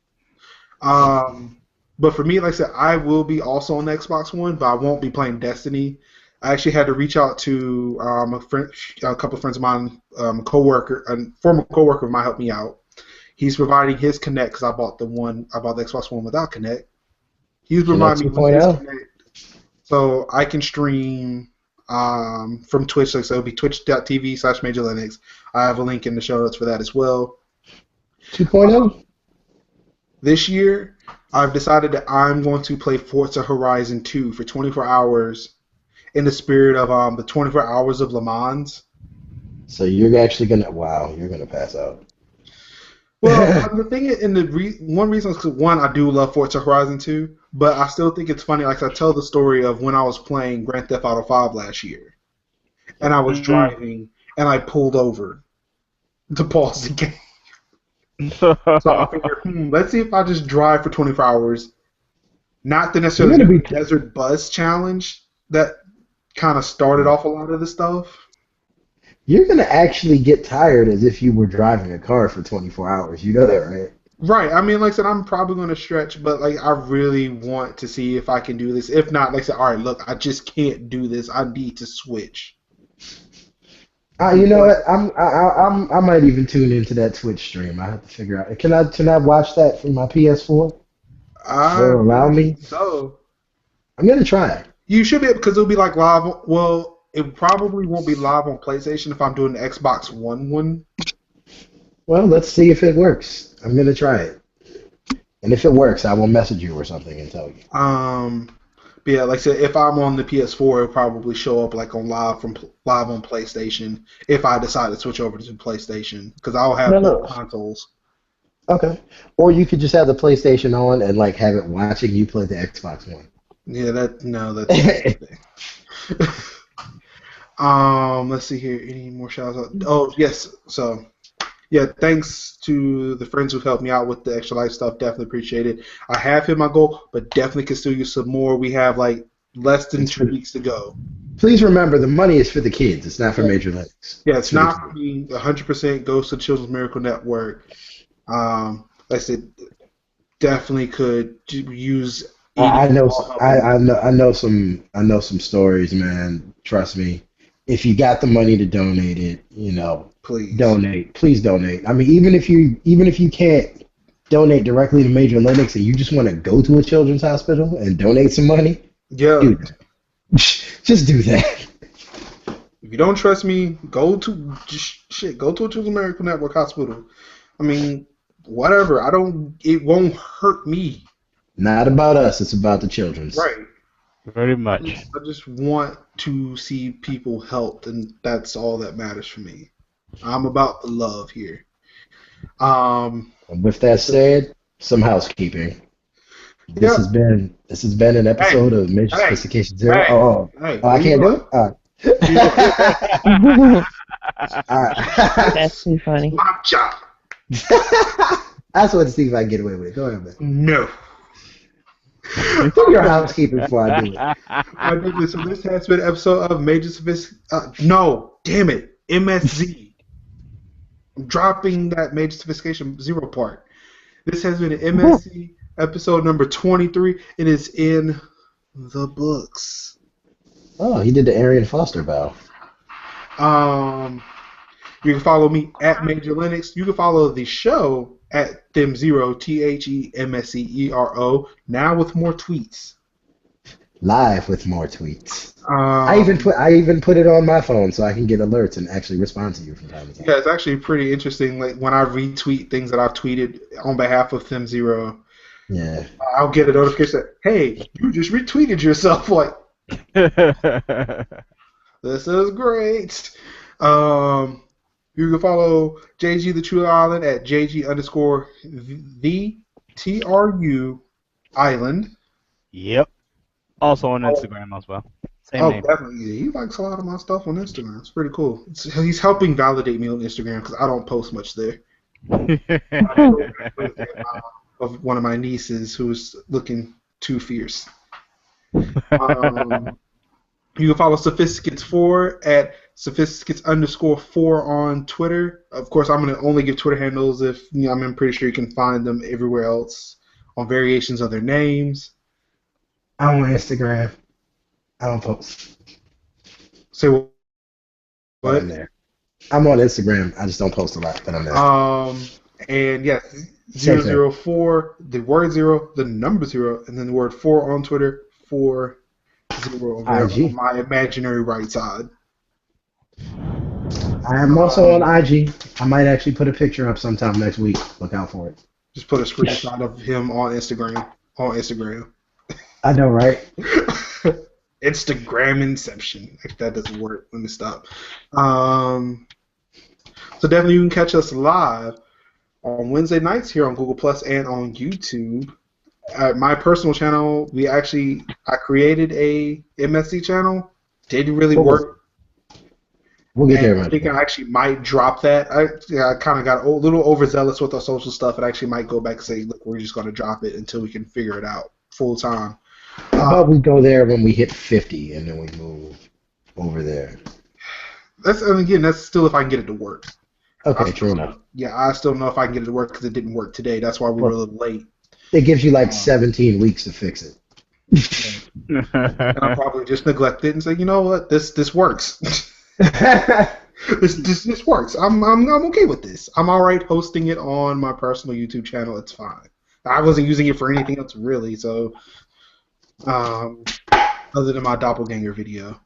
Um, but for me, like I said, I will be also on the Xbox One, but I won't be playing Destiny. I actually had to reach out to a couple of friends of mine, coworker, a former coworker of mine, helped me out. He's providing his Connect because I bought the Xbox One without Connect. He's Connect providing me with his 2.0. Connect, so I can stream from Twitch. So it'll be twitch.tv/Major Linux. I have a link in the show notes for that as well. 2.0? This year, I've decided that I'm going to play Forza Horizon 2 for 24 hours in the spirit of the 24 hours of Le Mans. So you're actually gonna you're gonna pass out. Well, the thing is, one reason is because one, I do love Forza Horizon 2, but I still think it's funny. Like I tell the story of when I was playing Grand Theft Auto 5 last year, and I was Mhm. driving, and I pulled over to pause the game. So I figured, let's see if I just drive for 24 hours. Not the You're necessarily gonna be Desert Bus Challenge that kind of started off a lot of the stuff. you're gonna actually get tired as if you were driving a car for 24 hours. You know that, right? Right. I mean, like I said, I'm probably going to stretch, but like I really want to see if I can do this. If not, like I said, all right, look, I just can't do this. I need to switch. You know Because what? I might even tune into that Twitch stream. I have to figure out. Can I watch that from my PS4? I Will it allow believe me? so. I'm gonna try it. You should be able because it'll be like live. Well, it probably won't be live on PlayStation if I'm doing the Xbox One one. Well, let's see if it works. I'm gonna try it, and if it works, I will message you or something and tell you. Um, but yeah, like I said, if I'm on the PS4, it'll probably show up like on live on PlayStation if I decide to switch over to PlayStation because I'll No, have both no. consoles. Okay. Or you could just have the PlayStation on and like have it watching you play the Xbox One. Yeah, that's not a thing. Let's see here. Any more shout outs? Oh, yes. So, yeah, thanks to the friends who've helped me out with the extra life stuff. Definitely appreciate it. I have hit my goal, but definitely can still use some more. We have like less than It's 2 weeks to go. Please remember the money is for the kids. It's not for Yeah, Major Linux. yeah, It's it's for the not for kids. me. 100% goes to Children's Miracle Network. Like I said, definitely could use any I know small help in this. I know some stories, man. Trust me. If you got the money to donate it, Please. donate. Please donate. I mean, even if you can't donate directly to Major Linux and you just want to go to a children's hospital and donate some money, Yeah. do that. Just do that. If you don't trust me, go to a Children's Miracle Network hospital. I mean, whatever. It won't hurt me. Not about us. It's about the children's. Right. Very much. I just want to see people helped, and that's all that matters for me. I'm about the love here. With that said, some housekeeping. This has been an episode of Major Sophistication Zero. I can't do it. All right. That's too funny. My job. I just want to see if I can get away with it. Go ahead, man. No. Do your housekeeping before I do it. So this has been an episode of Major Sophistication. No, damn it, MSZ. I'm dropping that Major Sophistication Zero part. This has been an MSZ episode number 23. It is in the books. Oh, he did the Arian Foster bow. You can follow me at Major Linux. You can follow the show at ThemZero, THEMSEERO, now with more tweets. Live with more tweets. I even put it on my phone so I can get alerts and actually respond to you from time to time. Yeah, it's actually pretty interesting. Like when I retweet things that I've tweeted on behalf of ThemZero, yeah, I'll get a notification that, hey, you just retweeted yourself. Like, this is great. You can follow JG the True Island at JG_the Island. Yep. Also on Instagram as well. Same name. Definitely. Yeah, he likes a lot of my stuff on Instagram. It's pretty cool. He's helping validate me on Instagram because I don't post much there. Of one of my nieces who's looking too fierce. You can follow Sophisticates4 at Sophisticates_4 on Twitter. Of course, I'm going to only give Twitter handles if I'm pretty sure you can find them everywhere else on variations of their names. I'm on Instagram. I don't post. Say what? I'm there. I'm on Instagram. I just don't post a lot, but I'm there. And yes, 004, the word 0, the number 0, and then the word 4 on Twitter. 40 over on my imaginary right side. I am also on IG. I might actually put a picture up sometime next week. Look out for it. Just put a screenshot of him on Instagram. I know, right? Instagram inception. If that doesn't work, let me stop. So definitely you can catch us live on Wednesday nights here on Google Plus and on YouTube. At my personal channel, I created a MSC channel. Didn't really work. We'll get there. I think I actually might drop that. I kind of got a little overzealous with our social stuff. And I actually might go back and say, look, we're just going to drop it until we can figure it out full time. How about we go there when we hit 50 and then we move over there? That's still if I can get it to work. Okay, true enough. Yeah, I still know if I can get it to work because it didn't work today. That's why we were a little late. It gives you like 17 weeks to fix it. And I'll probably just neglect it and say, you know what, this works. this works. I'm okay with this. I'm all right hosting it on my personal YouTube channel. It's fine. I wasn't using it for anything else really, so other than my doppelganger video.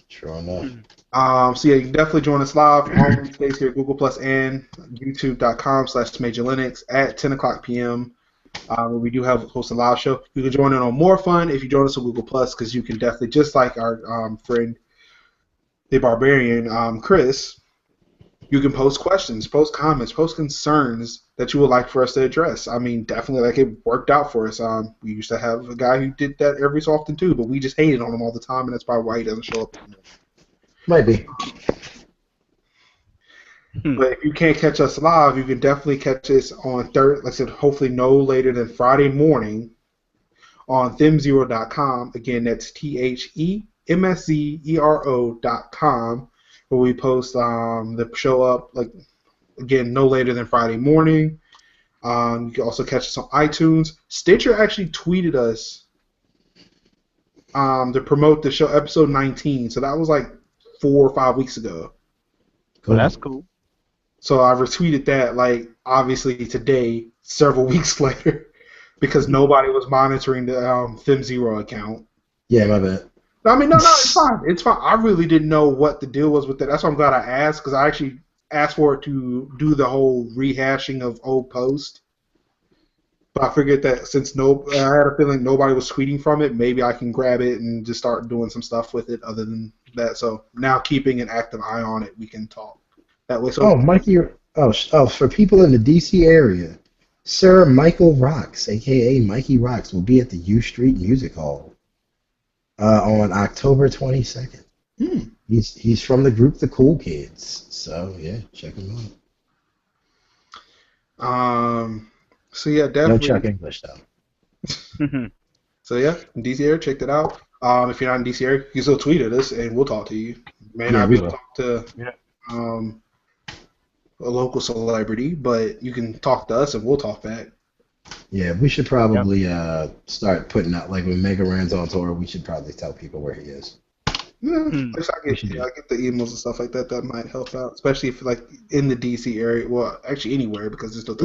Sure enough. So yeah, you can definitely join us live on Wednesdays here at Google Plus and YouTube.com/MajorLinux at 10 o'clock p.m. Where we do host a live show. You can join in on More Fun if you join us on Google Plus because you can definitely, just like our friend the Barbarian, Chris, you can post questions, post comments, post concerns that you would like for us to address. I mean, definitely, like, it worked out for us. We used to have a guy who did that every so often too, but we just hated on him all the time, and that's probably why he doesn't show up anymore. Might be. But if you can't catch us live, you can definitely catch us on like I said, hopefully no later than Friday morning on themzero.com. Again, that's THEMSZERO.com, where we post the show up, like, again, no later than Friday morning. You can also catch us on iTunes. Stitcher actually tweeted us to promote the show, episode 19. So that was like 4 or 5 weeks ago. Well, that's cool. So I retweeted that, like, obviously today, several weeks later, because nobody was monitoring the ThemZero account. Yeah, my bad. I mean, no, it's fine. It's fine. I really didn't know what the deal was with that. That's why I'm glad I asked, because I actually asked for it to do the whole rehashing of old posts. But I figured that since I had a feeling nobody was tweeting from it, maybe I can grab it and just start doing some stuff with it other than that. So now keeping an active eye on it, we can talk that way. So Mikey. For people in the DC area, Sir Michael Rocks, aka Mikey Rocks, will be at the U Street Music Hall on October 22nd. He's from the group The Cool Kids, so yeah, check him out. So yeah, definitely. No Chuck English though. So yeah, DC area, check that out. If you're not in DC area, you can still tweet at us and we'll talk to you. May not be able to talk to a local celebrity, but you can talk to us and we'll talk back. Yeah, we should probably start putting out, like when Mega Ran's on tour, we should probably tell people where he is. Yeah, I get the emails and stuff like that. That might help out, especially if like in the DC area. Well, actually anywhere because there's no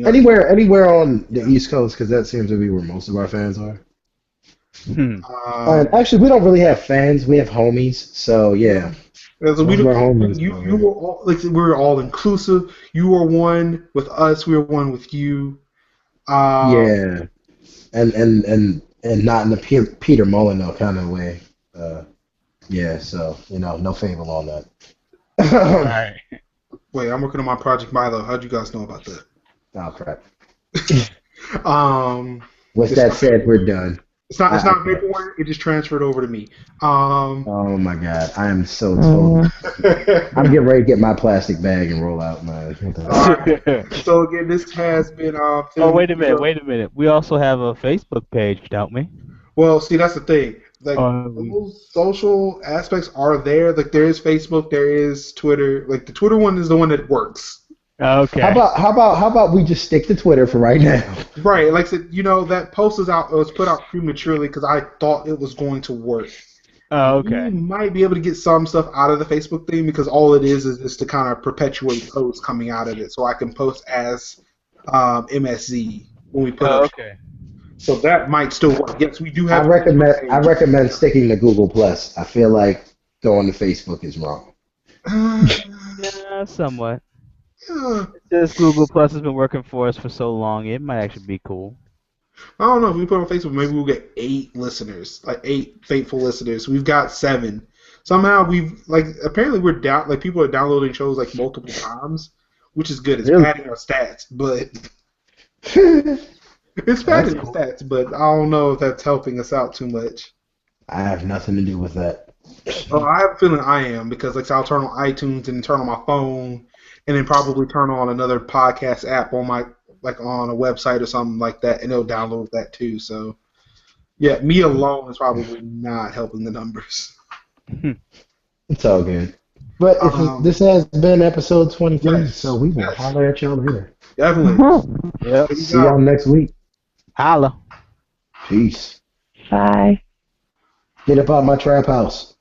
anywhere on the East Coast because that seems to be where most of our fans are. Actually, we don't really have fans. We have homies. So yeah. So we were all like we were all inclusive. You were one with us. We were one with you. Yeah, and not in the Peter Molyneux kind of way. Yeah, so no fable on that. All right. Wait, I'm working on my project Milo. How'd you guys know about that? Oh crap. With that said, we're done. It's not paperwork. It just transferred over to me. Oh my god, I am so told. I'm getting ready to get my plastic bag and roll out, man. So again, this has been. Oh wait a minute. We also have a Facebook page, don't we? Well, see, that's the thing. Like those social aspects are there. Like there is Facebook, there is Twitter. Like the Twitter one is the one that works. Okay. How about we just stick to Twitter for right now? Right. Like I said, that post was put out prematurely because I thought it was going to work. Oh, okay. We might be able to get some stuff out of the Facebook thing because all it is just to kind of perpetuate posts coming out of it, so I can post as MSZ when we put up. Okay. So that might still work. Yes, we do have. I recommend sticking to Google Plus. I feel like going to Facebook is wrong. Yeah, somewhat. Since Google Plus has been working for us for so long, it might actually be cool. I don't know. If we put it on Facebook, maybe we'll get 8 listeners, like 8 faithful listeners. We've got 7. Somehow apparently we're down. Like people are downloading shows like multiple times, which is good. It's padding our stats, but. It's padding our stats, but I don't know if that's helping us out too much. I have nothing to do with that. Oh, I have a feeling I am because I'll turn on iTunes and turn on my phone, and then probably turn on another podcast app on my on a website or something like that, and it'll download that too. So, yeah, me alone is probably not helping the numbers. It's all good. But this has been episode 23, so we will holler at y'all later. Definitely. Yep. See y'all next week. Holla. Peace. Bye. Get up out my trap house.